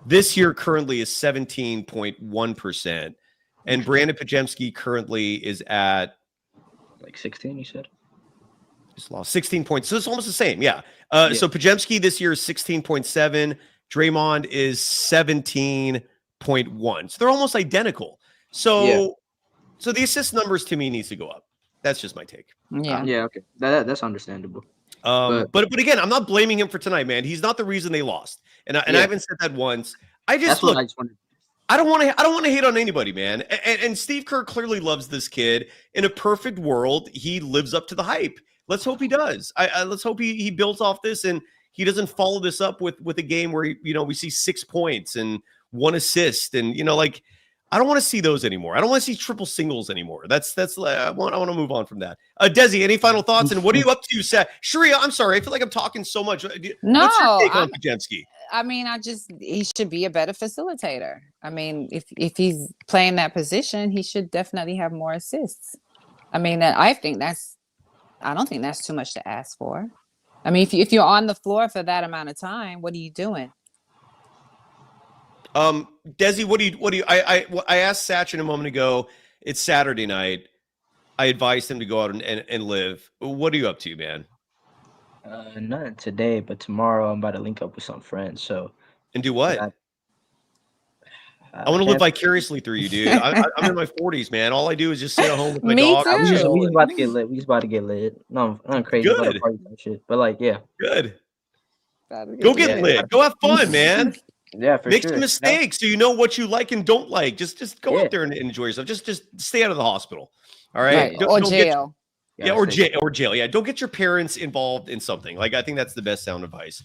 this year currently is 17.1%, and Brandon Pajemski currently is at Like 16, you said? just lost 16 points. So it's almost the same. Yeah. Yeah. So Pajemski this year is 16.7. Draymond is 17.1. So they're almost identical. So the assist numbers to me needs to go up. That's just my take. Yeah. Yeah, okay. That's understandable. But again, I'm not blaming him for tonight, man. He's not the reason they lost. And I haven't said that once. I just That's look, what I just wanted. I don't want to hate on anybody, man. And Steve Kerr clearly loves this kid. In a perfect world, he lives up to the hype. Let's hope he does. Let's hope he builds off this and he doesn't follow this up with a game where we see 6 points and 1 assist and like I don't want to see those anymore. I don't want to see triple singles anymore. That's I want to move on from that. Desi, any final thoughts? And what are you up to, Seth? Sharia, I'm sorry. I feel like I'm talking so much. No, what's your take on Pajemski? I mean, he should be a better facilitator. I mean, if he's playing that position, he should definitely have more assists. I mean, I don't think that's too much to ask for. I mean, if you're on the floor for that amount of time, what are you doing? Desi, what do you? I asked Satchin a moment ago. It's Saturday night. I advised him to go out and live. What are you up to, man? Not today, but tomorrow I'm about to link up with some friends. So and do what? I want to live vicariously through you, dude. I'm in my 40s, man. All I do is just sit at home with my dog. Too. We just about to get lit. We just about to get lit. No, I'm crazy about party and shit. But like, yeah. Good. Go get lit. Go have fun, man. Yeah, for Make sure. some mistakes so you know what you like and don't like. Just go out there and enjoy yourself. Just stay out of the hospital. All right. Or jail. Or jail. Yeah. Don't get your parents involved in something. Like I think that's the best sound advice.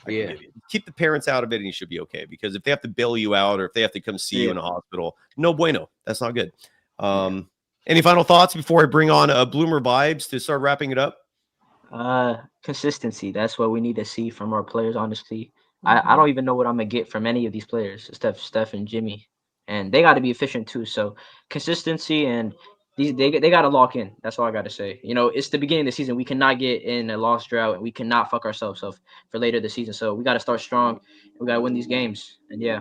Yeah. Keep the parents out of it and you should be okay. Because if they have to bail you out or if they have to come see you in a hospital, no bueno. That's not good. Any final thoughts before I bring on Bloomer Vibes to start wrapping it up? Consistency. That's what we need to see from our players, honestly. I don't even know what I'm gonna get from any of these players, Steph and Jimmy, and they got to be efficient too. So consistency and they got to lock in. That's all I got to say. It's the beginning of the season. We cannot get in a loss drought, and we cannot fuck ourselves up for later this season. So we got to start strong. We got to win these games, and yeah.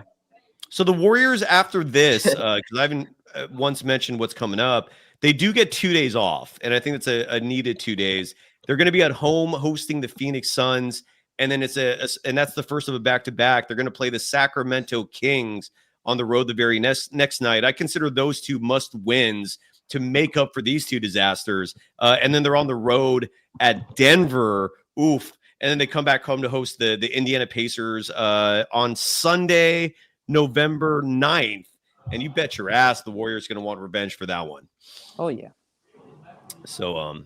So the Warriors after this, because I haven't once mentioned what's coming up, they do get 2 days off, and I think it's a needed 2 days. They're going to be at home hosting the Phoenix Suns. And then and that's the first of a back-to-back. They're going to play the Sacramento Kings on the road the very next night. I consider those two must wins to make up for these two disasters. And then they're on the road at Denver. Oof. And then they come back home to host the Indiana Pacers on Sunday, November 9th. And you bet your ass the Warriors going to want revenge for that one. Oh, yeah. So,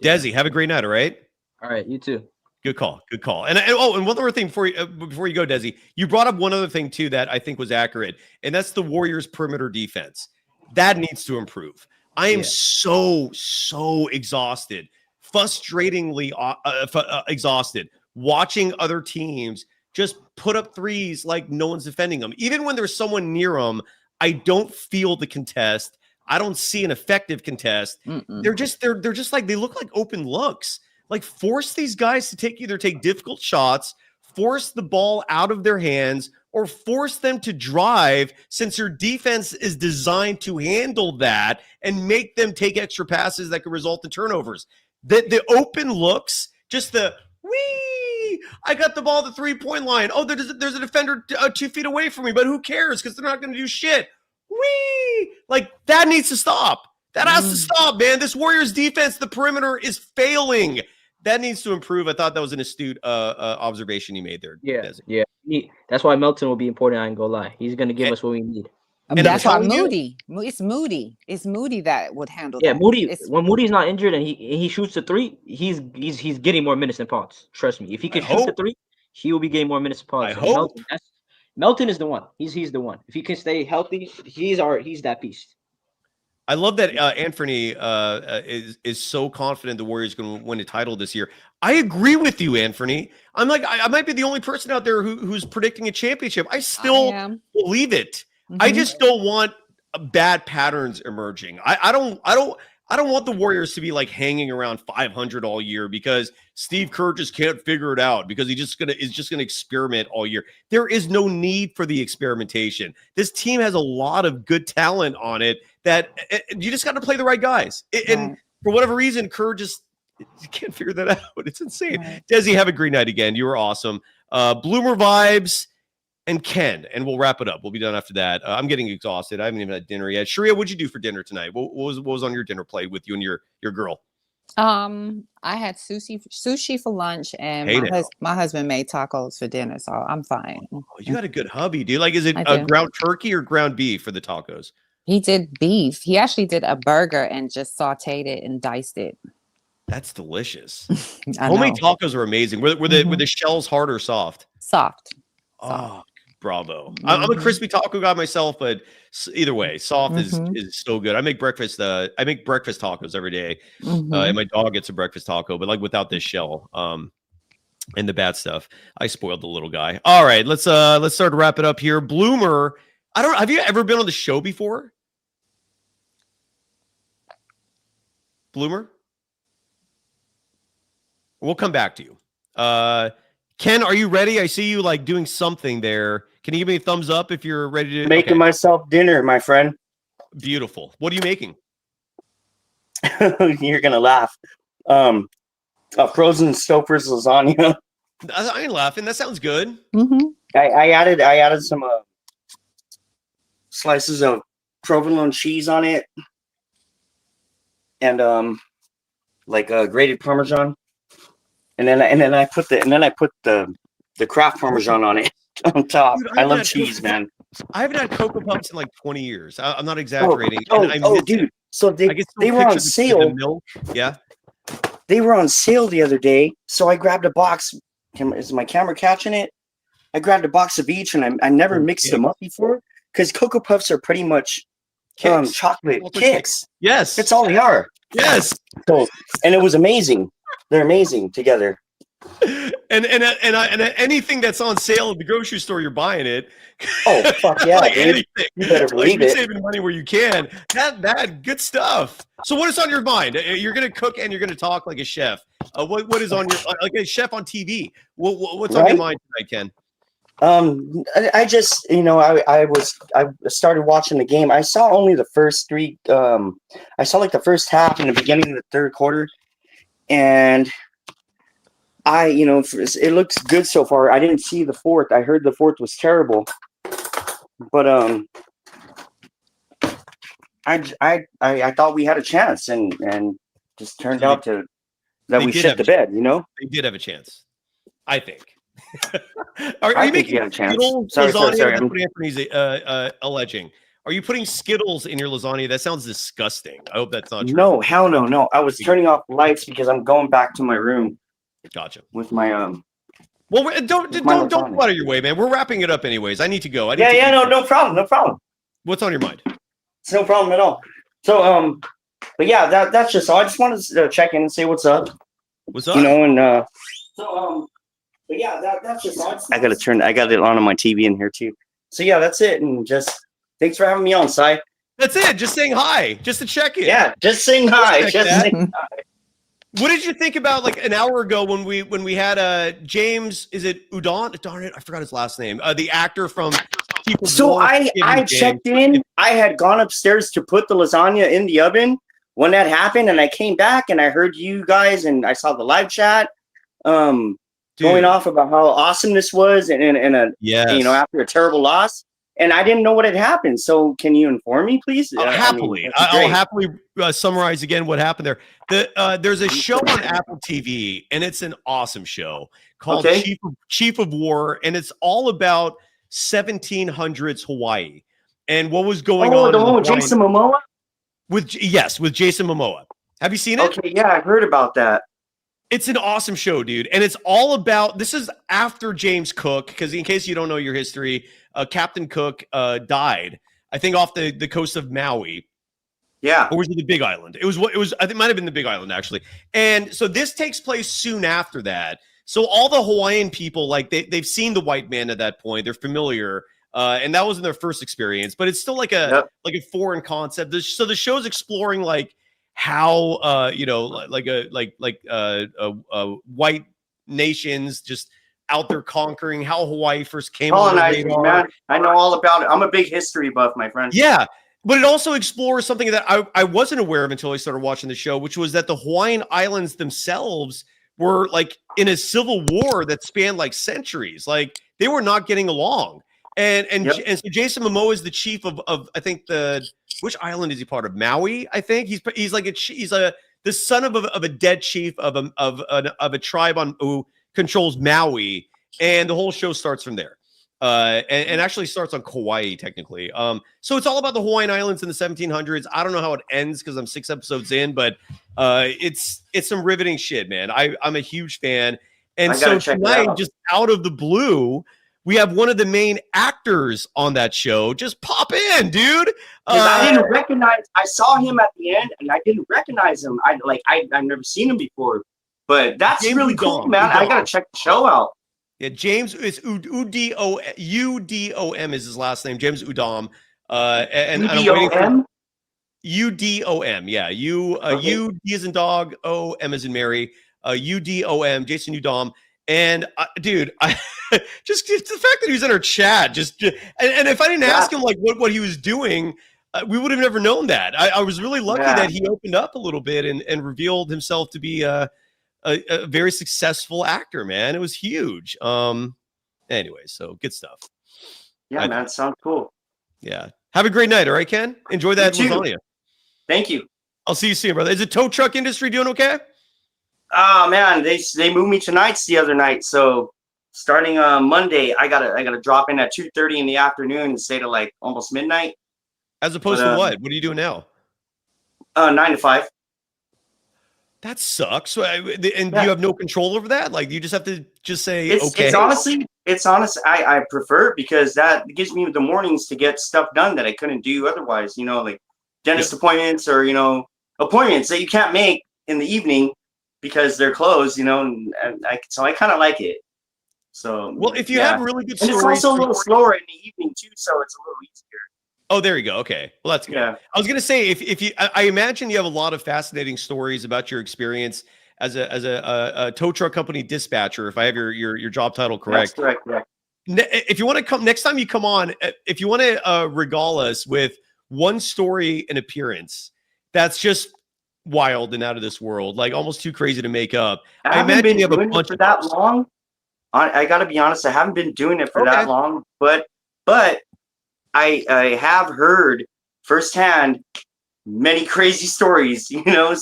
Desi, have a great night, all right? All right, you too. Good call. And one other thing before you go, Desi, you brought up one other thing too that I think was accurate, and that's the Warriors' perimeter defense. That needs to improve. I am so exhausted, frustratingly exhausted, watching other teams just put up threes like no one's defending them. Even when there's someone near them, I don't feel the contest. I don't see an effective contest. They're just like they look like open looks. Like force these guys to either take difficult shots, force the ball out of their hands, or force them to drive since your defense is designed to handle that and make them take extra passes that could result in turnovers. The open looks, just the wee, I got the ball at the 3-point line. Oh, there's a defender 2 feet away from me, but who cares? Because they're not going to do shit. Wee, like that needs to stop. That has to stop, man. This Warriors defense, the perimeter is failing. That needs to improve. I thought that was an astute observation you made there. Yeah. That's why Melton will be important. I ain't gonna lie. He's gonna give us what we need. And that's why Moody. It's Moody. It's Moody that would handle that. Yeah, Moody. When Moody's not injured and he shoots the three, he's getting more minutes than Potts. Trust me. If he can shoot the three, he will be getting more minutes than Potts. Melton is the one. He's the one. If he can stay healthy, he's that beast. I love that Anthony is so confident the Warriors going to win a title this year. I agree with you, Anthony. I'm like, I might be the only person out there who's predicting a championship. I still believe it. I just don't want bad patterns emerging. I don't want the Warriors to be like hanging around 500 all year because Steve Kerr just can't figure it out because is just gonna experiment all year. There is no need for the experimentation. This team has a lot of good talent on it that you just got to play the right guys. And for whatever reason, Kerr just can't figure that out. It's insane. Right. Desi, have a great night again. You were awesome. Bloomer vibes. And Ken, and we'll wrap it up. We'll be done after that. I'm getting exhausted. I haven't even had dinner yet. Sharia, what'd you do for dinner tonight? What was on your dinner plate with you and your girl? I had sushi for lunch, and my husband made tacos for dinner, so I'm fine. Oh, you got a good hubby, dude. Like, is it I do. ground turkey or ground beef for the tacos? He did beef. He actually did a burger and just sauteed it and diced it. That's delicious. I Homemade know. tacos are amazing. Were the shells hard or soft? Soft. Oh, bravo. I'm a crispy taco guy myself, but either way, soft is so good. I make breakfast tacos every day. And my dog gets a breakfast taco, but like without this shell and the bad stuff. I spoiled the little guy. All right, let's start to wrap it up here. Bloomer, have you ever been on the show before? Bloomer? We'll come back to you. Ken, are you ready? I see you like doing something there. Can you give me a thumbs up if you're ready to making myself dinner, my friend? Beautiful. What are you making? You're gonna laugh. Frozen Stouffer's lasagna. I ain't laughing. That sounds good. I added some slices of provolone cheese on it, and grated Parmesan. And then I put the Kraft Parmesan on it on top. Dude, I love cheese, man. I haven't had Cocoa Puffs in like 20 years. I'm not exaggerating. Dude. So they were on sale. Yeah. They were on sale the other day. So I grabbed a box. Is my camera catching it? I grabbed a box of each, and I never mixed them up before because Cocoa Puffs are pretty much chocolate kicks. Yes. That's all they are. Yes. So, and it was amazing. They're amazing together. And anything that's on sale at the grocery store, you're buying it. Oh, fuck yeah, like dude. anything. You better believe you're it. saving money where you can. That good stuff. So what is on your mind? You're gonna cook and you're gonna talk like a chef. What is on your like a chef on TV? What's on your mind tonight, Ken? I just I started watching the game. I saw only the first three. I saw like the first half and the beginning of the third quarter. And it looks good so far. I didn't see the fourth. I heard the fourth was terrible, but I thought we had a chance, and just turned out that we shit the bed. They did have a chance, I think. Are you making a chance? Sorry. Anthony's alleging. Are you putting Skittles in your lasagna? That sounds disgusting. I hope that's not true. No, hell no. I was turning off the lights because I'm going back to my room. Gotcha. With my Well, don't go out of your way, man. We're wrapping it up anyways. I need to go. No problem. What's on your mind? It's no problem at all. So but yeah, that's just all. I just wanted to check in and say what's up. What's up? But yeah, that's just all. I got it on my TV in here too. So yeah, that's it, and just. Thanks for having me on, Cy. That's it. Just saying hi. Just to check in. Yeah, just saying hi. Saying hi. What did you think about like an hour ago when we had James? Is it Udon? Darn it, I forgot his last name. The actor from. So I checked in. I had gone upstairs to put the lasagna in the oven when that happened, and I came back and I heard you guys and I saw the live chat going off about how awesome this was, and after a terrible loss. And I didn't know what had happened. So can you inform me, please? Happily. I'll happily summarize again what happened there. There's a show on Apple TV, and it's an awesome show called Chief of War, and it's all about 1700s Hawaii and what was going on. The one with Jason Momoa? With Jason Momoa. Have you seen it? Okay, yeah, I heard about that. It's an awesome show, dude. And it's all about, this is after James Cook, because in case you don't know your history, Captain Cook died, I think off the coast of Maui. Yeah. Or was it the Big Island? It was what it was. I think it might have been the Big Island actually. And so this takes place soon after that. So all the Hawaiian people, like they've seen the white man at that point. They're familiar. And that wasn't their first experience, but it's still like a foreign concept. So the show's exploring like how white nations just out there conquering, how Hawaii first came on the Colonizing, radar. man. I know all about it. I'm a big history buff, my friend. Yeah. But it also explores something that I wasn't aware of until I started watching the show, which was that the Hawaiian Islands themselves were like in a civil war that spanned like centuries. Like they were not getting along. And so Jason Momoa is the chief of I think which island is he part of? Maui, I think. He's the son of a dead chief of a tribe who controls Maui, and the whole show starts from there. And actually starts on Kauai technically. So it's all about the Hawaiian Islands in the 1700s. I don't know how it ends because I'm 6 episodes in, but it's some riveting shit, man. I'm a huge fan. And so tonight, just out of the blue, we have one of the main actors on that show. Just pop in, dude. I didn't recognize. I saw him at the end, and I didn't recognize him. I've never seen him before, but that's James really cool, Udom. man. I gotta check the show out. Yeah, James is Udom is his last name. James Udom. And I'm waiting for Udom. Yeah, U D as in dog, O M as in Mary. Udom, Jason Udom. And dude, just the fact that he was in our chat, and if I didn't ask him like what he was doing, we would have never known that. I was really lucky that he opened up a little bit and revealed himself to be a very successful actor, man. It was huge. Anyway, so good stuff. Yeah, man, sounds cool. Yeah. Have a great night, all right, Ken? Enjoy that lasagna. Thank you. I'll see you soon, brother. Is the tow truck industry doing okay? Oh man, they moved me to nights the other night. So starting on Monday, I gotta drop in at 2:30 in the afternoon and stay to like almost midnight. As opposed to what? What are you doing now? 9 to 5. That sucks. So, and you have no control over that? Like you just have to just say okay. It's honest. I prefer it because that gives me the mornings to get stuff done that I couldn't do otherwise. You know, like dentist appointments or appointments that you can't make in the evening because they're closed. You know, and so I kind of like it. So well, if you have really good stories, and it's also a little slower in the evening too, so it's a little easier. Oh, there you go. Okay. Well, that's good. Yeah. I was going to say, if you, I imagine you have a lot of fascinating stories about your experience as a tow truck company dispatcher, if I have your job title correct. That's correct. If you want to come next time you come on, if you want to regale us with one story and appearance that's just wild and out of this world, like almost too crazy to make up. I imagine you have a bunch of that long. I got to be honest, I haven't been doing it for that long, but I have heard firsthand many crazy stories,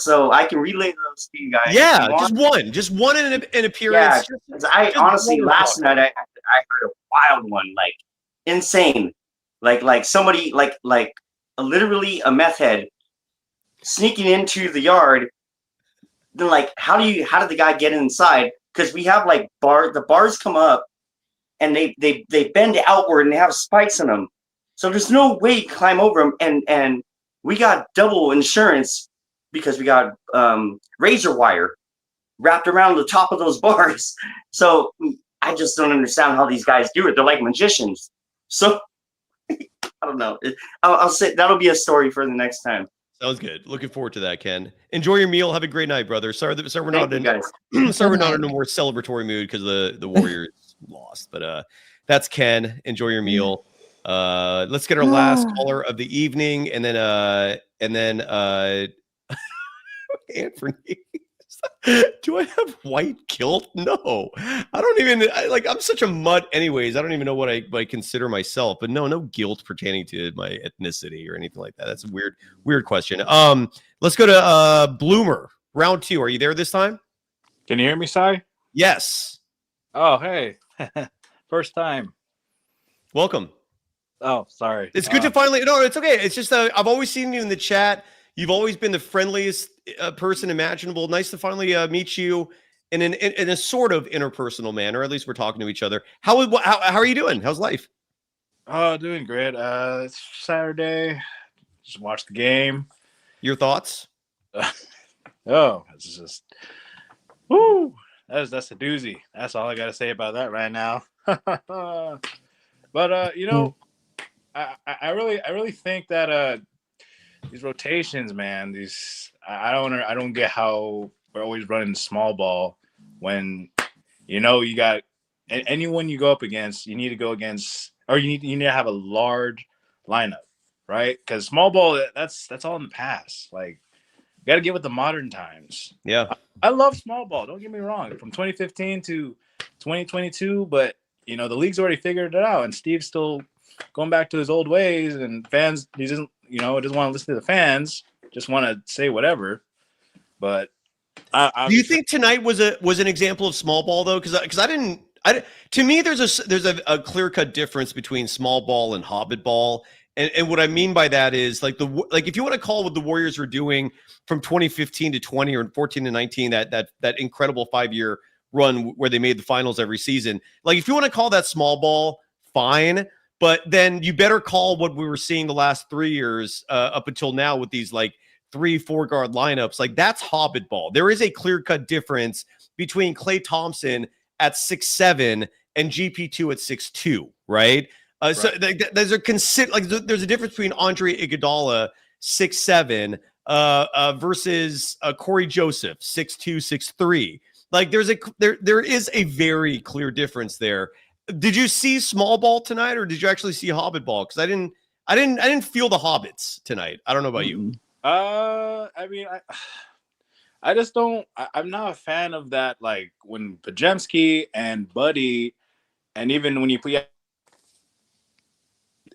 so I can relay those to you guys. Yeah, just one in an appearance. Yeah, honestly, last night I heard a wild one, like insane, like somebody like literally a meth head sneaking into the yard. Then how did the guy get inside? Because we have the bars come up and they bend outward and they have spikes in them. So there's no way you climb over them, and we got double insurance because we got razor wire wrapped around the top of those bars. So I just don't understand how these guys do it. They're like magicians. So I don't know. I'll say that'll be a story for the next time. Sounds good. Looking forward to that, Ken. Enjoy your meal. Have a great night, brother. Sorry we're not in a more celebratory mood because the Warriors lost. But that's Ken. Enjoy your meal. Let's get our last caller of the evening, and then Anthony. Do I have white guilt? No, I don't even I'm such a mutt anyways. I don't even know what I consider myself, but no guilt pertaining to my ethnicity or anything like that. That's a weird question. Let's go to Bloomer, round 2. Are you there this time? Can you hear me, Cy? Yes. Oh, hey. First time. Welcome. Oh, sorry. It's good to finally. No, it's okay. It's just I've always seen you in the chat. You've always been the friendliest person imaginable. Nice to finally meet you in a sort of interpersonal manner. At least we're talking to each other. How are you doing? How's life? Oh, doing great. It's Saturday. Just watched the game. Your thoughts? Oh, it's just woo. That's a doozy. That's all I gotta say about that right now. But you know, I really think that these rotations, man, I don't get how we're always running small ball when you know you got anyone you go up against, you need to go against, or you need to have a large lineup, right? Because small ball, that's all in the past. Like, you got to get with the modern times. Yeah, I love small ball. Don't get me wrong. From 2015 to 2022, but you know the league's already figured it out, and Steve's still going back to his old ways. And fans, he doesn't want to listen to the fans. Just want to say whatever. But do you think tonight was an example of small ball though? Because I didn't. To me, there's a clear cut difference between small ball and hobbit ball. And what I mean by that is like if you want to call what the Warriors were doing from 2015 to 20 or 14 to 19, that incredible 5-year run where they made the finals every season. Like if you want to call that small ball, fine. But then you better call what we were seeing the last 3 years up until now with these like 3-4 guard lineups. Like that's hobbit ball. There is a clear cut difference between Klay Thompson at 6'7" and GP2 at 6'2", right? Right. So there's a difference between Andre Iguodala 6'7" versus Corey Joseph 6'2", 6'3". Like there is a very clear difference there. Did you see small ball tonight, or did you actually see hobbit ball? Because I didn't feel the hobbits tonight. I don't know about you. I mean, I just don't. I'm not a fan of that. Like when Pajemski and Buddy, and even when you put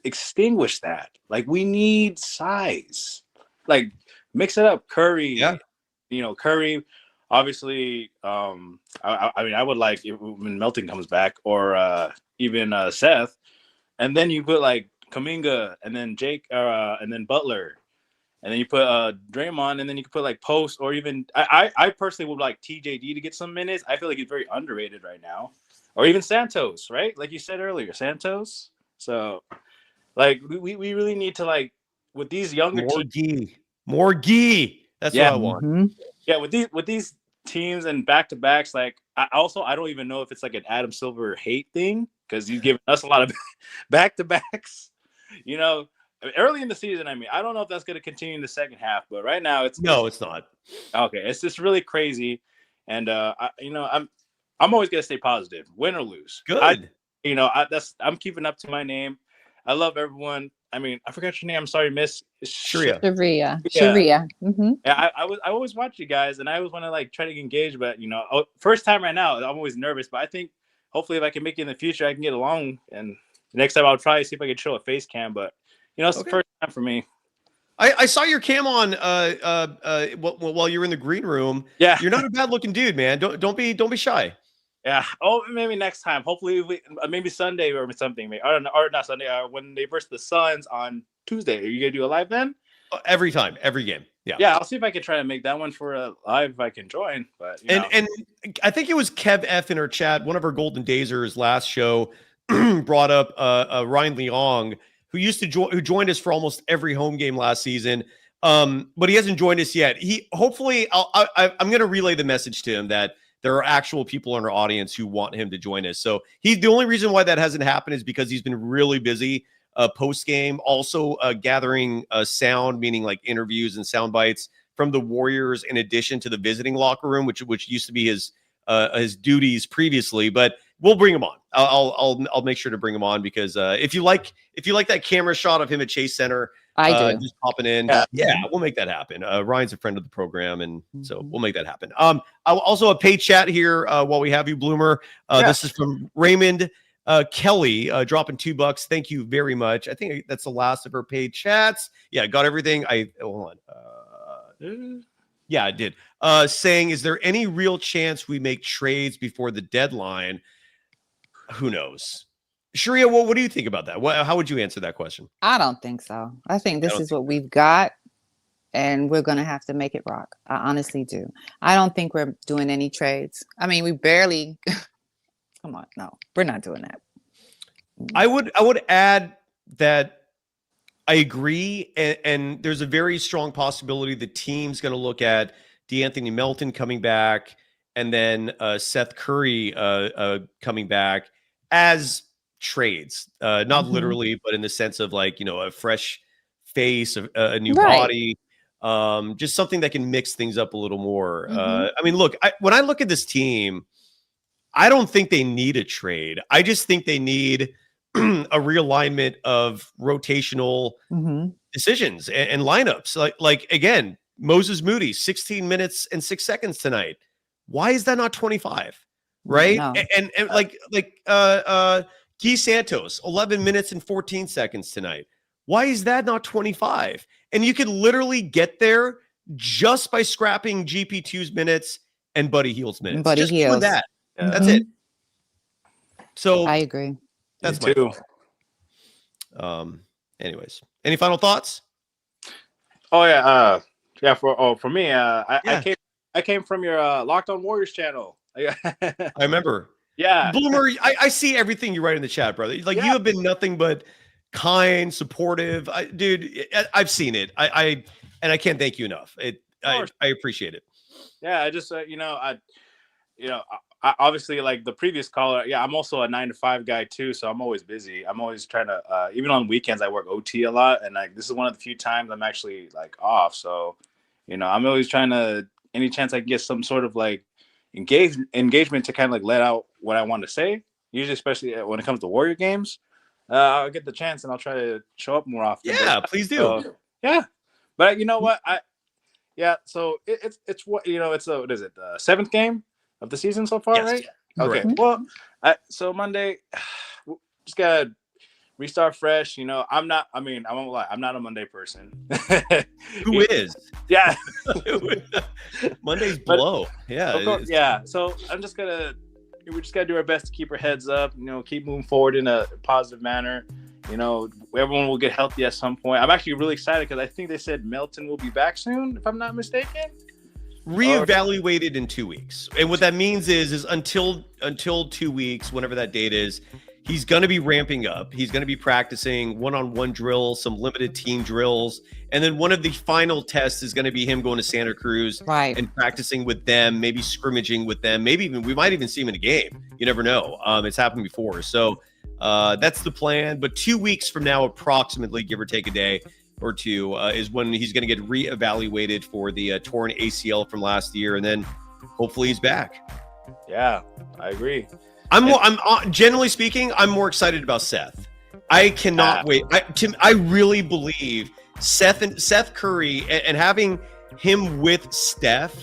extinguish that. Like we need size. Like mix it up. Curry. Yeah. You know, Curry. Obviously, I mean, I would like when Melton comes back, or even Seth, and then you put like Kuminga, and then Jake, and then Butler. And then you put Draymond, and then you can put like Post, or even I personally would like TJD to get some minutes. I feel like he's very underrated right now, or even Santos, right? Like you said earlier, Santos. So, like we really need to like with these younger more Gee. That's what I want. Mm-hmm. Yeah, with these teams and back to backs, like I don't even know if it's like an Adam Silver hate thing because he's giving us a lot of back to backs, you know. Early in the season, I mean, I don't know if that's going to continue in the second half, but right now it's not. Okay, it's just really crazy, and I'm always going to stay positive, win or lose. Good. I'm keeping up to my name. I love everyone. I mean, I forgot your name. I'm sorry, Miss Sharia. Sharia. Mm-hmm. Yeah, I always watch you guys, and I always want to like try to engage, but first time right now, I'm always nervous. But I think hopefully, if I can make it in the future, I can get along, and next time I'll try to see if I can show a face cam, but. It's the first time for me. I saw your cam on while you were in the green room. Yeah, you're not a bad looking dude, man. Don't be shy. Yeah. Oh, maybe next time. Hopefully, maybe Sunday or something. Or not Sunday. When they versus the Suns on Tuesday. Are you gonna do a live then? Every time, every game. Yeah. Yeah. I'll see if I can try to make that one for a live if I can join. But and I think it was Kev F in our chat. One of our Golden Dazers last show brought up Ryan Leong, who joined us for almost every home game last season. But he hasn't joined us yet. Hopefully I'm going to relay the message to him that there are actual people in our audience who want him to join us. So the only reason why that hasn't happened is because he's been really busy post game, also gathering sound, meaning like interviews and sound bites from the Warriors, in addition to the visiting locker room, which used to be his duties previously. But we'll bring him on. I'll make sure to bring him on because if you like that camera shot of him at Chase Center, I do. just popping in. Yeah, we'll make that happen. Ryan's a friend of the program, and so we'll make that happen. I'll also a paid chat here while we have you, Bloomer. This is from Raymond Kelly, dropping $2. Thank you very much. I think that's the last of her paid chats. Yeah, got everything. Hold on. Yeah, I did. Saying, is there any real chance we make trades before the deadline? Who knows? Sharia, what do you think about that? How would you answer that question? I don't think so. I think this is what we've got, and we're going to have to make it rock. I honestly do. I don't think we're doing any trades. I mean, we barely. Come on, no, we're not doing that. I would add that I agree, and there's a very strong possibility the team's going to look at DeAnthony Melton coming back, and then Seth Curry coming back as trades, not literally, but in the sense of like, a fresh face, a new body, just something that can mix things up a little more. I mean, look, when I look at this team, I don't think they need a trade. I just think they need a realignment of rotational decisions and lineups. Like again, Moses Moody, 16 minutes and 6 seconds tonight. Why is that not 25? Right? No. And like Guy Santos, 11 minutes and 14 seconds tonight. Why is that not 25? And you could literally get there just by scrapping GP2's minutes and Buddy Hield's minutes. Buddy Just Hield. doing that. That's it. So I agree. That's Me my too. thought. Anyways, any final thoughts? Oh yeah, for me, I came from your Locked On Warriors channel. I remember. Yeah, Bloomer, I see everything you write in the chat, brother. Like you have been nothing but kind, supportive. Dude, I've seen it. I can't thank you enough. I appreciate it. Yeah, I just I obviously, like the previous caller, I'm also a 9 to 5 guy too, so I'm always busy. I'm always trying to even on weekends I work OT a lot, and like this is one of the few times I'm actually like off. So, I'm always trying to, any chance I can get some sort of like engagement to kind of like let out what I want to say. Usually, especially when it comes to Warrior games, I'll get the chance and I'll try to show up more often. Yeah, please do. But you know what? So it's what it's what is it, the 7th game of the season so far, right? Okay. Correct. Well, so Monday, just gotta restart fresh. I'm not. I mean, I won't lie. I'm not a Monday person. Who is? Yeah. Monday's blow. Yeah. Of course, yeah. So we just gotta do our best to keep our heads up. Keep moving forward in a positive manner. Everyone will get healthy at some point. I'm actually really excited because I think they said Melton will be back soon, if I'm not mistaken. Reevaluated in 2 weeks. And what that means is until 2 weeks, whenever that date is, he's going to be ramping up. He's going to be practicing one-on-one drills, some limited team drills. And then one of the final tests is going to be him going to Santa Cruz and practicing with them, maybe scrimmaging with them. Maybe we might even see him in a game. You never know. It's happened before. So that's the plan. But 2 weeks from now, approximately, give or take a day or two, is when he's going to get reevaluated for the torn ACL from last year, and then hopefully he's back. Yeah, I agree. I'm generally speaking, I'm more excited about Seth. I cannot wait. I really believe Seth Curry and having him with Steph,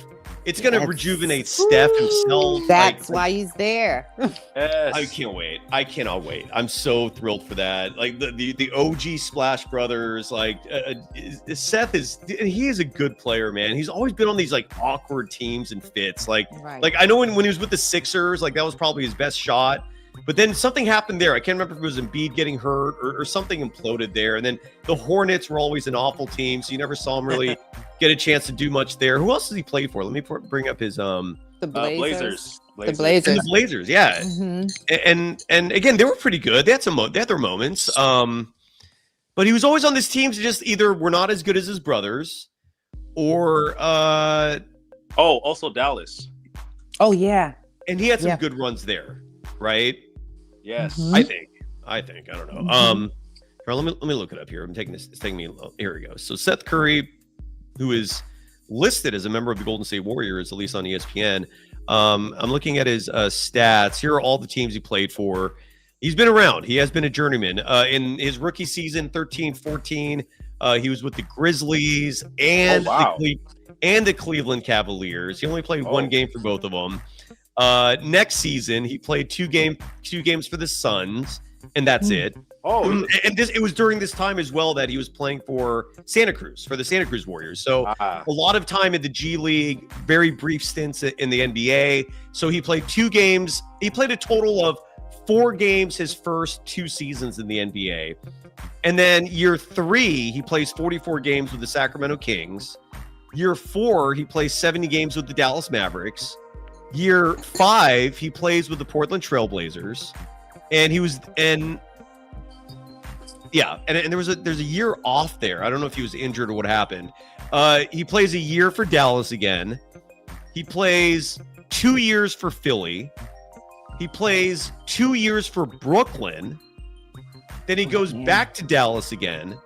it's going to rejuvenate Steph himself. That's why he's there. Yes. I can't wait. I cannot wait. I'm so thrilled for that. Like the OG Splash Brothers, like Seth he is a good player, man. He's always been on these like awkward teams and fits. Like I know when he was with the Sixers, like that was probably his best shot. But then something happened there. I can't remember if it was Embiid getting hurt or something imploded there. And then the Hornets were always an awful team, so you never saw him really get a chance to do much there. Who else does he play for? Let me bring up his the Blazers. The Blazers. And the Blazers, yeah. And again, they were pretty good. They had their moments. But he was always on this team to just either were not as good as his brothers, or also Dallas. Oh yeah. And he had some good runs there, right? Yes. I think. I don't know. Let me look it up here. It's taking me. Here we go. So Seth Curry, who is listed as a member of the Golden State Warriors, at least on ESPN. I'm looking at his stats. Here are all the teams he played for. He's been around. He has been a journeyman. In his rookie season, 13-14, he was with the Grizzlies and the Cleveland Cavaliers. He only played one game for both of them. Next season, he played two games for the Suns, and that's it. And it was during this time as well that he was playing for the Santa Cruz Warriors. So a lot of time in the G League, very brief stints in the NBA. So he played 2 games. He played a total of 4 games his first 2 seasons in the NBA. And then year 3, he plays 44 games with the Sacramento Kings. Year 4, he plays 70 games with the Dallas Mavericks. Year 5, he plays with the Portland Trailblazers. And Yeah, and there's a year off there. I don't know if he was injured or what happened. He plays a year for Dallas again. He plays 2 years for Philly. He plays 2 years for Brooklyn. Then he goes back to Dallas again.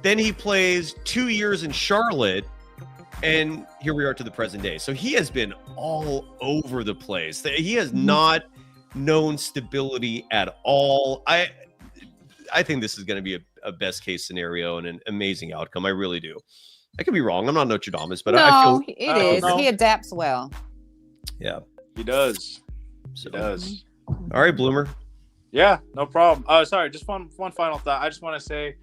Then he plays 2 years in Charlotte. And here we are to the present day. So he has been all over the place. He has not known stability at all. I think this is going to be a best case scenario and an amazing outcome. I really do. I could be wrong. I'm not Notre Dame, but no, I feel it is. He adapts well. Yeah, he does. So, He does. All right, Bloomer. Yeah, no problem. Sorry, just one final thought. I just want to say,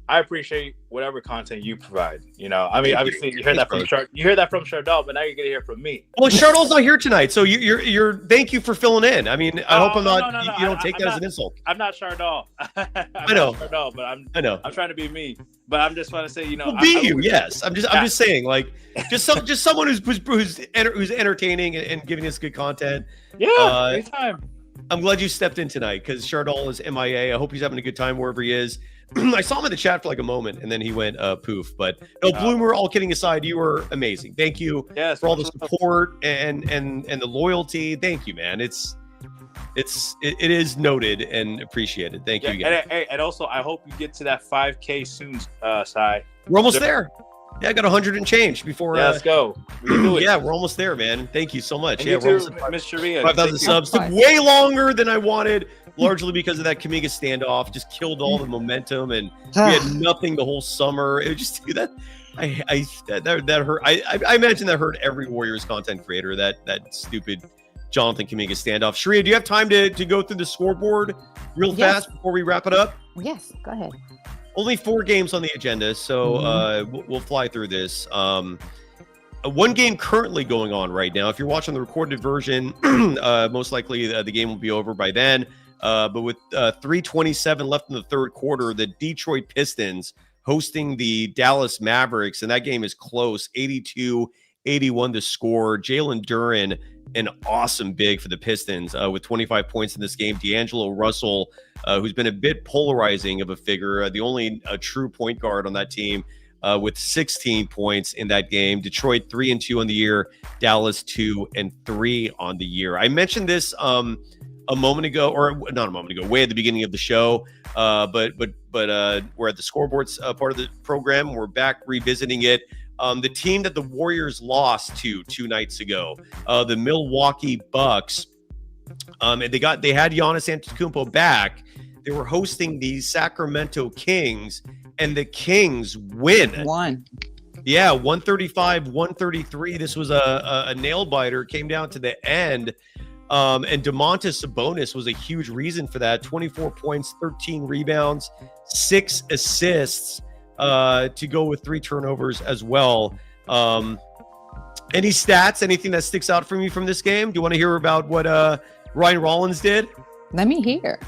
I appreciate whatever content you provide. I mean, obviously you heard that from Chardal, but now you're gonna hear from me. Well, Chardal's not here tonight, so you're. Thank you for filling in. I mean, I hope I'm not. No, you don't take that as an insult. I'm not Chardal. I know. Not Chardal, but I know. I'm trying to be me, but I'm just want to say, Well, you. Yes, I'm just saying, like, just someone who's entertaining and giving us good content. Yeah, anytime. I'm glad you stepped in tonight because Chardal is MIA. I hope he's having a good time wherever he is. I saw him in the chat for like a moment and then he went poof. But no, Bloomer, all kidding aside, you were amazing. Thank you for all the support and the loyalty. Thank you, man. It is noted and appreciated. Thank you again. And also, I hope you get to that 5K soon, Sai. We're almost there. Yeah, I got 100 and change before. Yeah, let's go. We can do it. Yeah, we're almost there, man. Thank you so much. And yeah, we're Miss Sharia. 5,000 subs. Took way longer than I wanted, largely because of that Kaminga standoff. Just killed all the momentum, and we had nothing the whole summer. It was just that hurt. I imagine that hurt every Warriors content creator. That stupid Jonathan Kaminga standoff. Sharia, do you have time to go through the scoreboard real fast before we wrap it up? Yes, go ahead. Only 4 games on the agenda, so we'll fly through this. One game currently going on right now. If you're watching the recorded version, most likely the game will be over by then. But with 3:27 left in the third quarter, the Detroit Pistons hosting the Dallas Mavericks, and that game is close, 82-81 to score. Jalen Duren, an awesome big for the Pistons with 25 points in this game. D'Angelo Russell, who's been a bit polarizing of a figure, the only true point guard on that team with 16 points in that game. Detroit 3-2 on the year, Dallas 2-3 on the year. I mentioned this a moment ago, or not a moment ago, way at the beginning of the show. But we're at the scoreboards part of the program. We're back revisiting it. The team that the Warriors lost to 2 nights ago, the Milwaukee Bucks, and they had Giannis Antetokounmpo back. They were hosting the Sacramento Kings, and the Kings win. Yeah, 135-133. This was a nail biter. Came down to the end. And Domantas Sabonis was a huge reason for that. 24 points, 13 rebounds, 6 assists to go with 3 turnovers as well. Any stats, anything that sticks out from you from this game? Do you want to hear about what Ryan Rollins did? Let me hear.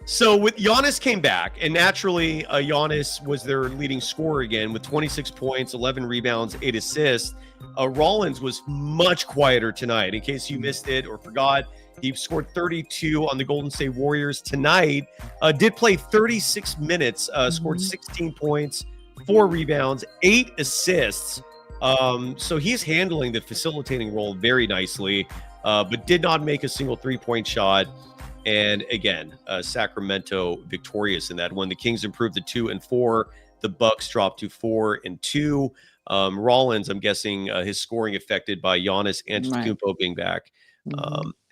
So with Giannis came back, and naturally Giannis was their leading scorer again with 26 points, 11 rebounds, 8 assists. Rollins was much quieter tonight. In case you missed it or forgot, he scored 32 on the Golden State Warriors tonight. Did play 36 minutes, scored 16 points, 4 rebounds, 8 assists. So he's handling the facilitating role very nicely, but did not make a single 3-point shot. And again, Sacramento victorious in that one. The Kings improved to 2-4. The Bucks dropped to 4-2. Rollins, I'm guessing his scoring affected by Giannis Antetokounmpo being back.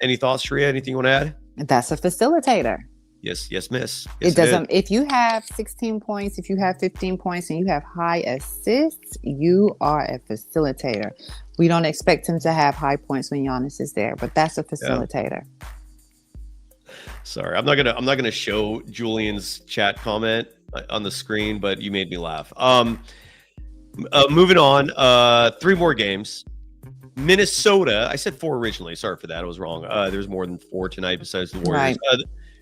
Any thoughts, Sharia? Anything you want to add? That's a facilitator. Yes, miss. Yes, it doesn't. If you have 16 points, if you have 15 points, and you have high assists, you are a facilitator. We don't expect him to have high points when Giannis is there, but that's a facilitator. Yeah. Sorry, I'm not gonna show Julian's chat comment on the screen, but you made me laugh. Moving on, 3 more games. Minnesota. I said 4 originally. Sorry for that. I was wrong. There's more than 4 tonight besides the Warriors. Right.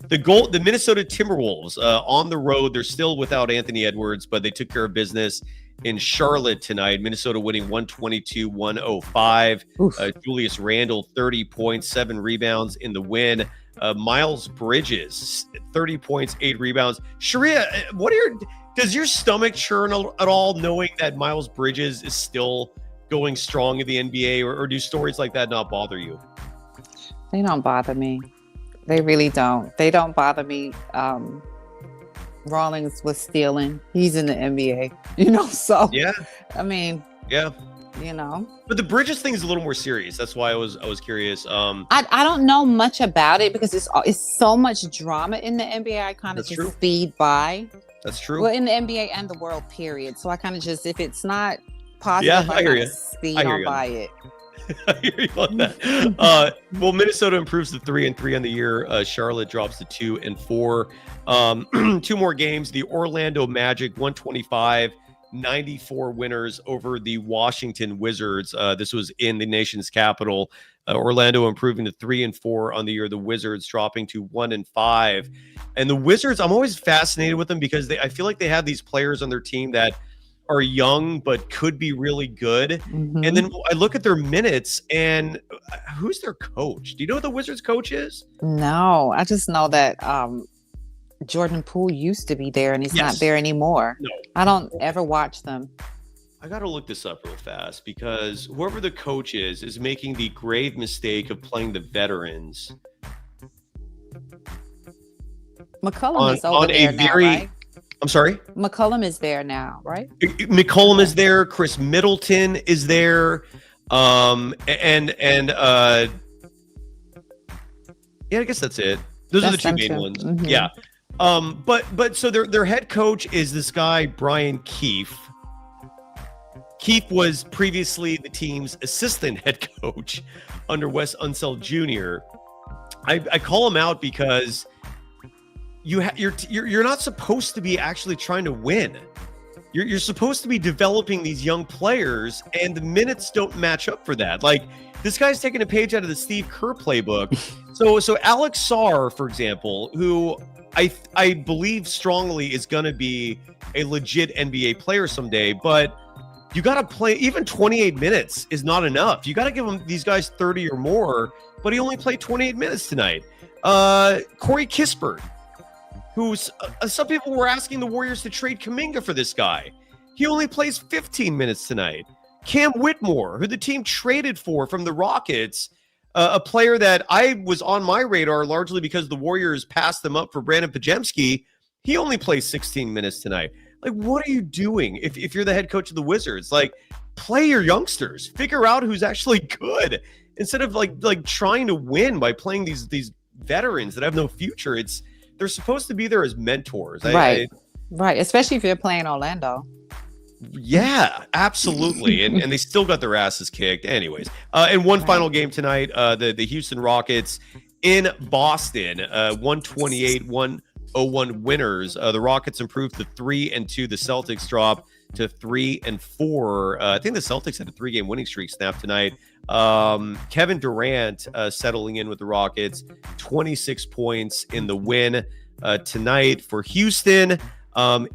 The Minnesota Timberwolves on the road. They're still without Anthony Edwards, but they took care of business in Charlotte tonight. Minnesota winning 122-105. Julius Randle, 30 points, 7 rebounds in the win. Miles Bridges, 30 points, 8 rebounds. Sharia, does your stomach churn at all knowing that Miles Bridges is still going strong in the NBA, or do stories like that not bother you? They don't bother me. They really don't. They don't bother me. Rawlings was stealing. He's in the NBA, so yeah. I mean, yeah. But the Bridges thing is a little more serious. That's why I was curious. I don't know much about it because it's so much drama in the NBA. I kind of just speed by. That's true. Well, in the NBA and the world, period. So I kind of just, if it's not positive, I hear you. Speed on by it. I hear you on that. Well, Minnesota improves to 3-3 on the year. Charlotte drops to 2-4. 2 more games. The Orlando Magic 125-94 winners over the Washington Wizards. This was in the nation's capital. Orlando improving to 3-4 on the year. The Wizards dropping to 1-5. And the Wizards, I'm always fascinated with them because I feel like they have these players on their team that are young but could be really good. Mm-hmm. And then I look at their minutes, and who's their coach? Do you know what the Wizards coach is? No, I just know that Jordan Poole used to be there, and he's not there anymore. No. I don't ever watch them. I got to look this up real fast because whoever the coach is making the grave mistake of playing the veterans. McCollum is over there now, right? I'm sorry? McCollum is there now, right? McCollum is there. Chris Middleton is there. Yeah, I guess that's it. Those are the two main ones. Mm-hmm. Yeah. But so their head coach is this guy, Brian Keefe. Keefe was previously the team's assistant head coach under Wes Unseld Jr. I call him out because you're not supposed to be actually trying to win. You're supposed to be developing these young players, and the minutes don't match up for that. Like, this guy's taking a page out of the Steve Kerr playbook. So Alex Sarr, for example, who I believe strongly is going to be a legit NBA player someday, but you got to play. Even 28 minutes is not enough. You got to give these guys 30 or more, but he only played 28 minutes tonight. Corey Kispert, who's some people were asking the Warriors to trade Kuminga for this guy. He only plays 15 minutes tonight. Cam Whitmore, who the team traded for from the Rockets, a player that I was on my radar largely because the Warriors passed them up for Brandon Pajemski. He only plays 16 minutes tonight. Like, what are you doing if you're the head coach of the Wizards? Like, play your youngsters. Figure out who's actually good instead of like trying to win by playing these veterans that have no future. They're supposed to be there as mentors. Right. Especially if you're playing Orlando. Yeah, absolutely. and they still got their asses kicked. Anyways, and one final game tonight, the Houston Rockets in Boston, 128-101 winners. The Rockets improved to 3-2. The Celtics drop to 3-4. I think the Celtics had a 3-game winning streak snap tonight. Kevin Durant settling in with the Rockets, 26 points in the win tonight for Houston.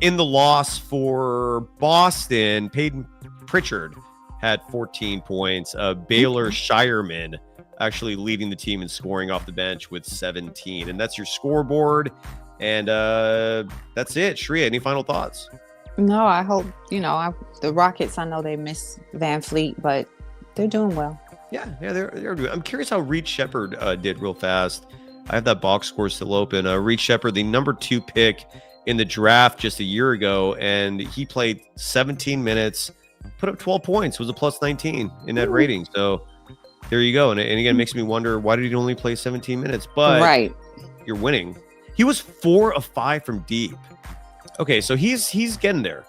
In the loss for Boston, Peyton Pritchard had 14 points. Baylor Shireman actually leading the team in scoring off the bench with 17. And that's your scoreboard. And that's it. Shreya, any final thoughts? No, I hope, the Rockets, I know they miss Van Fleet, but they're doing well. Yeah, they're doing. I'm curious how Reed Shepherd did real fast. I have that box score still open. Reed Shepherd, the number 2 pick in the draft just a year ago, and he played 17 minutes, put up 12 points, was a plus 19 in that rating. So there you go. And again, it makes me wonder, why did he only play 17 minutes? But you're winning. He was 4 of 5 from deep. Okay, so he's getting there.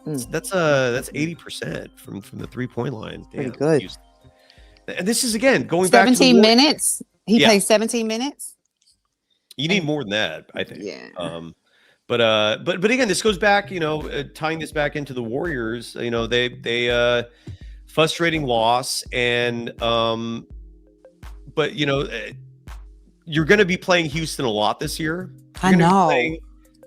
That's 80% from the 3-point line. Pretty good. And this is again going back to 17 minutes. He played 17 minutes. You need more than that, I think. Yeah. But again, this goes back, tying this back into the Warriors. They frustrating loss, and but you're going to be playing Houston a lot this year. You're I know. Playing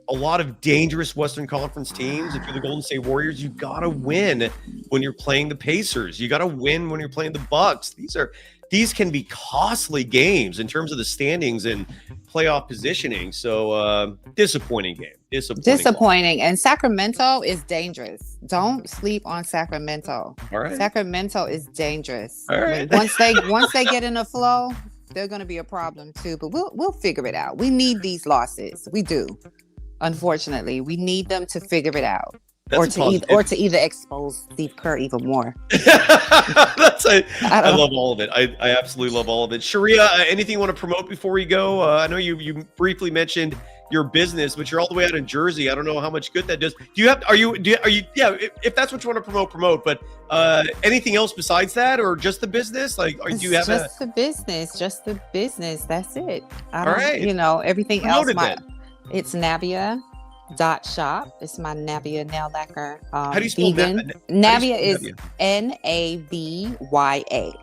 a lot of dangerous Western Conference teams. If you're the Golden State Warriors, you got to win when you're playing the Pacers. You got to win when you're playing the Bucks. These are these can be costly games in terms of the standings and playoff positioning. So disappointing game. Disappointing. And Sacramento is dangerous. Don't sleep on Sacramento. All right. Sacramento is dangerous. All right. Once they get in the flow, they're going to be a problem too. But we'll figure it out. We need these losses. We do. Unfortunately, we need them to figure it out. Or to either expose Steve Kerr even more. I love all of it. I absolutely love all of it. Sharia, anything you want to promote before we go? I know you briefly mentioned your business, but you're all the way out in Jersey. I don't know how much good that does. Are you? Yeah. If that's what you want to promote. But anything else besides that, or just the business? Like, do you have just the business? Just the business. That's it. All right. Everything else. It's Navia.shop. It's my Navia nail lacquer. How do you spell Navia? Is Navya.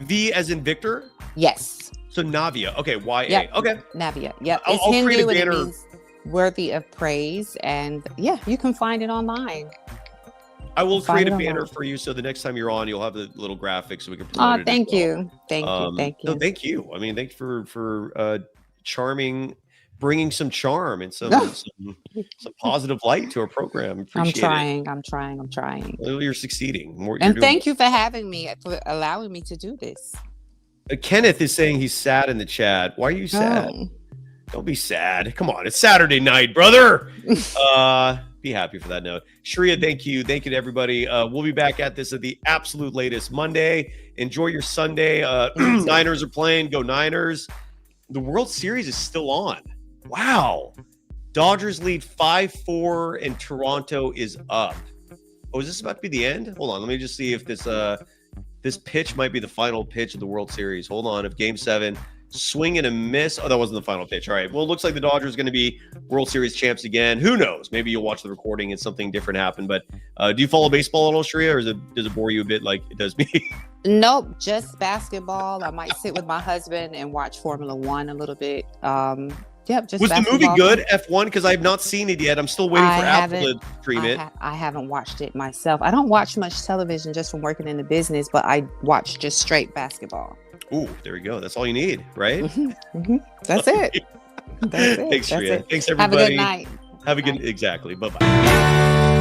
V as in Victor? Yes. So Navia. Okay, YA. Yep. Okay. Navia. Yep. I'll Hindu create a banner. And it means worthy of praise. And yeah, you can find it online. I will create a banner for you, so the next time you're on, you'll have the little graphics so we can promote it. Thank as well. you. Thank you. No, thank you. I mean, thanks for charming, bringing some charm and some positive light to our program. Appreciate it. I'm trying. Well, you're succeeding. And thank you for having me, for allowing me to do this. Kenneth is saying he's sad in the chat. Why are you sad? Oh. Don't be sad. Come on, it's Saturday night, brother. Be happy for that note. Sharia, thank you. Thank you to everybody. We'll be back at this at the absolute latest Monday. Enjoy your Sunday. Niners are playing. Go Niners. The World Series is still on. Wow. Dodgers lead 5-4 and Toronto is up. Oh, is this about to be the end? Hold on. Let me just see if this pitch might be the final pitch of the World Series. Hold on. If Game 7, swing and a miss. Oh, that wasn't the final pitch. All right. Well, it looks like the Dodgers are going to be World Series champs again. Who knows? Maybe you'll watch the recording and something different happen. But do you follow baseball at all, Sharia, or does it bore you a bit like it does me? Nope, just basketball. I might sit with my husband and watch Formula One a little bit. Yep, just was basketball. The movie good, F1? Because I have not seen it yet. I'm still waiting for Apple to stream it. I haven't watched it myself. I don't watch much television just from working in the business, but I watch just straight basketball. Ooh, there we go. That's all you need, right? That's it. That's it. Thanks, That's Sharia. it. Thanks, everybody. Have a good night. Have a good, exactly. Bye-bye.